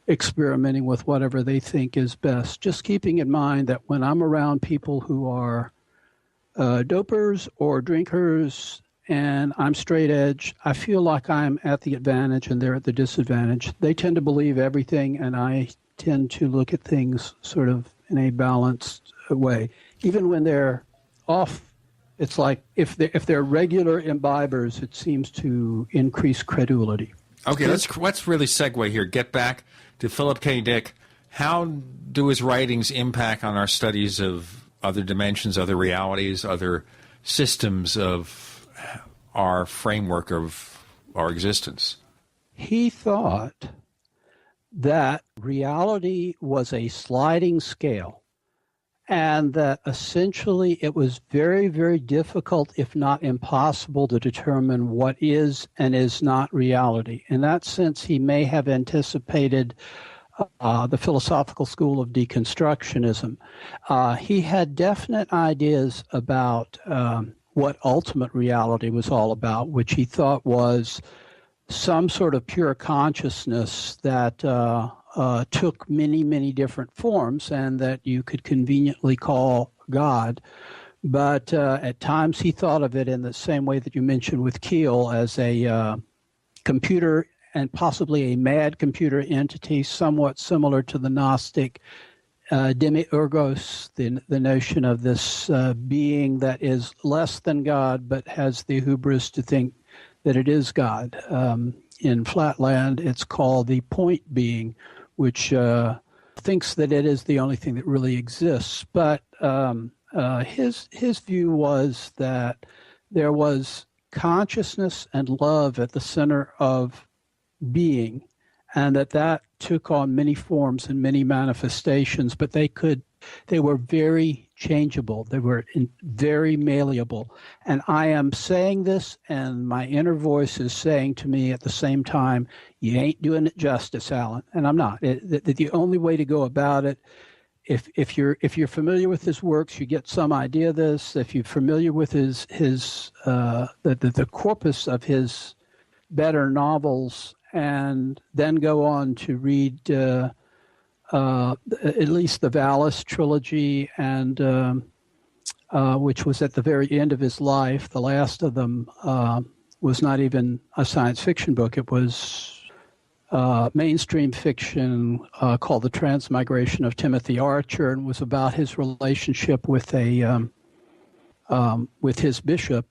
experimenting with whatever they think is best. Just keeping in mind that when I'm around people who are dopers or drinkers and I'm straight edge, I feel like I'm at the advantage and they're at the disadvantage. They tend to believe everything, and I tend to look at things sort of in a balanced way. Even when they're off, it's like if they're regular imbibers, it seems to increase credulity. Okay, let's really segue here. Get back to Philip K. Dick. How do his writings impact on our studies of other dimensions, other realities, other systems of our framework of our existence? He thought that reality was a sliding scale, and that essentially it was very, very difficult, if not impossible, to determine what is and is not reality. In that sense, he may have anticipated the philosophical school of deconstructionism. He had definite ideas about what ultimate reality was all about, which he thought was some sort of pure consciousness that took many, many different forms and that you could conveniently call God. But at times he thought of it in the same way that you mentioned with Keel, as a computer and possibly a mad computer entity, somewhat similar to the Gnostic demiurgos, the notion of this being that is less than God but has the hubris to think that it is God. In Flatland, it's called the point being, which thinks that it is the only thing that really exists. But his view was that there was consciousness and love at the center of being, and that took on many forms and many manifestations, but they were very changeable. They were very malleable. And I am saying this, and my inner voice is saying to me at the same time, you ain't doing it justice, Alan. And I'm not. The only way to go about it, if you're familiar with his works, you get some idea of this. If you're familiar with the corpus of his better novels, and then go on to read at least the Valis trilogy, and which was at the very end of his life. The last of them was not even a science fiction book. It was mainstream fiction called The Transmigration of Timothy Archer, and was about his relationship with his bishop,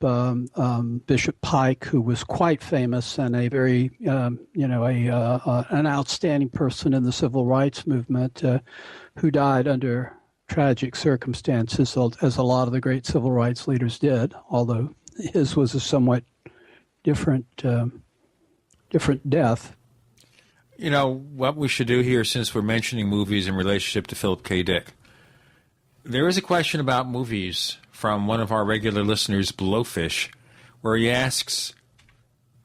Bishop Pike, who was quite famous and a very, an outstanding person in the civil rights movement, who died under tragic circumstances, as a lot of the great civil rights leaders did, although his was a somewhat different death. You know, what we should do here, since we're mentioning movies in relationship to Philip K. Dick, there is a question about movies from one of our regular listeners, Blowfish, where he asks,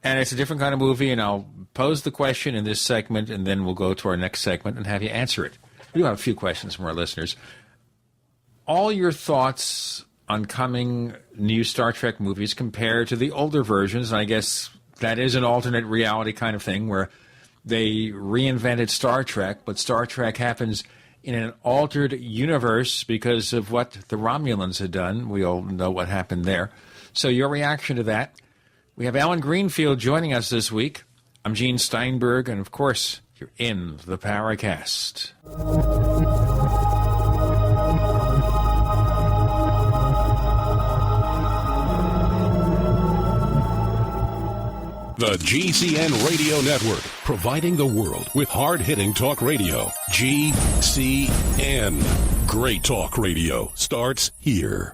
and it's a different kind of movie, and I'll pose the question in this segment, and then we'll go to our next segment and have you answer it. We do have a few questions from our listeners. All your thoughts on coming new Star Trek movies compared to the older versions, and I guess that is an alternate reality kind of thing, where they reinvented Star Trek, but Star Trek happens in an altered universe because of what the Romulans had done. We all know what happened there. So your reaction to that. We have Alan Greenfield joining us this week. I'm Gene Steinberg, and of course, you're in the Paracast. The GCN Radio Network, providing the world with hard-hitting talk radio. GCN. Great talk radio starts here.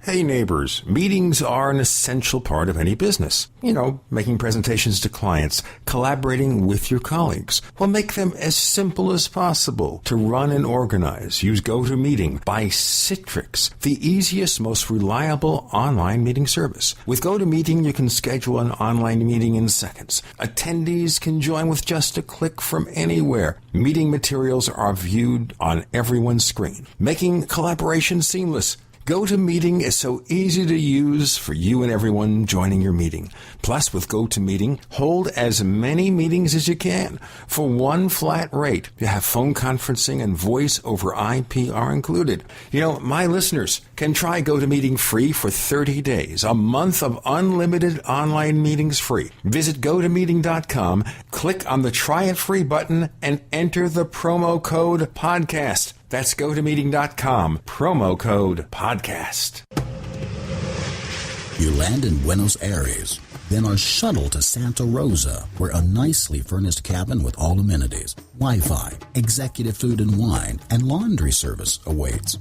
Hey neighbors, meetings are an essential part of any business. You know, making presentations to clients, collaborating with your colleagues. Well, make them as simple as possible to run and organize. Use GoToMeeting by Citrix, the easiest, most reliable online meeting service. With GoToMeeting, you can schedule an online meeting in seconds. Attendees can join with just a click from anywhere. Meeting materials are viewed on everyone's screen, making collaboration seamless. GoToMeeting is so easy to use for you and everyone joining your meeting. Plus, with GoToMeeting, hold as many meetings as you can. For one flat rate, you have phone conferencing and voice over IP are included. You know, my listeners can try GoToMeeting free for 30 days, a month of unlimited online meetings free. Visit GoToMeeting.com, click on the Try It Free button, and enter the promo code PODCAST. That's GoToMeeting.com, promo code PODCAST. You land in Buenos Aires, then are shuttled to Santa Rosa, where a nicely furnished cabin with all amenities, Wi-Fi, executive food and wine, and laundry service awaits.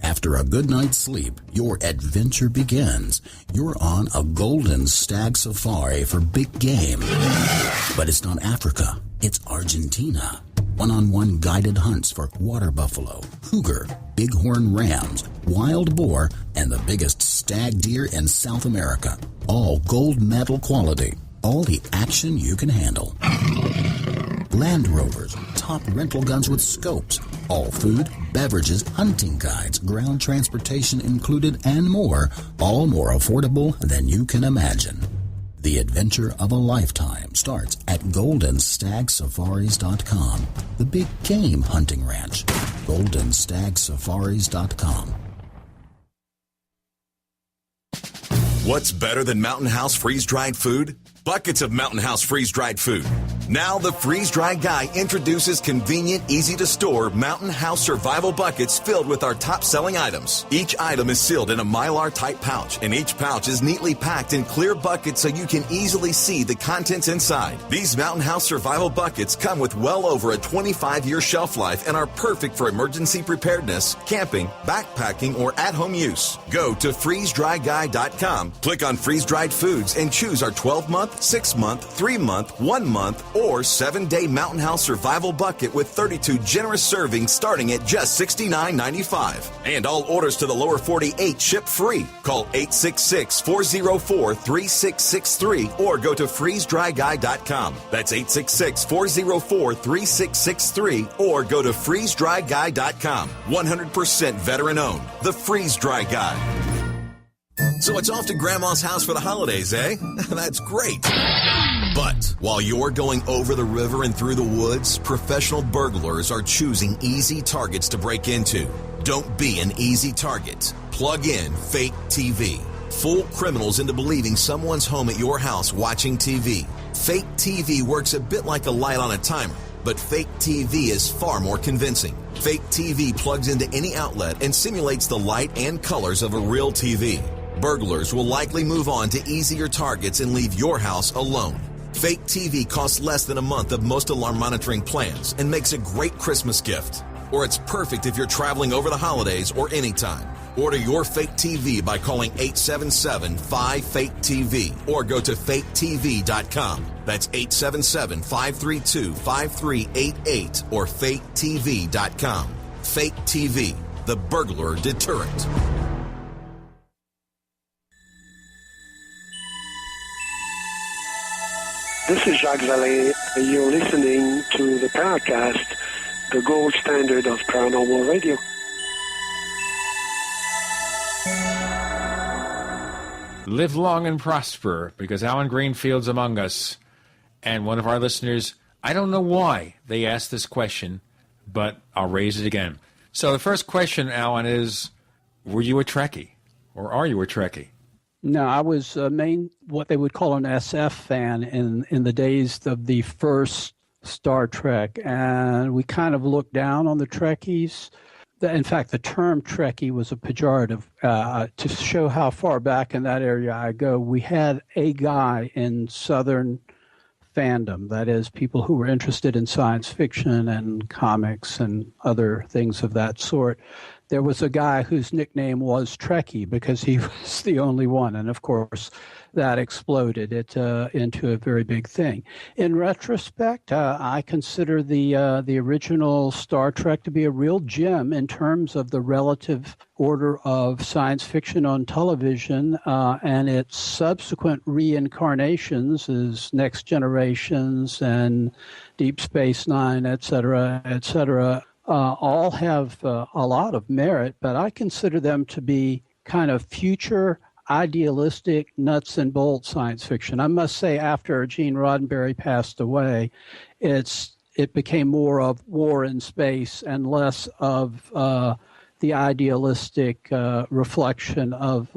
After a good night's sleep, your adventure begins. You're on a golden stag safari for big game. But it's not Africa, it's Argentina. One-on-one guided hunts for water buffalo, cougar, bighorn rams, wild boar, and the biggest stag deer in South America. All gold medal quality. All the action you can handle. Land Rovers, top rental guns with scopes. All food, beverages, hunting guides, ground transportation included, and more. All more affordable than you can imagine. The adventure of a lifetime starts at GoldenStagSafaris.com. The big game hunting ranch. GoldenStagSafaris.com. What's better than Mountain House freeze-dried food? Buckets of Mountain House freeze-dried food. Now the freeze-dried guy introduces convenient, easy-to-store Mountain House survival buckets filled with our top-selling items. Each item is sealed in a Mylar-type pouch, and each pouch is neatly packed in clear buckets so you can easily see the contents inside. These Mountain House survival buckets come with well over a 25-year shelf life and are perfect for emergency preparedness, camping, backpacking, or at-home use. Go to freezedryguy.com, click on freeze-dried foods, and choose our 12-month, 6-month, 3-month, 1-month, or 7-day Mountain House Survival Bucket with 32 generous servings starting at just $69.95. And all orders to the lower 48 ship free. Call 866-404-3663 or go to freezedryguy.com. That's 866-404-3663 or go to freezedryguy.com. 100% veteran owned. The Freeze Dry Guy. So it's off to Grandma's house for the holidays, eh? That's great. But while you're going over the river and through the woods, professional burglars are choosing easy targets to break into. Don't be an easy target. Plug in fake TV. Fool criminals into believing someone's home at your house watching TV. Fake TV works a bit like a light on a timer, but fake TV is far more convincing. Fake TV plugs into any outlet and simulates the light and colors of a real TV. Burglars will likely move on to easier targets and leave your house alone. Fake TV costs less than a month of most alarm monitoring plans and makes a great Christmas gift. Or it's perfect if you're traveling over the holidays or anytime. Order your fake TV by calling 877-5-FAKE-TV or go to faketv.com. That's 877-532-5388 or faketv.com. Fake TV, the burglar deterrent. This is Jacques Vallée. You're listening to the Paracast, the gold standard of paranormal radio. Live long and prosper, because Alan Greenfield's among us. And one of our listeners, I don't know why they asked this question, but I'll raise it again. So the first question, Alan, is, were you a Trekkie? Or are you a Trekkie? No, I was what they would call an SF fan in the days of the first Star Trek, and we kind of looked down on the Trekkies. In fact, the term Trekkie was a pejorative. To show how far back in that area I go, we had a guy in Southern fandom, that is, people who were interested in science fiction and comics and other things of that sort. There was a guy whose nickname was Trekkie because he was the only one. And of course, that exploded it into a very big thing. In retrospect, I consider the original Star Trek to be a real gem in terms of the relative order of science fiction on television and its subsequent reincarnations as Next Generations and Deep Space Nine, et cetera, et cetera. All have a lot of merit, but I consider them to be kind of future, idealistic, nuts and bolts science fiction. I must say, after Gene Roddenberry passed away, it became more of war in space and less of the idealistic reflection of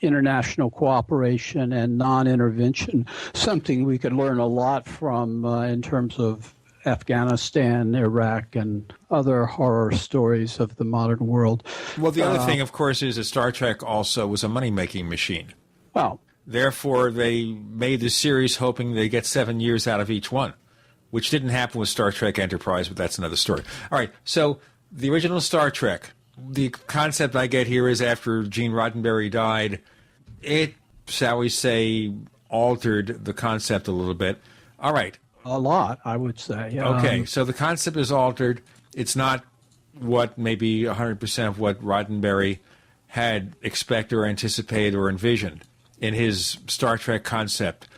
international cooperation and non-intervention, something we could learn a lot from in terms of Afghanistan, Iraq, and other horror stories of the modern world. Well, the other thing, of course, is that Star Trek also was a money-making machine. Well, therefore, they made the series hoping they get 7 years out of each one, which didn't happen with Star Trek Enterprise, but that's another story. All right, so the original Star Trek, the concept I get here is after Gene Roddenberry died, it, shall we say, altered the concept a little bit. All right. A lot, I would say. Okay, so the concept is altered. It's not what maybe 100% of what Roddenberry had expected or anticipated or envisioned in his Star Trek concept.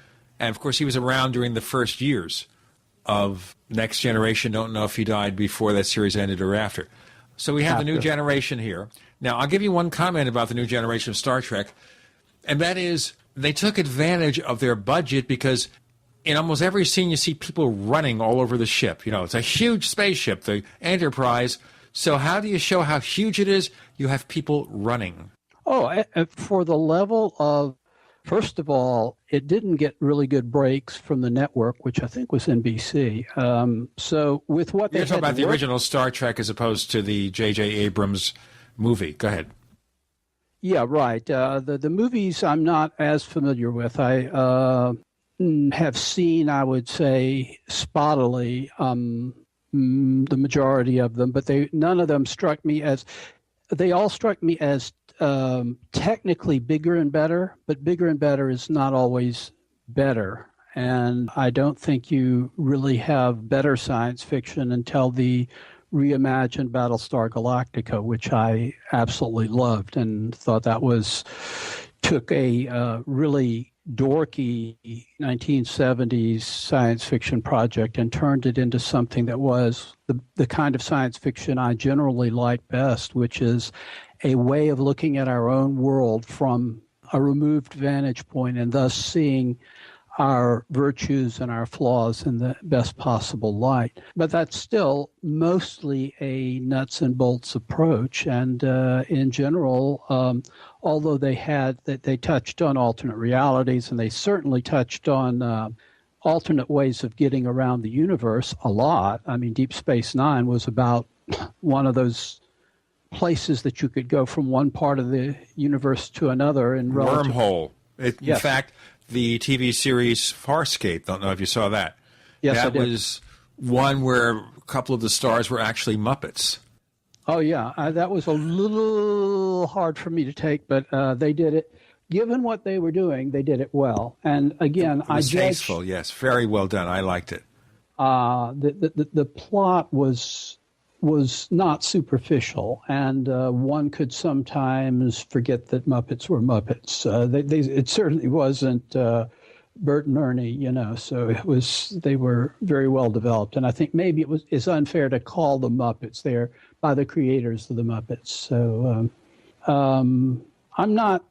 And, of course, he was around during the first years of Next Generation. Don't know if he died before that series ended or after. So we have the new generation here. Now, I'll give you one comment about the new generation of Star Trek, and that is they took advantage of their budget because in almost every scene, you see people running all over the ship. You know, it's a huge spaceship, the Enterprise. So how do you show how huge it is? You have people running. Oh, for the level of, first of all, it didn't get really good breaks from the network, which I think was NBC. So with what they You're talking about the original Star Trek as opposed to the J.J. Abrams movie. Go ahead. Yeah, right. The movies I'm not as familiar with. I have seen, I would say, spottily the majority of them, but none of them struck me as, they all struck me as technically bigger and better, but bigger and better is not always better. And I don't think you really have better science fiction until the reimagined Battlestar Galactica, which I absolutely loved and thought that took a really dorky 1970s science fiction project and turned it into something that was the kind of science fiction I generally like best, which is a way of looking at our own world from a removed vantage point and thus seeing our virtues and our flaws in the best possible light. But that's still mostly a nuts and bolts approach. And in general, although they touched on alternate realities, and they certainly touched on alternate ways of getting around the universe a lot. I mean, Deep Space Nine was about one of those places that you could go from one part of the universe to another in wormhole. In fact, the TV series Farscape, don't know if you saw that. Yes, that was one where a couple of the stars were actually Muppets. Oh, yeah. That was a little hard for me to take, but they did it. Given what they were doing, they did it well. And again, it was tasteful, yes. Very well done. I liked it. The plot was not superficial, and one could sometimes forget that Muppets were Muppets. It certainly wasn't Bert and Ernie, so they were very well developed. And I think maybe it's unfair to call them Muppets. They're by the creators of the Muppets. So I'm not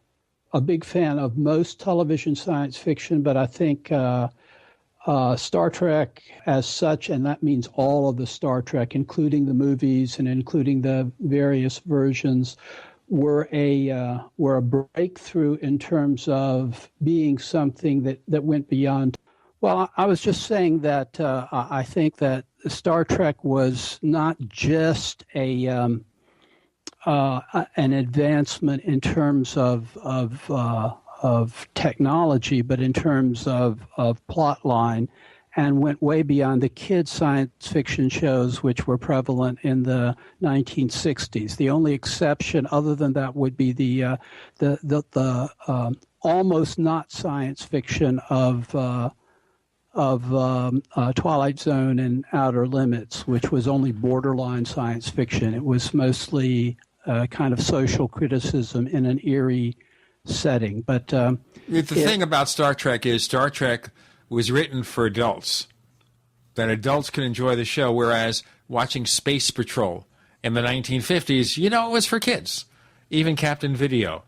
a big fan of most television science fiction, but I think Star Trek as such, and that means all of the Star Trek, including the movies and including the various versions, were a breakthrough in terms of being something that went beyond. Well, I was just saying that I think that Star Trek was not just an advancement in terms of technology, but in terms of plot line, and went way beyond the kids' science fiction shows, which were prevalent in the 1960s. The only exception, other than that, would be the almost not science fiction of Twilight Zone and Outer Limits, which was only borderline science fiction. It was mostly kind of social criticism in an eerie setting. But the thing about Star Trek is Star Trek was written for adults, that adults could enjoy the show, whereas watching Space Patrol in the 1950s, it was for kids. Even Captain Video.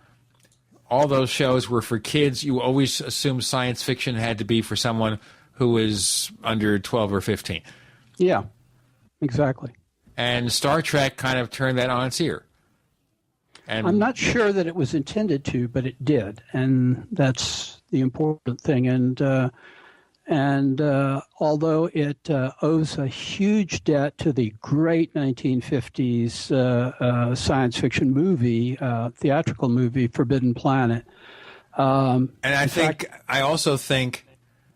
All those shows were for kids. You always assumed science fiction had to be for someone who was under 12 or 15. Yeah, exactly. And Star Trek kind of turned that on its ear. And I'm not sure that it was intended to, but it did, and that's the important thing. And although it owes a huge debt to the great 1950s science fiction movie, theatrical movie, Forbidden Planet. And I also think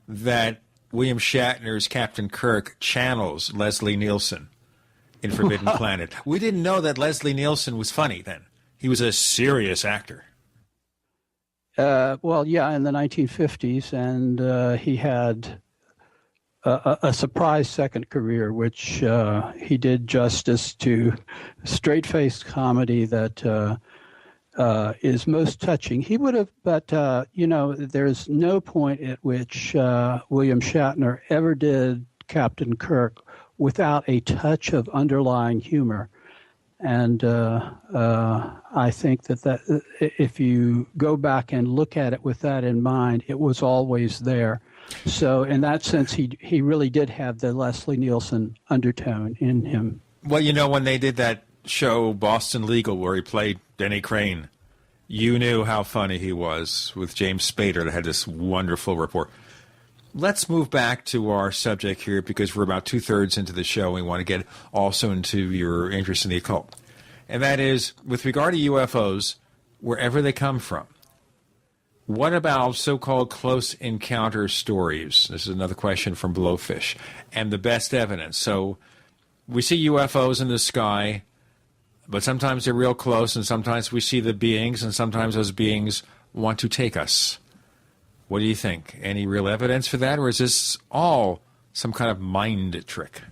that William Shatner's Captain Kirk channels Leslie Nielsen in Forbidden Planet. We didn't know that Leslie Nielsen was funny then. He was a serious actor. Well, yeah, in the 1950s, and he had a surprise second career, which he did justice to straight-faced comedy that is most touching. He would have, but, there's no point at which William Shatner ever did Captain Kirk without a touch of underlying humor. And I think that if you go back and look at it with that in mind, it was always there. So in that sense, he really did have the Leslie Nielsen undertone in him. Well, when they did that show, Boston Legal, where he played Denny Crane, you knew how funny he was with James Spader that had this wonderful rapport. Let's move back to our subject here because we're about two-thirds into the show. We want to get also into your interest in the occult. And that is, with regard to UFOs, wherever they come from, what about so-called close encounter stories? This is another question from Blowfish. And the best evidence. So we see UFOs in the sky, but sometimes they're real close, and sometimes we see the beings, and sometimes those beings want to take us. What do you think? Any real evidence for that, or is this all some kind of mind trick?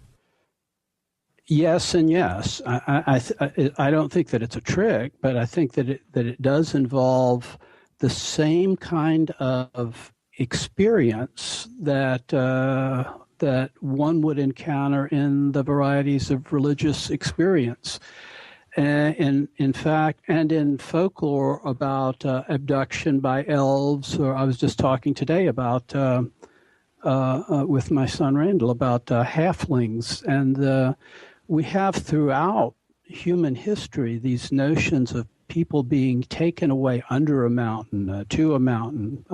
Yes and yes. I don't think that it's a trick, but I think that it does involve the same kind of experience that that one would encounter in the varieties of religious experience. In fact, and in folklore about abduction by elves, or I was just talking today about with my son Randall about halflings, and we have throughout human history these notions of people being taken away under a mountain, to a mountain.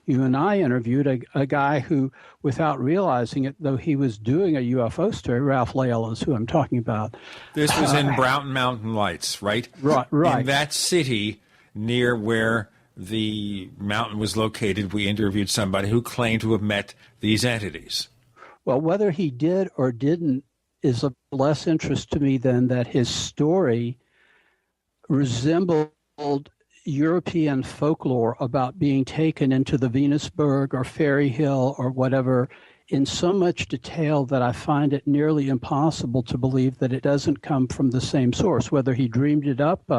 You and I interviewed a guy who, without realizing it, though he was doing a UFO story, Ralph Lale is who I'm talking about. This was in Brown Mountain Lights, right? Right. In that city near where the mountain was located, we interviewed somebody who claimed to have met these entities. Well, whether he did or didn't is of less interest to me than that his story resembled European folklore about being taken into the Venusberg or Fairy Hill or whatever in so much detail that I find it nearly impossible to believe that it doesn't come from the same source. Whether he dreamed it up,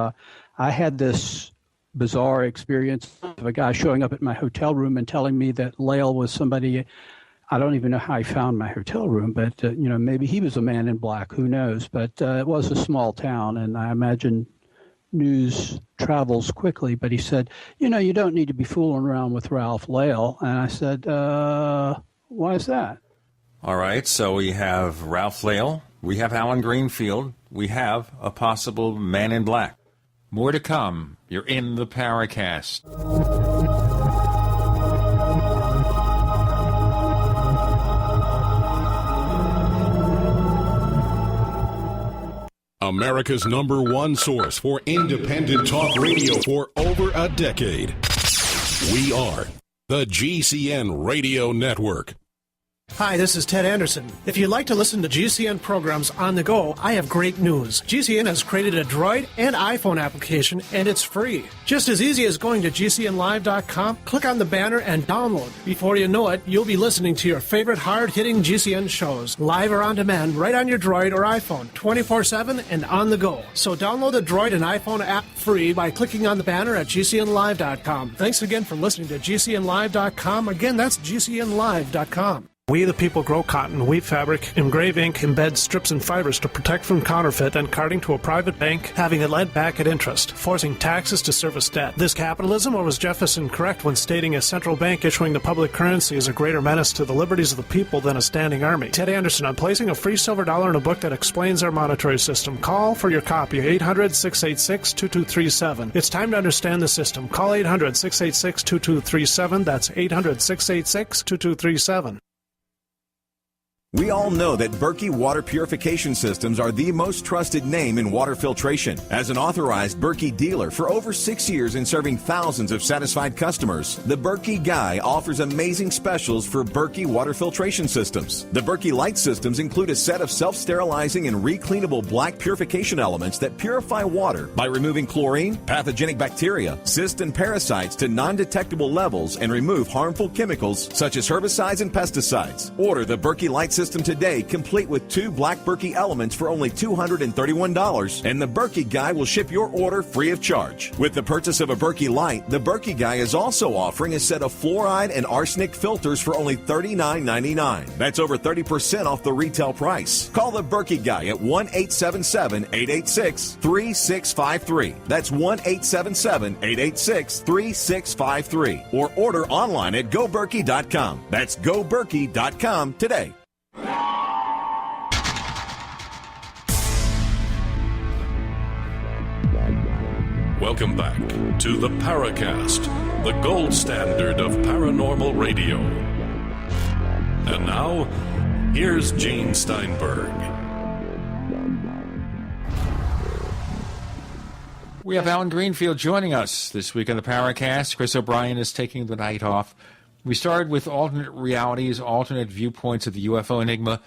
I had this bizarre experience of a guy showing up at my hotel room and telling me that Lale was somebody. I don't even know how he found my hotel room, but maybe he was a man in black. Who knows? But it was a small town, and I imagine news travels quickly. But he said, you don't need to be fooling around with Ralph Lale. And I said, why is that? All right, so we have Ralph Lale, we have Alan Greenfield, we have a possible man in black. More to come. You're in the Paracast. America's #1 source for independent talk radio for over a decade. We are the GCN Radio Network. Hi, this is Ted Anderson. If you'd like to listen to GCN programs on the go, I have great news. GCN has created a Droid and iPhone application, and it's free. Just as easy as going to GCNlive.com, click on the banner, and download. Before you know it, you'll be listening to your favorite hard-hitting GCN shows, live or on demand, right on your Droid or iPhone, 24/7 and on the go. So download the Droid and iPhone app free by clicking on the banner at GCNlive.com. Thanks again for listening to GCNlive.com. Again, that's GCNlive.com. We the people grow cotton, weave fabric, engrave ink, embed strips and fibers to protect from counterfeit and carting to a private bank, having it lent back at interest, forcing taxes to service debt. This capitalism, or was Jefferson correct when stating a central bank issuing the public currency is a greater menace to the liberties of the people than a standing army? Ted Anderson, I'm placing a free silver dollar in a book that explains our monetary system. Call for your copy, 800-686-2237. It's time to understand the system. Call 800-686-2237. That's 800-686-2237. We all know that Berkey Water Purification Systems are the most trusted name in water filtration. As an authorized Berkey dealer for over 6 years and serving thousands of satisfied customers, the Berkey Guy offers amazing specials for Berkey Water Filtration Systems. The Berkey Light Systems include a set of self-sterilizing and recleanable black purification elements that purify water by removing chlorine, pathogenic bacteria, cysts, and parasites to non-detectable levels and remove harmful chemicals such as herbicides and pesticides. Order the Berkey Light System today, complete with 2 black Berkey elements for only $231, and the Berkey Guy will ship your order free of charge. With the purchase of a Berkey Light, the Berkey Guy is also offering a set of fluoride and arsenic filters for only $39.99. That's over 30% off the retail price. Call the Berkey Guy at 1-877-886-3653. That's 1-877-886-3653. Or order online at GoBerkey.com. That's GoBerkey.com today. Welcome back to the Paracast, the gold standard of paranormal radio. And now, here's Gene Steinberg. We have Alan Greenfield joining us this week on the Paracast. Chris O'Brien is taking the night off. We started with alternate realities, alternate viewpoints of the UFO enigma,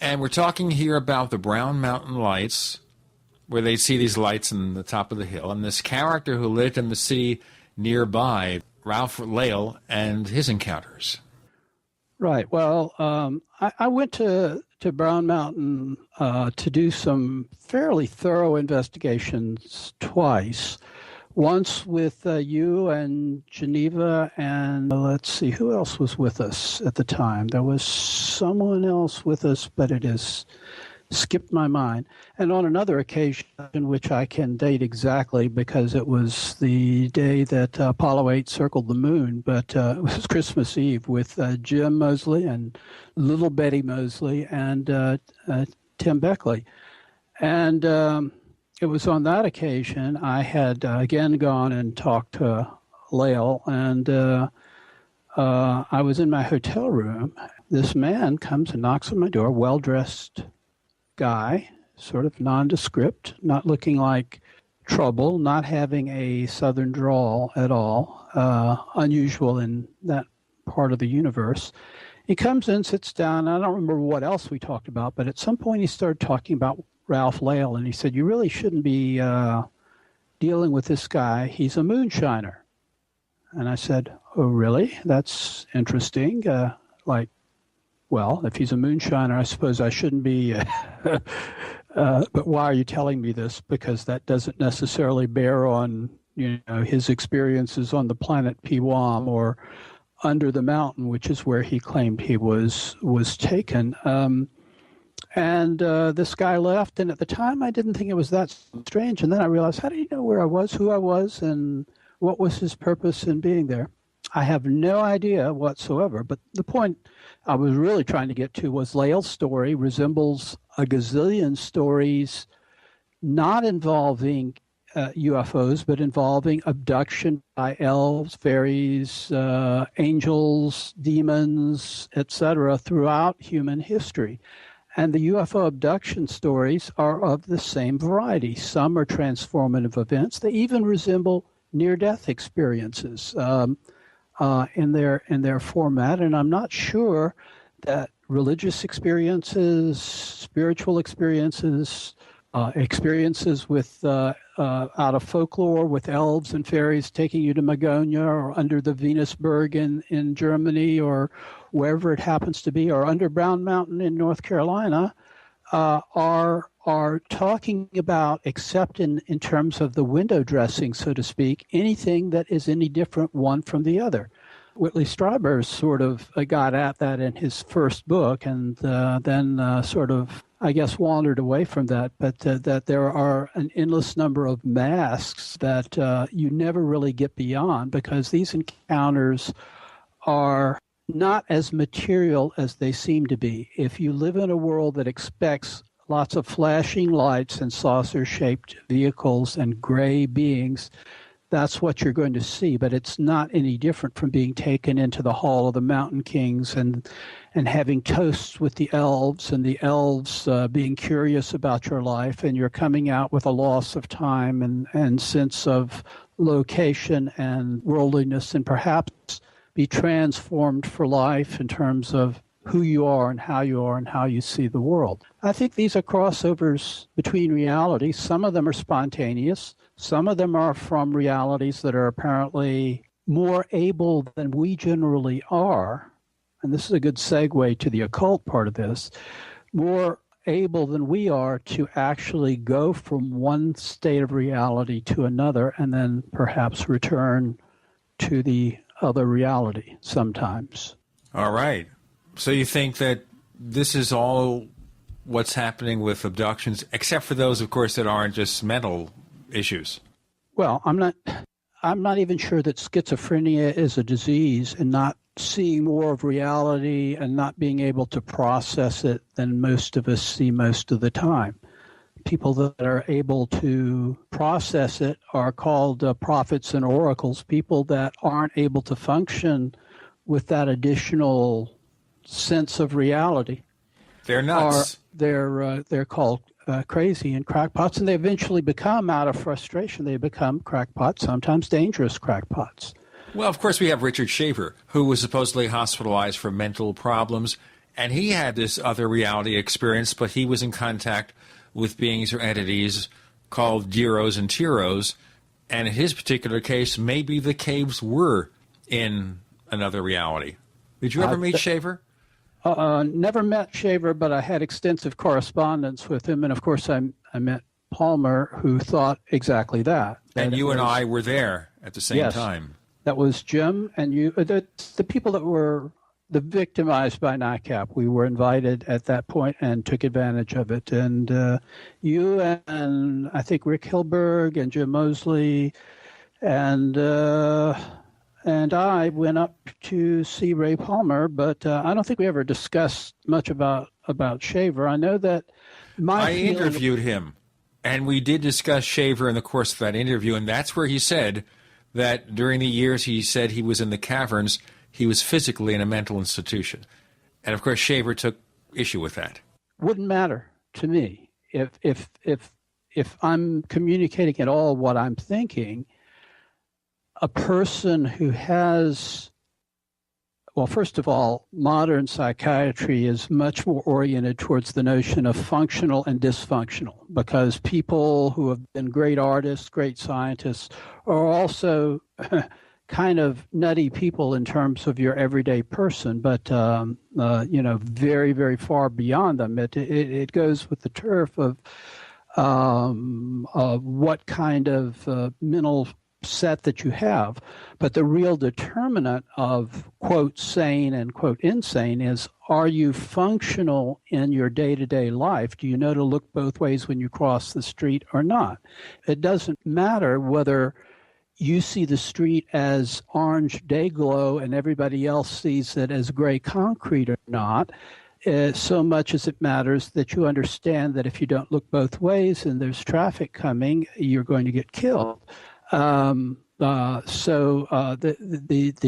and we're talking here about the Brown Mountain Lights, where they see these lights on the top of the hill, and this character who lived in the city nearby. Ralph Lale and his encounters. Right. Well, I went to Brown Mountain to do some fairly thorough investigations twice. Once with you and Geneva, and let's see, who else was with us at the time? There was someone else with us, but it has skipped my mind. And on another occasion, which I can date exactly because it was the day that Apollo 8 circled the moon, but it was Christmas Eve with Jim Moseley and little Betty Moseley and Tim Beckley. And it was on that occasion I had again gone and talked to Lale, and I was in my hotel room. This man comes and knocks on my door, well-dressed guy, sort of nondescript, not looking like trouble, not having a southern drawl at all, unusual in that part of the universe. He comes in, sits down. I don't remember what else we talked about, but at some point he started talking about Ralph Lale, and he said, "You really shouldn't be dealing with this guy. He's a moonshiner." And I said, "Oh, really? That's interesting. Well, if he's a moonshiner, I suppose I shouldn't be. But why are you telling me this? Because that doesn't necessarily bear on, his experiences on the planet Pewam or under the mountain, which is where he claimed he was taken." And this guy left, and at the time I didn't think it was that strange. And then I realized, how did he know where I was, who I was, and what was his purpose in being there? I have no idea whatsoever. But the point I was really trying to get to was Lale's story resembles a gazillion stories not involving UFOs, but involving abduction by elves, fairies, angels, demons, etc., throughout human history. And the UFO abduction stories are of the same variety. Some are transformative events. They even resemble near-death experiences in their format. And I'm not sure that religious experiences, spiritual experiences, experiences with out of folklore with elves and fairies taking you to Magonia or under the Venusberg in Germany or wherever it happens to be, or under Brown Mountain in North Carolina, are talking about, except in terms of the window dressing, so to speak, anything that is any different one from the other. Whitley Strieber sort of got at that in his first book, and then sort of, I guess, wandered away from that, but that there are an endless number of masks that you never really get beyond, because these encounters are not as material as they seem to be. If you live in a world that expects lots of flashing lights and saucer-shaped vehicles and gray beings, that's what you're going to see. But it's not any different from being taken into the Hall of the Mountain Kings and having toasts with the elves, and the elves being curious about your life, and you're coming out with a loss of time and sense of location and worldliness, and perhaps be transformed for life in terms of who you are and how you see the world. I think these are crossovers between realities. Some of them are spontaneous. Some of them are from realities that are apparently more able than we generally are. And this is a good segue to the occult part of this. More able than we are to actually go from one state of reality to another and then perhaps return to the other reality sometimes. All right. So you think that this is all what's happening with abductions, except for those, of course, that aren't just mental issues? Well, I'm not even sure that schizophrenia is a disease, and not seeing more of reality and not being able to process it than most of us see most of the time. People that are able to process it are called prophets and oracles. People that aren't able to function with that additional sense of reality, they're nuts. They're called crazy and crackpots, and they eventually become, out of frustration, they become crackpots, sometimes dangerous crackpots. Well, of course, we have Richard Shaver, who was supposedly hospitalized for mental problems, and he had this other reality experience, but he was in contact with beings or entities called Diros and Tiros, and in his particular case, maybe the caves were in another reality. Did you ever meet Shaver? Never met Shaver, but I had extensive correspondence with him. And, of course, I met Palmer, who thought exactly that. And you and I were there at the same time. That was Jim and you, the people that were the victimized by NICAP. We were invited at that point and took advantage of it. And you and I think Rick Hilberg and Jim Mosley and I went up to see Ray Palmer, but I don't think we ever discussed much about Shaver. I know that I interviewed him, and we did discuss Shaver in the course of that interview, and that's where he said that during the years he said he was in the caverns, he was physically in a mental institution. And, of course, Shaver took issue with that. Wouldn't matter to me. If I'm communicating at all what I'm thinking, a person who has, well, first of all, modern psychiatry is much more oriented towards the notion of functional and dysfunctional, because people who have been great artists, great scientists, are also kind of nutty people in terms of your everyday person, but, very, very far beyond them. It goes with the turf of what kind of mental set that you have. But the real determinant of, quote, sane and, quote, insane is, are you functional in your day-to-day life? Do you know to look both ways when you cross the street or not? It doesn't matter whether you see the street as orange day glow and everybody else sees it as gray concrete or not, so much as it matters that you understand that if you don't look both ways and there's traffic coming, you're going to get killed. The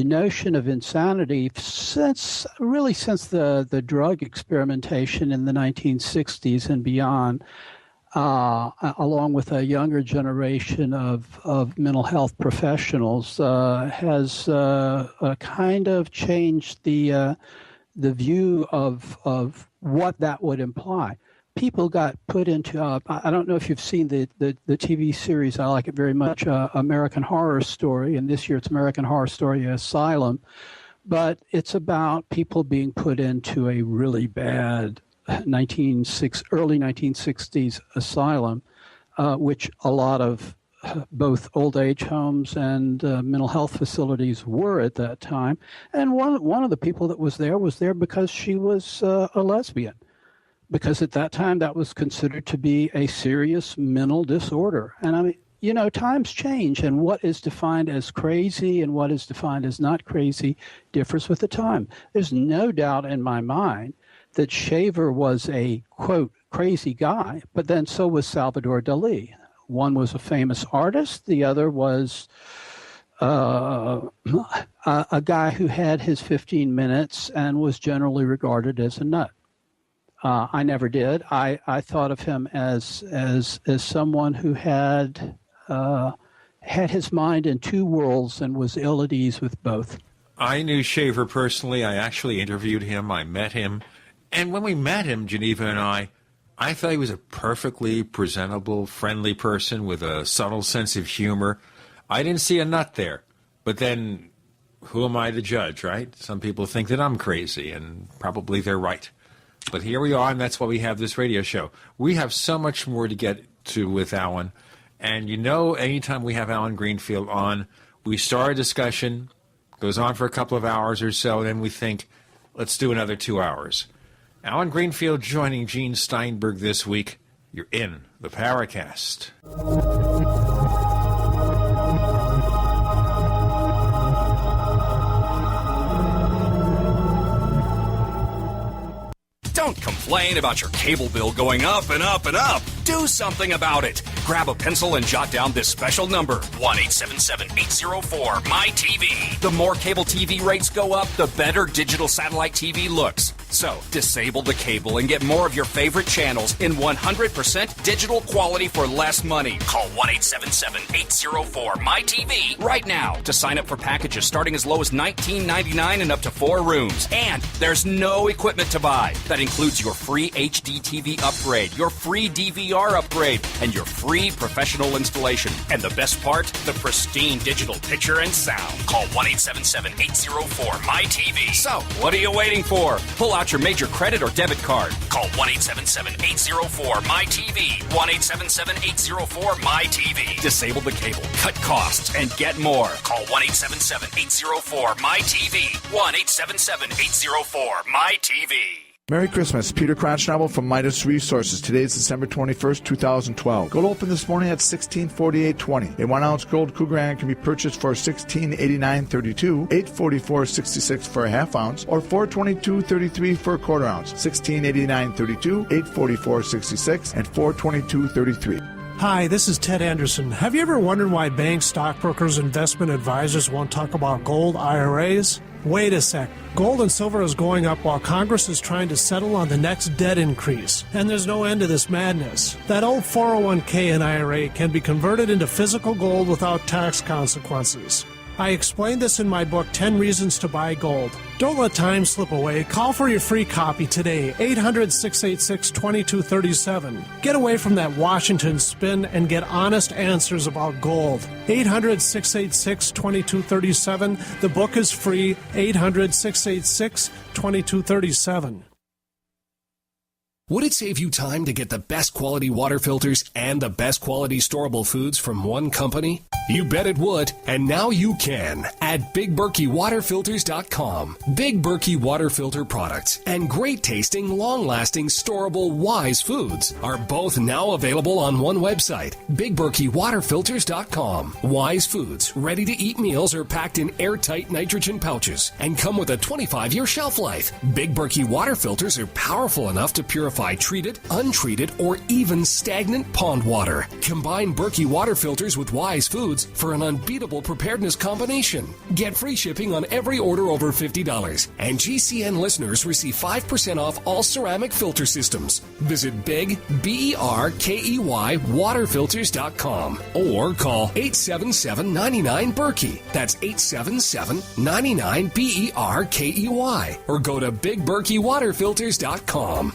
notion of insanity since the drug experimentation in the 1960s and beyond, along with a younger generation of mental health professionals, has kind of changed the view of what that would imply. People got put into, I don't know if you've seen the TV series, I like it very much, American Horror Story, and this year it's American Horror Story Asylum, but it's about people being put into a really bad early 1960s asylum, which a lot of both old age homes and mental health facilities were at that time. And one of the people that was there because she was a lesbian. Because at that time, that was considered to be a serious mental disorder. And I mean, times change, and what is defined as crazy and what is defined as not crazy differs with the time. There's no doubt in my mind that Shaver was a, quote, crazy guy, but then so was Salvador Dali. One was a famous artist. The other was a guy who had his 15 minutes and was generally regarded as a nut. I never did. I thought of him as someone who had his mind in two worlds and was ill at ease with both. I knew Shaver personally. I actually interviewed him. I met him. And when we met him, Geneva and I thought he was a perfectly presentable, friendly person with a subtle sense of humor. I didn't see a nut there. But then, who am I to judge, right? Some people think that I'm crazy, and probably they're right. But here we are, and that's why we have this radio show. We have so much more to get to with Alan. And anytime we have Alan Greenfield on, we start a discussion, goes on for a couple of hours or so, and then we think, let's do another 2 hours. Alan Greenfield joining Gene Steinberg this week. You're in the Paracast. Don't complain about your cable bill going up and up and up. Do something about it. Grab a pencil and jot down this special number, 1-877-804-MY-TV. The more cable TV rates go up, the better digital satellite TV looks. So, disable the cable and get more of your favorite channels in 100% digital quality for less money. Call 1-877-804-MyTV right now to sign up for packages starting as low as $19.99 and up to 4 rooms. And there's no equipment to buy. That includes your free HD TV upgrade, your free DVR upgrade, and your free professional installation. And the best part, the pristine digital picture and sound. Call 1-877-804-MyTV. So, what are you waiting for? Pull out your major credit or debit card. Call 1-877-804-MyTV. 1-877-804-MyTV. Disable the cable, cut costs, and get more. Call 1-877-804-MyTV. 1-877-804-MyTV. Merry Christmas. Peter Cronschnabel from Midas Resources. Today is December 21st, 2012. Gold opened this morning at $1648.20. A 1-ounce gold Cougar Iron can be purchased for $1689.32, $844.66 for a half ounce, or $422.33 for a quarter ounce. $1689.32, $844.66, and $422.33. Hi, this is Ted Anderson. Have you ever wondered why banks, stockbrokers, investment advisors won't talk about gold IRAs? Wait a sec. Gold and silver is going up while Congress is trying to settle on the next debt increase. And there's no end to this madness. That old 401k and IRA can be converted into physical gold without tax consequences. I explained this in my book, 10 Reasons to Buy Gold. Don't let time slip away. Call for your free copy today, 800-686-2237. Get away from that Washington spin and get honest answers about gold. 800-686-2237. The book is free, 800-686-2237. Would it save you time to get the best quality water filters and the best quality storable foods from one company? You bet it would, and now you can at BigBerkeyWaterFilters.com. Big Berkey Water Filter products and great tasting, long-lasting, storable Wise foods are both now available on one website, BigBerkeyWaterFilters.com. Wise foods, ready-to-eat meals are packed in airtight nitrogen pouches and come with a 25-year shelf life. Big Berkey Water Filters are powerful enough to purify treated, untreated, or even stagnant pond water. Combine Berkey Water Filters with Wise foods for an unbeatable preparedness combination. Get free shipping on every order over $50. And GCN listeners receive 5% off all ceramic filter systems. Visit Big, BERKEY, waterfilters.com or call 877-99-BERKEY. That's 877-99-BERKEY. Or go to BigBerkeyWaterFilters.com.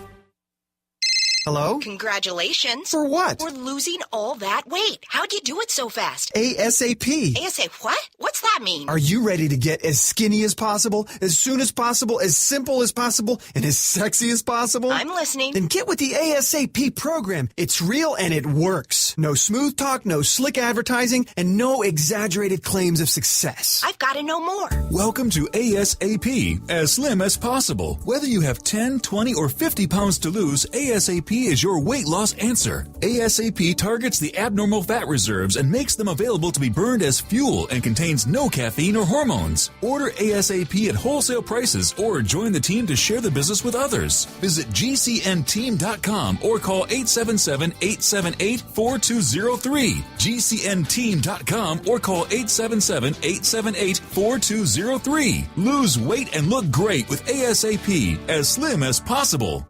Hello? Congratulations. For what? For losing all that weight. How'd you do it so fast? ASAP. ASAP what? What's that mean? Are you ready to get as skinny as possible, as soon as possible, as simple as possible, and as sexy as possible? I'm listening. Then get with the ASAP program. It's real and it works. No smooth talk, no slick advertising, and no exaggerated claims of success. I've got to know more. Welcome to ASAP, as slim as possible. Whether you have 10, 20, or 50 pounds to lose, ASAP is your weight loss answer. ASAP targets the abnormal fat reserves and makes them available to be burned as fuel and contains no caffeine or hormones. Order ASAP at wholesale prices or join the team to share the business with others. Visit GCNteam.com or call 877-878-4203. GCNteam.com or call 877-878-4203. Lose weight and look great with ASAP, as slim as possible.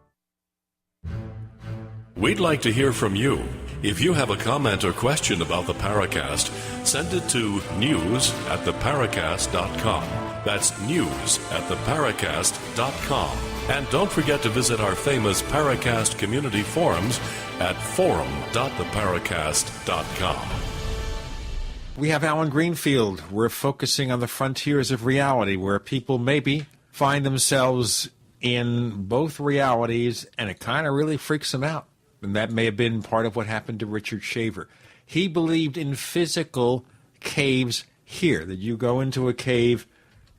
We'd like to hear from you. If you have a comment or question about the Paracast, send it to news@theparacast.com. That's news@theparacast.com. And don't forget to visit our famous Paracast community forums at forum.theparacast.com. We have Alan Greenfield. We're focusing on the frontiers of reality, where people maybe find themselves in both realities, and it kind of really freaks them out. And that may have been part of what happened to Richard Shaver. He believed in physical caves here, that you go into a cave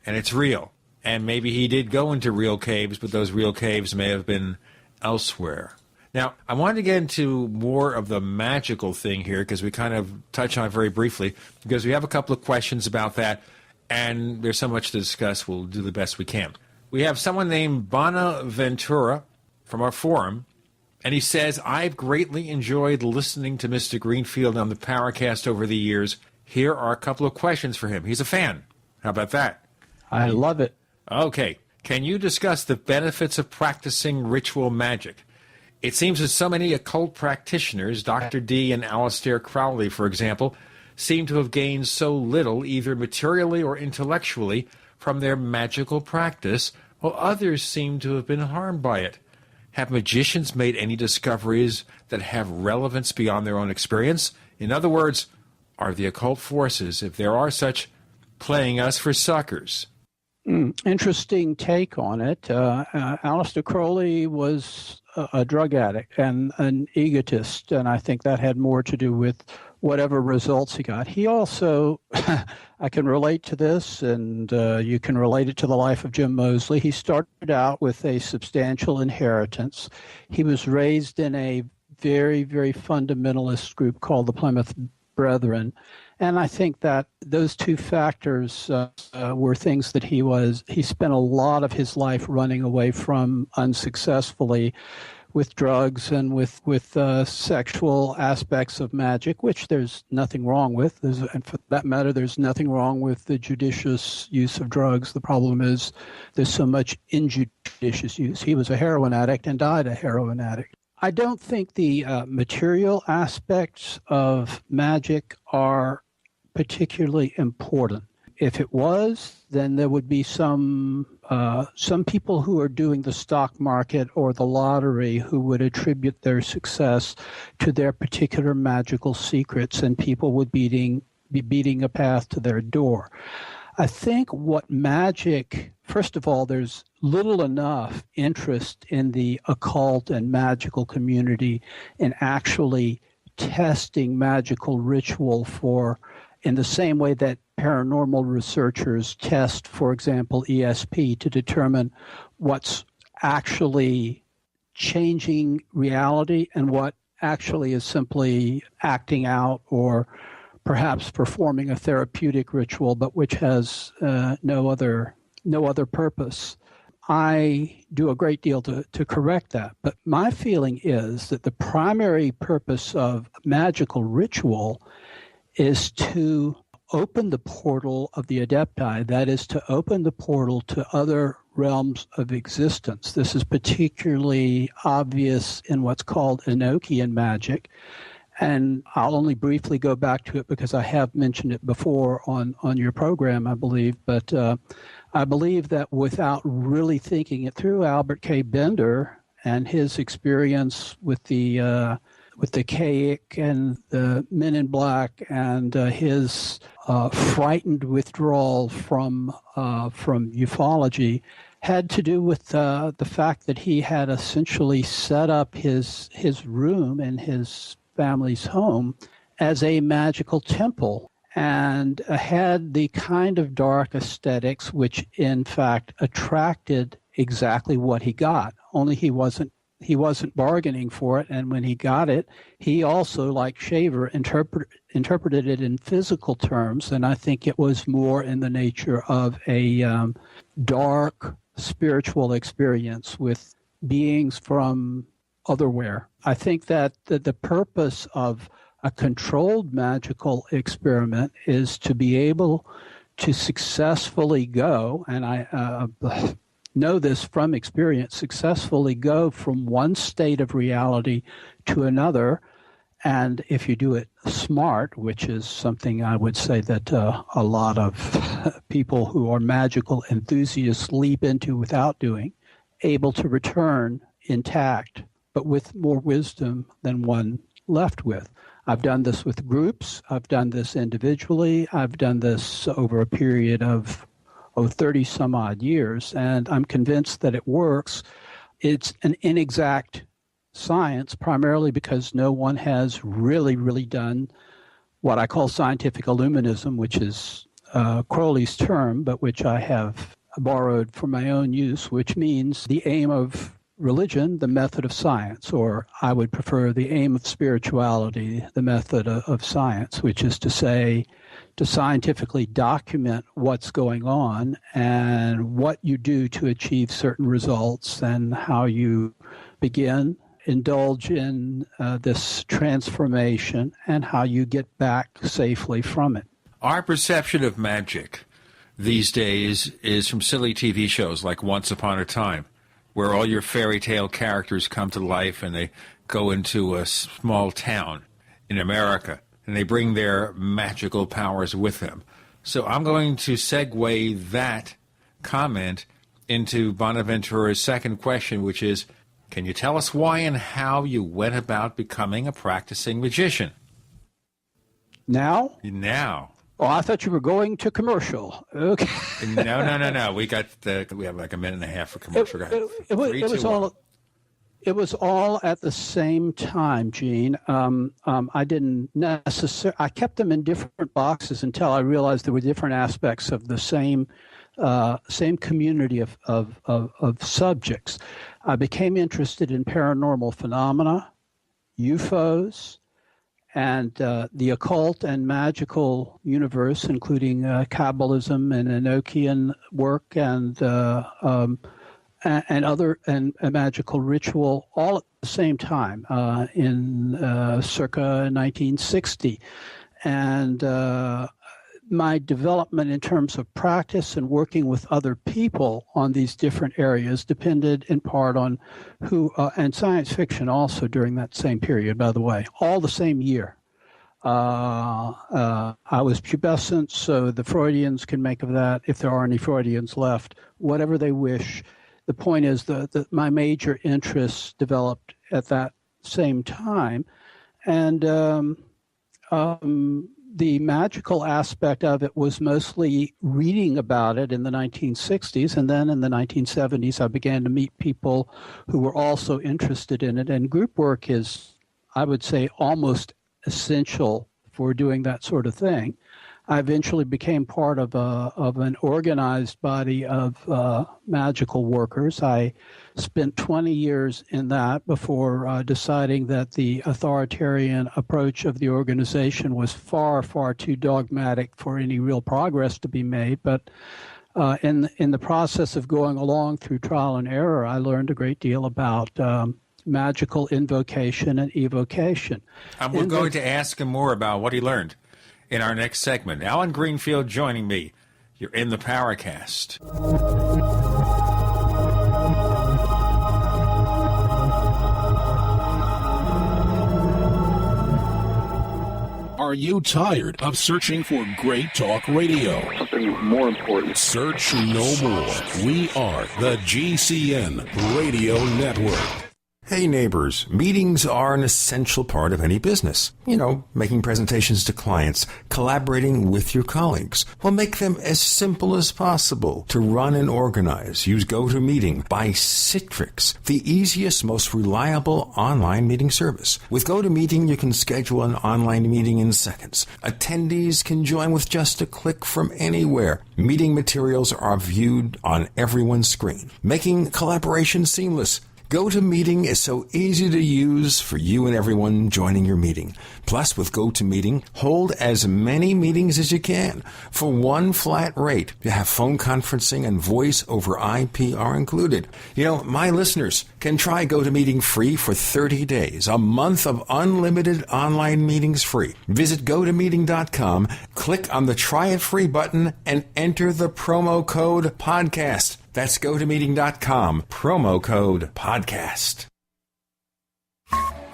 and it's real. And maybe he did go into real caves, but those real caves may have been elsewhere. Now, I wanted to get into more of the magical thing here, because we kind of touched on it very briefly, because we have a couple of questions about that, and there's so much to discuss. We'll do the best we can. We have someone named Bonaventura from our forum, and he says, I've greatly enjoyed listening to Mr. Greenfield on the Paracast over the years. Here are a couple of questions for him. He's a fan. How about that? I love it. Okay. Can you discuss the benefits of practicing ritual magic? It seems that so many occult practitioners, Dr. D and Aleister Crowley, for example, seem to have gained so little, either materially or intellectually, from their magical practice, while others seem to have been harmed by it. Have magicians made any discoveries that have relevance beyond their own experience? In other words, are the occult forces, if there are such, playing us for suckers? Interesting take on it. Aleister Crowley was a drug addict and an egotist, and I think that had more to do with whatever results he got. He also, I can relate to this, and you can relate it to the life of Jim Moseley. He started out with a substantial inheritance. He was raised in a very, very fundamentalist group called the Plymouth Brethren. And I think that those two factors were things that he spent a lot of his life running away from unsuccessfully, with drugs and with sexual aspects of magic, which there's nothing wrong with. And for that matter, there's nothing wrong with the judicious use of drugs. The problem is there's so much injudicious use. He was a heroin addict and died a heroin addict. I don't think the material aspects of magic are particularly important. If it was, then there would be some people who are doing the stock market or the lottery who would attribute their success to their particular magical secrets, and people would be beating a path to their door. I think what magic, first of all, there's little enough interest in the occult and magical community in actually testing magical ritual in the same way that paranormal researchers test, for example, ESP to determine what's actually changing reality and what actually is simply acting out or perhaps performing a therapeutic ritual, but which has no other purpose. I do a great deal to correct that. But my feeling is that the primary purpose of magical ritual is to open the portal of the adepti, that is, to open the portal to other realms of existence. This is particularly obvious in what's called Enochian magic. And I'll only briefly go back to it because I have mentioned it before on your program, I believe. But I believe that without really thinking it through, Albert K. Bender and his experience with the Kaic and the Men in Black and his frightened withdrawal from ufology had to do with the fact that he had essentially set up his room in his family's home as a magical temple and had the kind of dark aesthetics which in fact attracted exactly what he got, only he wasn't bargaining for it, and when he got it, he also, like Shaver, interpreted it in physical terms, and I think it was more in the nature of a dark spiritual experience with beings from otherwhere. I think that the purpose of a controlled magical experiment is to be able to successfully go, and I know this from experience, successfully go from one state of reality to another. And if you do it smart, which is something I would say that a lot of people who are magical enthusiasts leap into without doing, able to return intact, but with more wisdom than one left with. I've done this with groups. I've done this individually. I've done this over a period of 30 some odd years, and I'm convinced that it works. It's an inexact science, primarily because no one has really done what I call scientific illuminism, which is Crowley's term, but which I have borrowed for my own use, which means the aim of religion, the method of science, or I would prefer the aim of spirituality, the method of science, which is to say, to scientifically document what's going on and what you do to achieve certain results and how you indulge in this transformation and how you get back safely from it. Our perception of magic these days is from silly TV shows like Once Upon a Time, where all your fairy tale characters come to life and they go into a small town in America and they bring their magical powers with them. So I'm going to segue that comment into Bonaventura's second question, which is, can you tell us why and how you went about becoming a practicing magician? Now? Now. Oh, I thought you were going to commercial. Okay. No. We have like a minute and a half for commercial. It was all at the same time, Gene. I didn't necessarily. I kept them in different boxes until I realized there were different aspects of the same community of subjects. I became interested in paranormal phenomena, UFOs, and the occult and magical universe, including Kabbalism and Enochian work and magical ritual, all at the same time in circa 1960. And my development in terms of practice and working with other people on these different areas depended in part on who, and science fiction also during that same period, by the way, all the same year. I was pubescent, so the Freudians can make of that, if there are any Freudians left, whatever they wish. The point is that my major interests developed at that same time. And the magical aspect of it was mostly reading about it in the 1960s. And then in the 1970s, I began to meet people who were also interested in it. And group work is, I would say, almost essential for doing that sort of thing. I eventually became part of an organized body of magical workers. I spent 20 years in that before deciding that the authoritarian approach of the organization was far, far too dogmatic for any real progress to be made. But in the process of going along through trial and error, I learned a great deal about magical invocation and evocation. And we're going to ask him more about what he learned in our next segment. Alan Greenfield joining me. You're in the Paracast. Are you tired of searching for great talk radio? Something more important. Search no more. We are the GCN Radio Network. Hey neighbors, meetings are an essential part of any business. You know, making presentations to clients, collaborating with your colleagues. Well, make them as simple as possible to run and organize. Use GoToMeeting by Citrix, the easiest, most reliable online meeting service. With GoToMeeting, you can schedule an online meeting in seconds. Attendees can join with just a click from anywhere. Meeting materials are viewed on everyone's screen, making collaboration seamless. GoToMeeting is so easy to use for you and everyone joining your meeting. Plus, with GoToMeeting, hold as many meetings as you can. For one flat rate, you have phone conferencing and voice over IP are included. You know, my listeners can try GoToMeeting free for 30 days, a month of unlimited online meetings free. Visit GoToMeeting.com, click on the Try It Free button, and enter the promo code PODCAST. That's GoToMeeting.com, promo code PODCAST.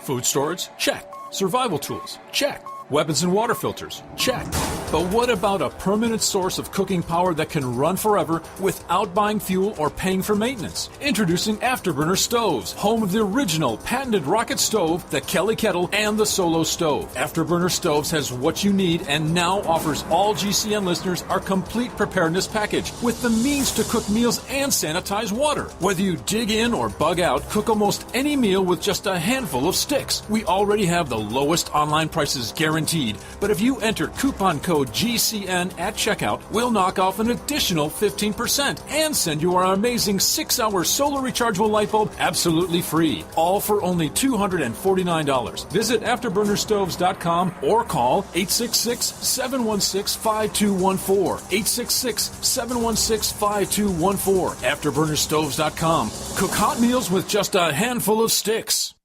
Food storage? Check. Survival tools? Check. Weapons and water filters? Check. But what about a permanent source of cooking power that can run forever without buying fuel or paying for maintenance? Introducing Afterburner Stoves, home of the original patented rocket stove, the Kelly Kettle, and the Solo Stove. Afterburner Stoves has what you need and now offers all GCN listeners our complete preparedness package with the means to cook meals and sanitize water. Whether you dig in or bug out, cook almost any meal with just a handful of sticks. We already have the lowest online prices guaranteed. But if you enter coupon code GCN at checkout, we'll knock off an additional 15% and send you our amazing 6-hour solar rechargeable light bulb absolutely free. All for only $249. Visit AfterburnerStoves.com or call 866-716-5214. 866-716-5214. AfterburnerStoves.com. Cook hot meals with just a handful of sticks.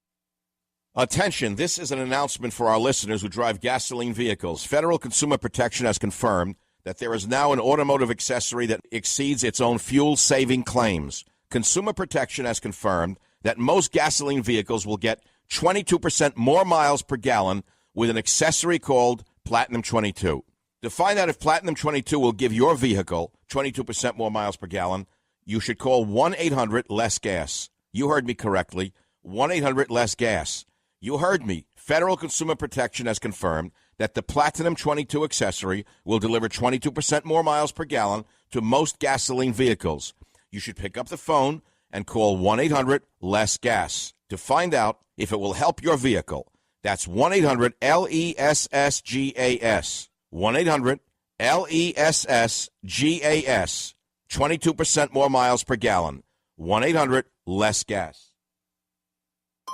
Attention, this is an announcement for our listeners who drive gasoline vehicles. Federal Consumer Protection has confirmed that there is now an automotive accessory that exceeds its own fuel-saving claims. Consumer Protection has confirmed that most gasoline vehicles will get 22% more miles per gallon with an accessory called Platinum 22. To find out if Platinum 22 will give your vehicle 22% more miles per gallon, you should call 1-800-LESS-GAS. You heard me correctly, 1-800-LESS-GAS. You heard me. Federal Consumer Protection has confirmed that the Platinum 22 accessory will deliver 22% more miles per gallon to most gasoline vehicles. You should pick up the phone and call 1-800-LESS-GAS to find out if it will help your vehicle. That's 1-800-LESS-GAS. 1-800-LESS-GAS. 22% more miles per gallon. 1-800-LESS-GAS.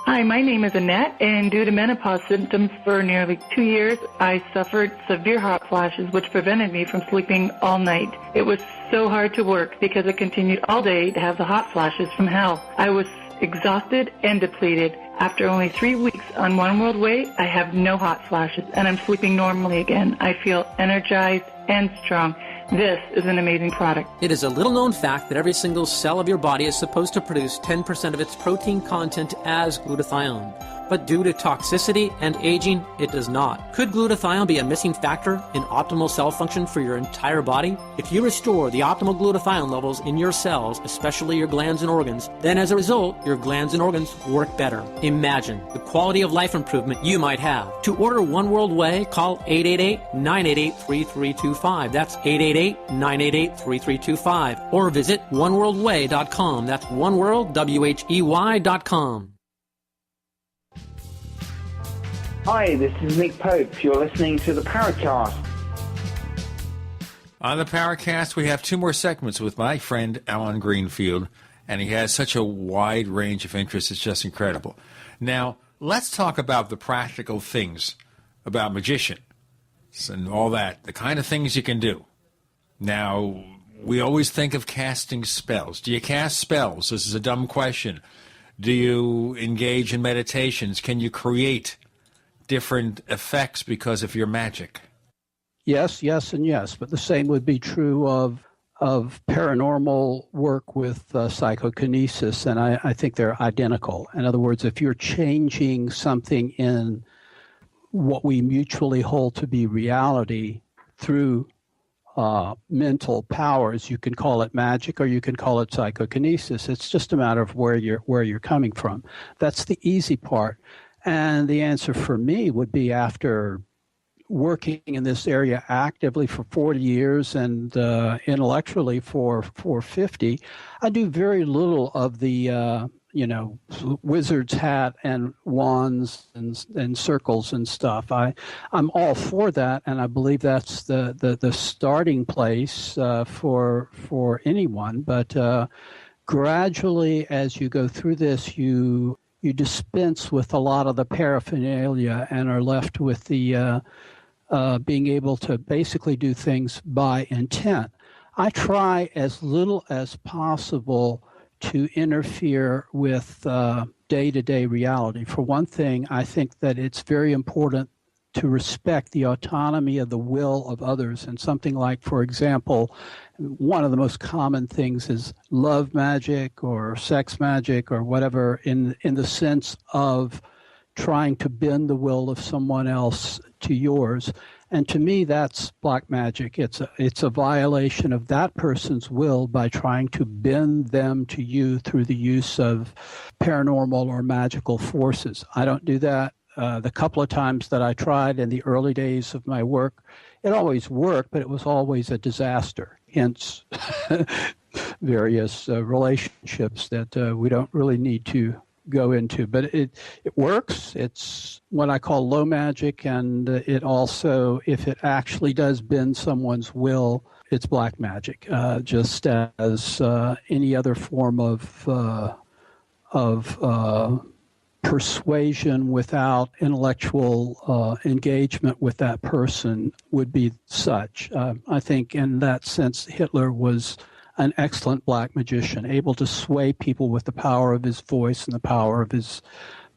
Hi, my name is Annette, and due to menopause symptoms for nearly 2 years, I suffered severe hot flashes, which prevented me from sleeping all night. It was so hard to work because it continued all day to have the hot flashes from hell. I was exhausted and depleted. After only 3 weeks on One World Way, I have no hot flashes, and I'm sleeping normally again. I feel energized and strong. This is an amazing product. It is a little-known fact that every single cell of your body is supposed to produce 10% of its protein content as glutathione. But due to toxicity and aging, it does not. Could glutathione be a missing factor in optimal cell function for your entire body? If you restore the optimal glutathione levels in your cells, especially your glands and organs, then as a result, your glands and organs work better. Imagine the quality of life improvement you might have. To order One World Way, call 888-988-3325. That's 888-988-3325. Or visit oneworldway.com. That's oneworld.com. Hi, this is Nick Pope. You're listening to the Paracast. On the Paracast, we have 2 more segments with my friend Alan Greenfield, and he has such a wide range of interests. It's just incredible. Now, let's talk about the practical things about magicians and all that, the kind of things you can do. Now, we always think of casting spells. Do you cast spells? This is a dumb question. Do you engage in meditations? Can you create different effects because of your magic? Yes, and yes. But the same would be true of paranormal work with psychokinesis, and I think they're identical. In other words, if you're changing something in what we mutually hold to be reality through mental powers, you can call it magic or you can call it psychokinesis. It's just a matter of where you're coming from. That's the easy part. And the answer for me would be, after working in this area actively for 40 years and intellectually for 50, I do very little of the, wizard's hat and wands and circles and stuff. I'm all for that, and I believe that's the starting place for anyone. But gradually, as you go through this, you dispense with a lot of the paraphernalia and are left with the being able to basically do things by intent. I try as little as possible to interfere with day-to-day reality. For one thing, I think that it's very important to respect the autonomy of the will of others. And something like, for example, one of the most common things is love magic or sex magic or whatever, in the sense of trying to bend the will of someone else to yours. And to me, that's black magic. It's a violation of that person's will by trying to bend them to you through the use of paranormal or magical forces. I don't do that. The couple of times that I tried in the early days of my work, it always worked, but it was always a disaster. Hence, various relationships that we don't really need to go into. But it works. It's what I call low magic, and it also, if it actually does bend someone's will, it's black magic, just as any other form of persuasion without intellectual engagement with that person would be such. I think in that sense, Hitler was an excellent black magician, able to sway people with the power of his voice and the power of his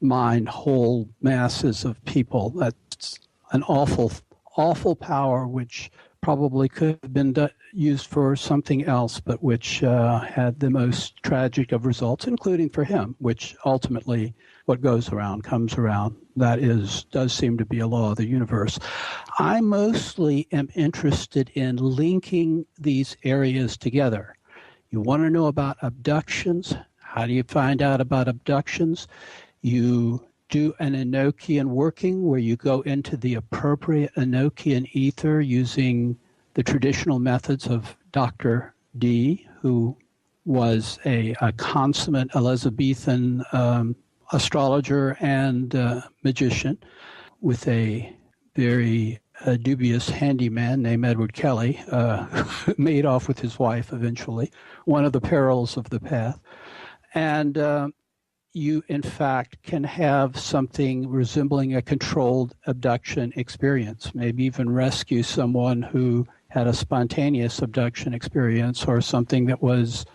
mind, whole masses of people. That's an awful, awful power which probably could have been used for something else, but which had the most tragic of results, including for him, which ultimately what goes around comes around. That does seem to be a law of the universe. I mostly am interested in linking these areas together. You want to know about abductions? How do you find out about abductions? You do an Enochian working where you go into the appropriate Enochian ether using the traditional methods of Dr. D, who was a consummate Elizabethan astrologer and magician with a very dubious handyman named Edward Kelly, made off with his wife eventually, one of the perils of the path. And you, in fact, can have something resembling a controlled abduction experience, maybe even rescue someone who had a spontaneous abduction experience or something that was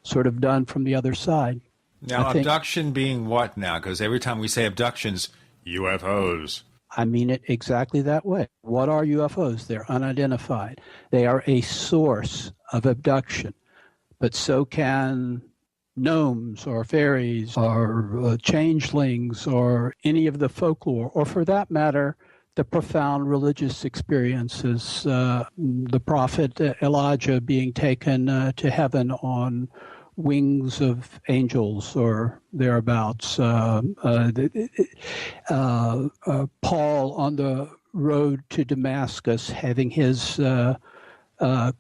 sort of done from the other side. Now, abduction being what now? Because every time we say abductions, UFOs. I mean it exactly that way. What are UFOs? They're unidentified. They are a source of abduction, but so can gnomes or fairies or changelings or any of the folklore, or for that matter, the profound religious experiences, the prophet Elijah being taken to heaven on wings of angels or thereabouts, Paul on the road to Damascus having his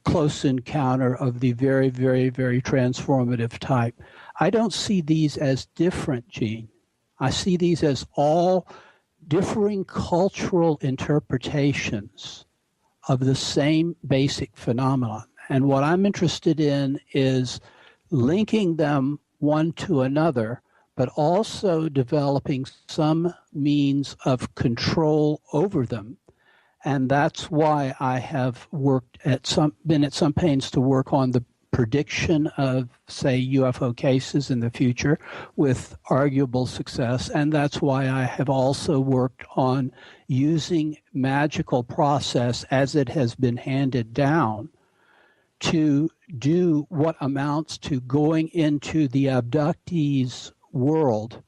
close encounter of the very, very, very transformative type. I don't see these as different, Gene. I see these as all differing cultural interpretations of the same basic phenomenon. And what I'm interested in is linking them one to another, but also developing some means of control over them. And that's why I have been at some pains to work on the prediction of, say, UFO cases in the future with arguable success. And that's why I have also worked on using magical process as it has been handed down to do what amounts to going into the abductees' world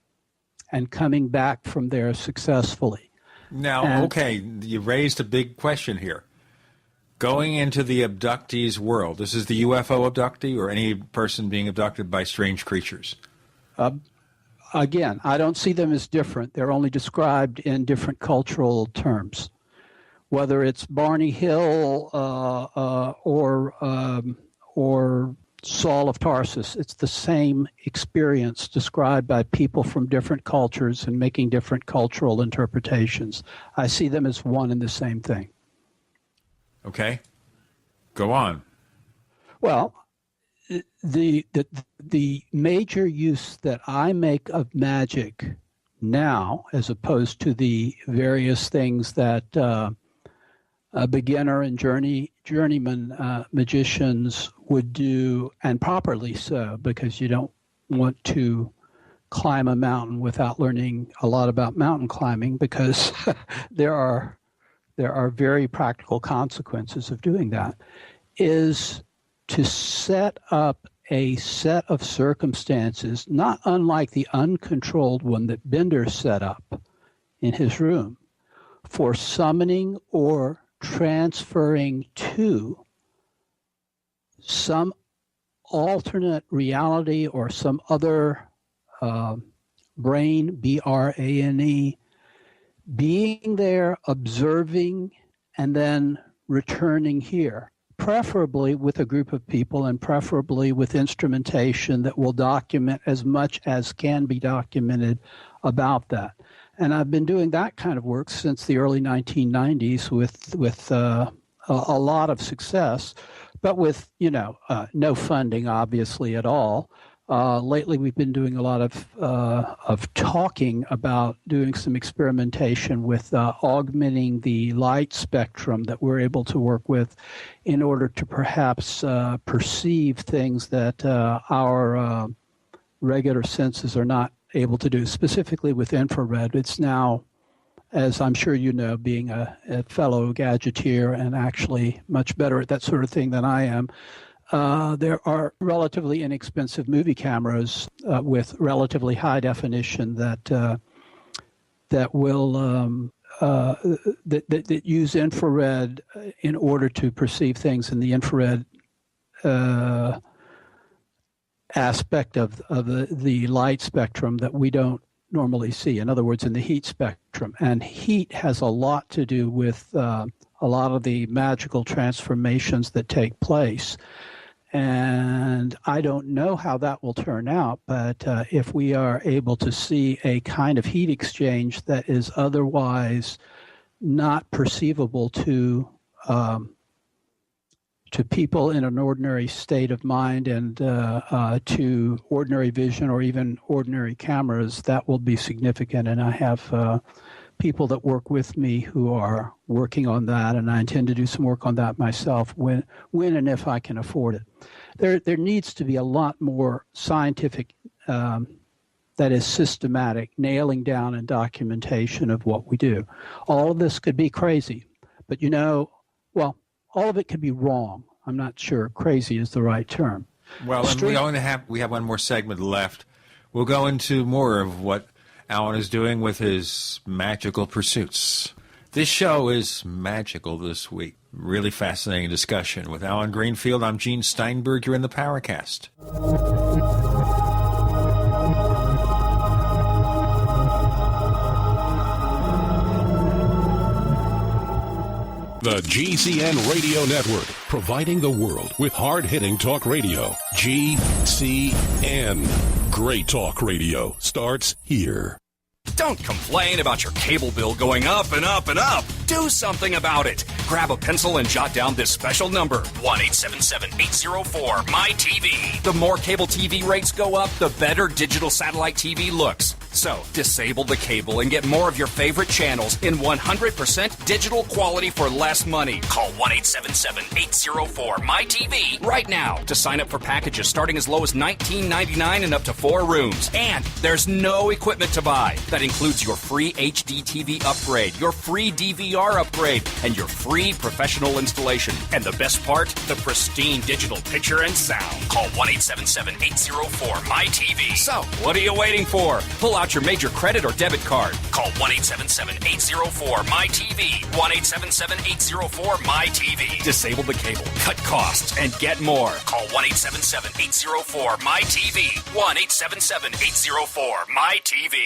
and coming back from there successfully. Now, okay, you raised a big question here. Going into the abductee's world, this is the UFO abductee or any person being abducted by strange creatures? Again, I don't see them as different. They're only described in different cultural terms. Whether it's Barney Hill or Saul of Tarsus, it's the same experience described by people from different cultures and making different cultural interpretations. I see them as one and the same thing. Okay. Go on. Well, the major use that I make of magic now, as opposed to the various things that beginner and journeyman magicians would do, and properly so, because you don't want to climb a mountain without learning a lot about mountain climbing, because there are very practical consequences of doing that, is to set up a set of circumstances, not unlike the uncontrolled one that Bender set up in his room, for summoning or transferring to some alternate reality or some other brain, B-R-A-N-E, being there, observing, and then returning here, preferably with a group of people and preferably with instrumentation that will document as much as can be documented about that. And I've been doing that kind of work since the early 1990s with a lot of success, but with, no funding, obviously, at all. Lately, we've been doing a lot of talking about doing some experimentation with augmenting the light spectrum that we're able to work with in order to perhaps perceive things that our regular senses are not able to do, specifically with infrared. It's now as I'm sure you know, being a fellow gadgeteer and actually much better at that sort of thing than I am, there are relatively inexpensive movie cameras with relatively high definition that will that use infrared in order to perceive things in the infrared aspect of the light spectrum that we don't normally see. In other words, in the heat spectrum. And heat has a lot to do with a lot of the magical transformations that take place. And I don't know how that will turn out, but if we are able to see a kind of heat exchange that is otherwise not perceivable to people in an ordinary state of mind and to ordinary vision or even ordinary cameras, that will be significant. And I have people that work with me who are working on that, and I intend to do some work on that myself when and if I can afford it. There needs to be a lot more scientific, that is systematic, nailing down and documentation of what we do. All of this could be crazy, but all of it could be wrong. I'm not sure crazy is the right term. Well, and we have one more segment left. We'll go into more of what Alan is doing with his magical pursuits. This show is magical this week. Really fascinating discussion with Alan Greenfield. I'm Gene Steinberg. You're in the Paracast. The GCN Radio Network, providing the world with hard-hitting talk radio. GCN. Great talk radio starts here. Don't complain about your cable bill going up and up and up. Do something about it. Grab a pencil and jot down this special number, 1-877-804-MY-TV. The more cable TV rates go up, the better digital satellite TV looks. So, disable the cable and get more of your favorite channels in 100% digital quality for less money. Call 1-877-804-MY-TV right now to sign up for packages starting as low as $19.99 and up to 4 rooms. And there's no equipment to buy. That includes your free HD TV upgrade, your free DVR upgrade, and your free professional installation. And the best part, the pristine digital picture and sound. Call 1-877-804-MY-TV. So, what are you waiting for? Pull out your major credit or debit card. Call 1-877-804-MY-TV. 1-877-804-MY-TV. Disable the cable, cut costs, and get more. Call 1-877-804-MY-TV. 1-877-804-MY-TV.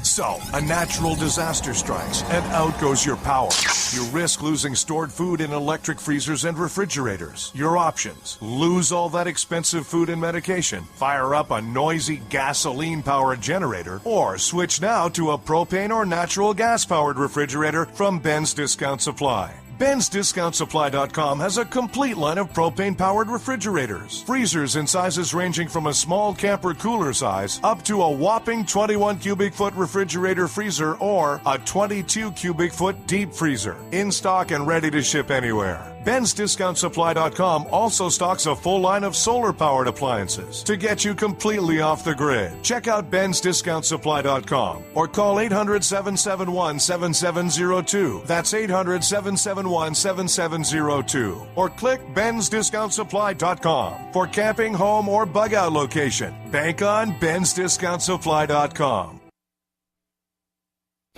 So, a natural disaster strikes, and out goes your power. You risk losing stored food in electric freezers and refrigerators. Your options: lose all that expensive food and medication, fire up a noisy gasoline-powered generator, or switch now to a propane or natural gas-powered refrigerator from Ben's Discount Supply. Ben'sDiscountSupply.com has a complete line of propane-powered refrigerators. Freezers in sizes ranging from a small camper cooler size up to a whopping 21 cubic foot refrigerator freezer or a 22 cubic foot deep freezer. In stock and ready to ship anywhere. Ben'sDiscountSupply.com also stocks a full line of solar-powered appliances to get you completely off the grid. Check out Ben'sDiscountSupply.com or call 800-771-7702. That's 800-771-7702. Or click Ben'sDiscountSupply.com for camping, home, or bug-out location. Bank on Ben'sDiscountSupply.com.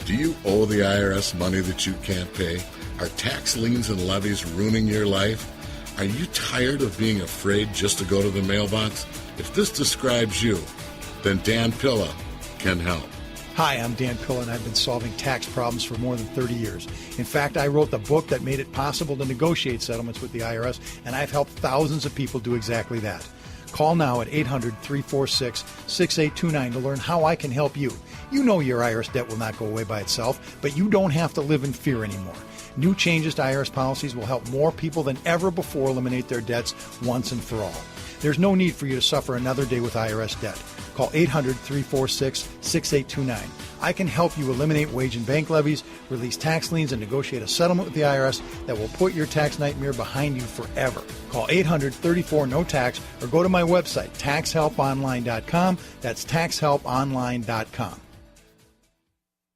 Do you owe the IRS money that you can't pay? Are tax liens and levies ruining your life? Are you tired of being afraid just to go to the mailbox? If this describes you, then Dan Pilla can help. Hi, I'm Dan Pilla, and I've been solving tax problems for more than 30 years. In fact, I wrote the book that made it possible to negotiate settlements with the IRS, and I've helped thousands of people do exactly that. Call now at 800-346-6829 to learn how I can help you. You know your IRS debt will not go away by itself, but you don't have to live in fear anymore. New changes to IRS policies will help more people than ever before eliminate their debts once and for all. There's no need for you to suffer another day with IRS debt. Call 800-346-6829. I can help you eliminate wage and bank levies, release tax liens, and negotiate a settlement with the IRS that will put your tax nightmare behind you forever. Call 800-34-NO-TAX or go to my website, taxhelponline.com. That's taxhelponline.com.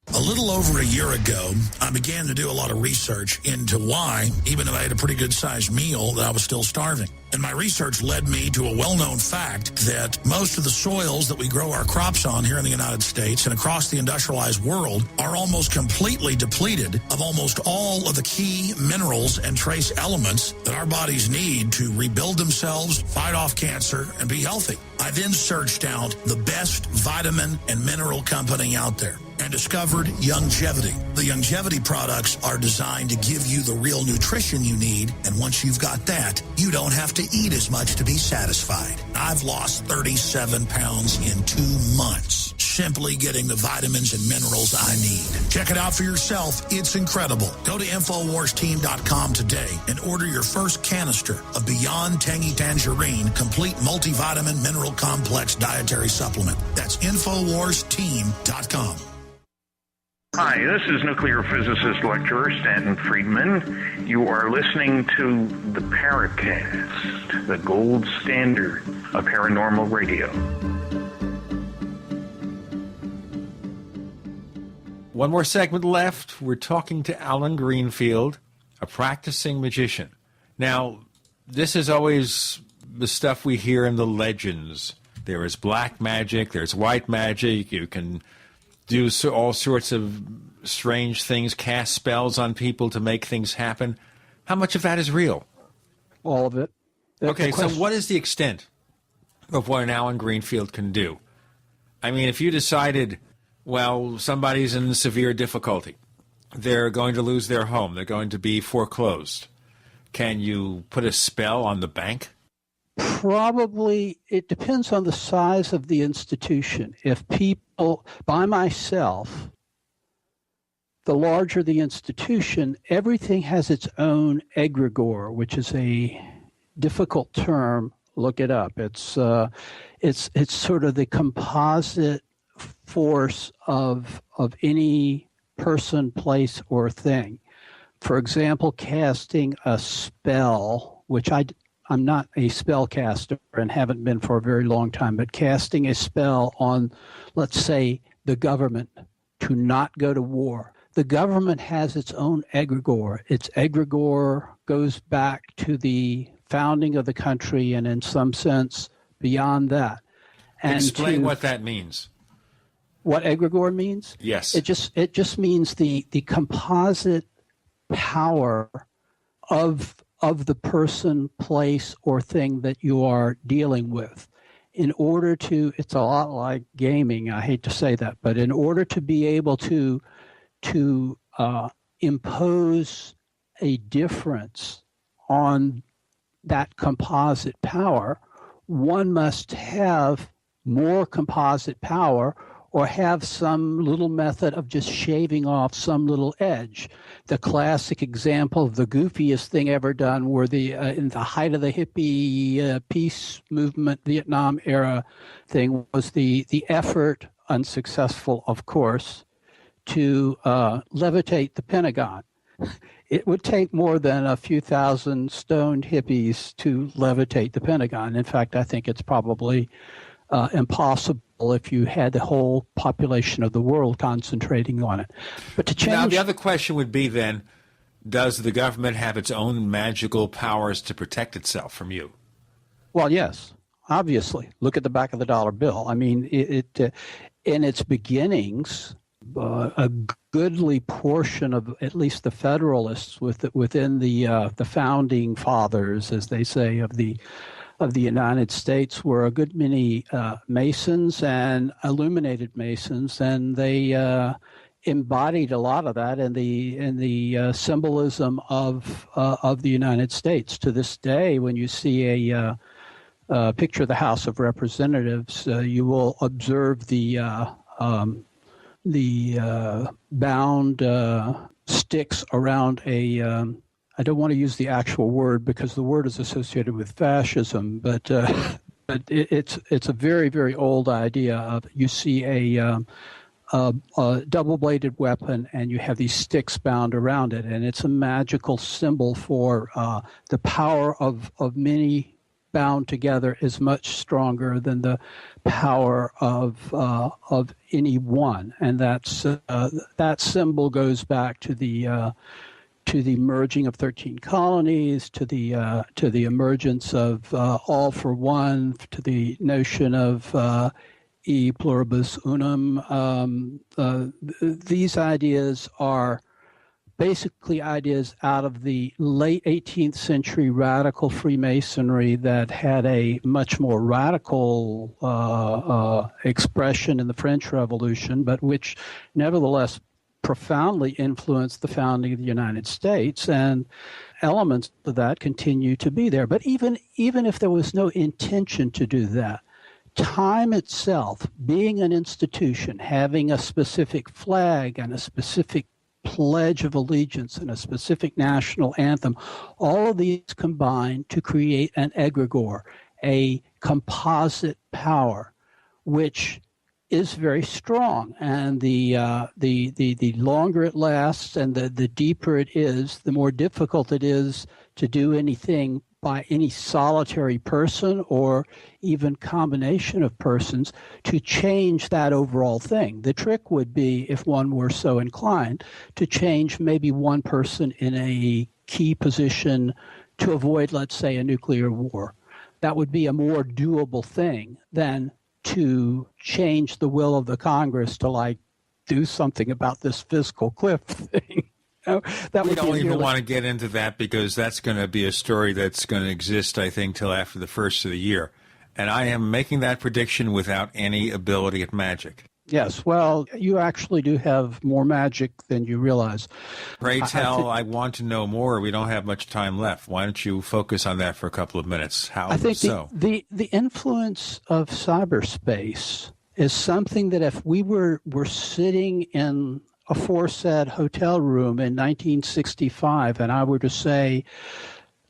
A little over a year ago, I began to do a lot of research into why, even though I had a pretty good-sized meal, that I was still starving. And my research led me to a well-known fact that most of the soils that we grow our crops on here in the United States and across the industrialized world are almost completely depleted of almost all of the key minerals and trace elements that our bodies need to rebuild themselves, fight off cancer, and be healthy. I then searched out the best vitamin and mineral company out there and discovered Youngevity. The Youngevity products are designed to give you the real nutrition you need, and once you've got that, you don't have to eat as much to be satisfied. I've lost 37 pounds in 2 months, simply getting the vitamins and minerals I need. Check it out for yourself. It's incredible. Go to InfoWarsTeam.com today and order your first canister of Beyond Tangy Tangerine Complete Multivitamin Mineral Complex Dietary Supplement. That's InfoWarsTeam.com. Hi, this is nuclear physicist lecturer Stanton Friedman. You are listening to the Paracast, the gold standard of paranormal radio. One more segment left. We're talking to Alan Greenfield, a practicing magician. Now, this is always the stuff we hear in the legends. There is black magic, there's white magic, you can do all sorts of strange things, cast spells on people to make things happen. How much of that is real? All of it. Okay, so what is the extent of what an Alan Greenfield can do? I mean, if you decided, well, somebody's in severe difficulty, they're going to lose their home, they're going to be foreclosed, can you put a spell on the bank? Probably, it depends on the size of the institution. If people, by myself, the larger the institution, everything has its own egregore, which is a difficult term. Look it up. It's sort of the composite force of any person, place, or thing. For example, casting a spell, which I'm not a spellcaster and haven't been for a very long time, but casting a spell on, let's say, the government to not go to war. The government has its own egregore. Its egregore goes back to the founding of the country and in some sense beyond that. And explain what that means. What egregore means? Yes. It just means the composite power of the person, place, or thing that you are dealing with. In order to, it's a lot like gaming, I hate to say that, but in order to be able to impose a difference on that composite power, one must have more composite power or have some little method of just shaving off some little edge. The classic example of the goofiest thing ever done were in the height of the hippie peace movement, Vietnam era thing, was the effort, unsuccessful of course, to levitate the Pentagon. It would take more than a few thousand stoned hippies to levitate the Pentagon. In fact, I think it's probably impossible if you had the whole population of the world concentrating on it. But to change... Now, the other question would be then, does the government have its own magical powers to protect itself from you? Well, yes, obviously. Look at the back of the dollar bill. I mean, it in its beginnings, a goodly portion of at least the Federalists within the founding fathers, as they say, of the United States were a good many Masons and illuminated Masons, and they embodied a lot of that in the symbolism of the United States. To this day, when you see a picture of the House of Representatives, you will observe the bound sticks around a I don't want to use the actual word because the word is associated with fascism, but it's a very, very old idea of you see a double-bladed weapon and you have these sticks bound around it, and it's a magical symbol for the power of many bound together is much stronger than the power of any one, and that symbol goes back to the merging of 13 colonies, to the emergence of all for one, to the notion of e pluribus unum. These ideas are basically ideas out of the late 18th century radical Freemasonry that had a much more radical expression in the French Revolution, but which nevertheless profoundly influenced the founding of the United States, and elements of that continue to be there. But even if there was no intention to do that, time itself, being an institution, having a specific flag and a specific pledge of allegiance and a specific national anthem, all of these combine to create an egregore, a composite power, which is very strong. And the longer it lasts and the deeper it is, the more difficult it is to do anything by any solitary person or even combination of persons to change that overall thing. The trick would be, if one were so inclined, to change maybe one person in a key position to avoid, let's say, a nuclear war. That would be a more doable thing than to change the will of the Congress to, do something about this fiscal cliff thing. We don't even want to get into that because that's going to be a story that's going to exist, I think, till after the first of the year. And I am making that prediction without any ability at magic. Yes, well, you actually do have more magic than you realize. Pray tell, I want to know more. We don't have much time left. Why don't you focus on that for a couple of minutes? How I think so? The influence of cyberspace is something that if we were sitting in aforesaid hotel room in 1965, and I were to say,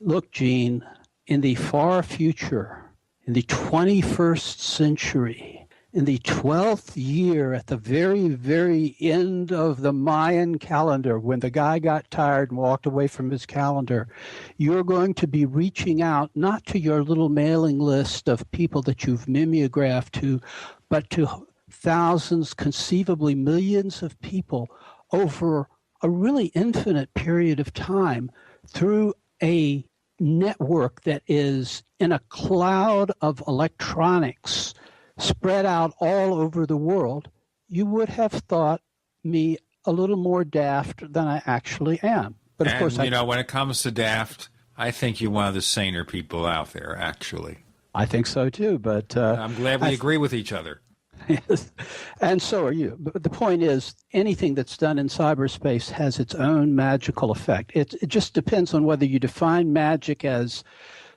look, Gene, in the far future, in the 21st century, in the 12th year, at the very, very end of the Mayan calendar, when the guy got tired and walked away from his calendar, you're going to be reaching out not to your little mailing list of people that you've mimeographed to, but to thousands, conceivably millions of people over a really infinite period of time through a network that is in a cloud of electronics spread out all over the world. You would have thought me a little more daft than I actually am. But of course, when it comes to daft, I think you're one of the saner people out there, actually. I think so too, but I'm glad we agree with each other. Yes, and so are you. But the point is, anything that's done in cyberspace has its own magical effect. It just depends on whether you define magic as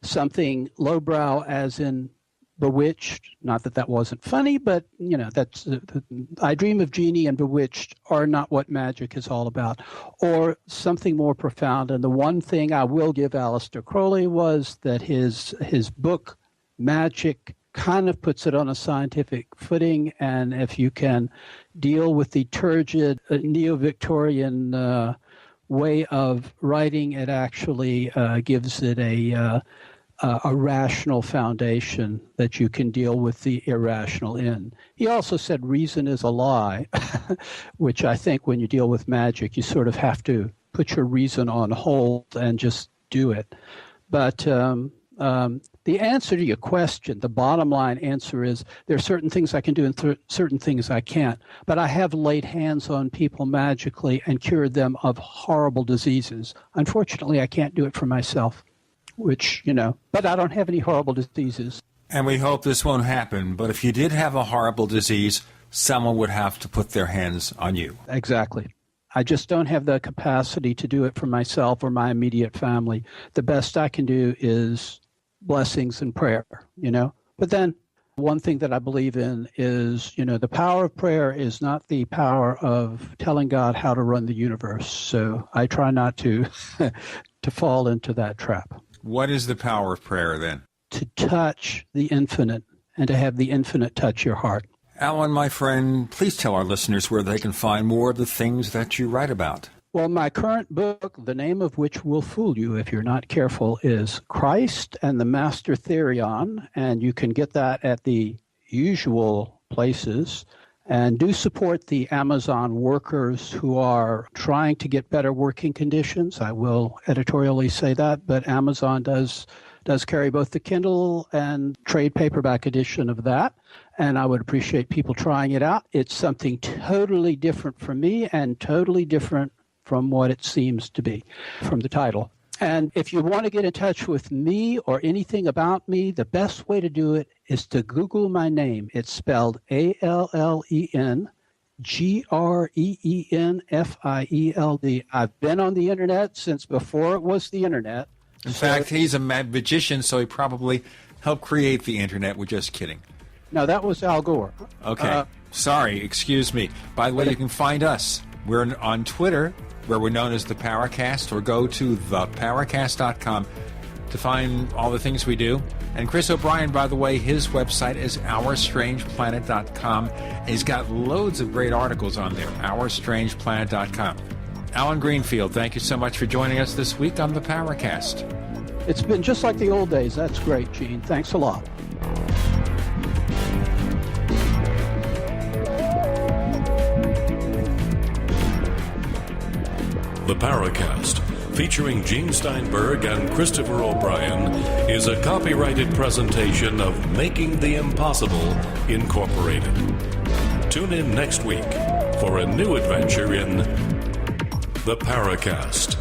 something lowbrow, as in Bewitched. Not that that wasn't funny, but that's I Dream of Jeannie and Bewitched are not what magic is all about, or something more profound. And the one thing I will give Aleister Crowley was that his book Magic kind of puts it on a scientific footing, and if you can deal with the turgid neo-Victorian way of writing, it actually gives it a rational foundation that you can deal with the irrational in. He also said reason is a lie, which I think when you deal with magic, you sort of have to put your reason on hold and just do it. But the answer to your question, the bottom line answer is there are certain things I can do and certain things I can't. But I have laid hands on people magically and cured them of horrible diseases. Unfortunately, I can't do it for myself, which, but I don't have any horrible diseases. And we hope this won't happen. But if you did have a horrible disease, someone would have to put their hands on you. Exactly. I just don't have the capacity to do it for myself or my immediate family. The best I can do is blessings and prayer, But then one thing that I believe in is, the power of prayer is not the power of telling God how to run the universe. So I try not to fall into that trap. What is the power of prayer then? To touch the infinite and to have the infinite touch your heart. Alan, my friend, please tell our listeners where they can find more of the things that you write about. Well, my current book, the name of which will fool you if you're not careful, is Christ and the Master Therion, and you can get that at the usual places. And do support the Amazon workers who are trying to get better working conditions. I will editorially say that, but Amazon does carry both the Kindle and trade paperback edition of that, and I would appreciate people trying it out. It's something totally different from me and totally different from what it seems to be from the title. And if you want to get in touch with me or anything about me, the best way to do it is to Google my name. It's spelled ALLENGREENFIELD. I've been on the internet since before it was the internet. In fact, he's a magician, so he probably helped create the internet. We're just kidding. No, that was Al Gore. Okay. Sorry, excuse me. By the way, you can find us. We're on Twitter, where we're known as the Paracast, or go to theparacast.com to find all the things we do. And Chris O'Brien, by the way, his website is OurStrangePlanet.com. And he's got loads of great articles on there, OurStrangePlanet.com. Alan Greenfield, thank you so much for joining us this week on the Paracast. It's been just like the old days. That's great, Gene. Thanks a lot. The Paracast, featuring Gene Steinberg and Christopher O'Brien, is a copyrighted presentation of Making the Impossible, Incorporated. Tune in next week for a new adventure in The Paracast.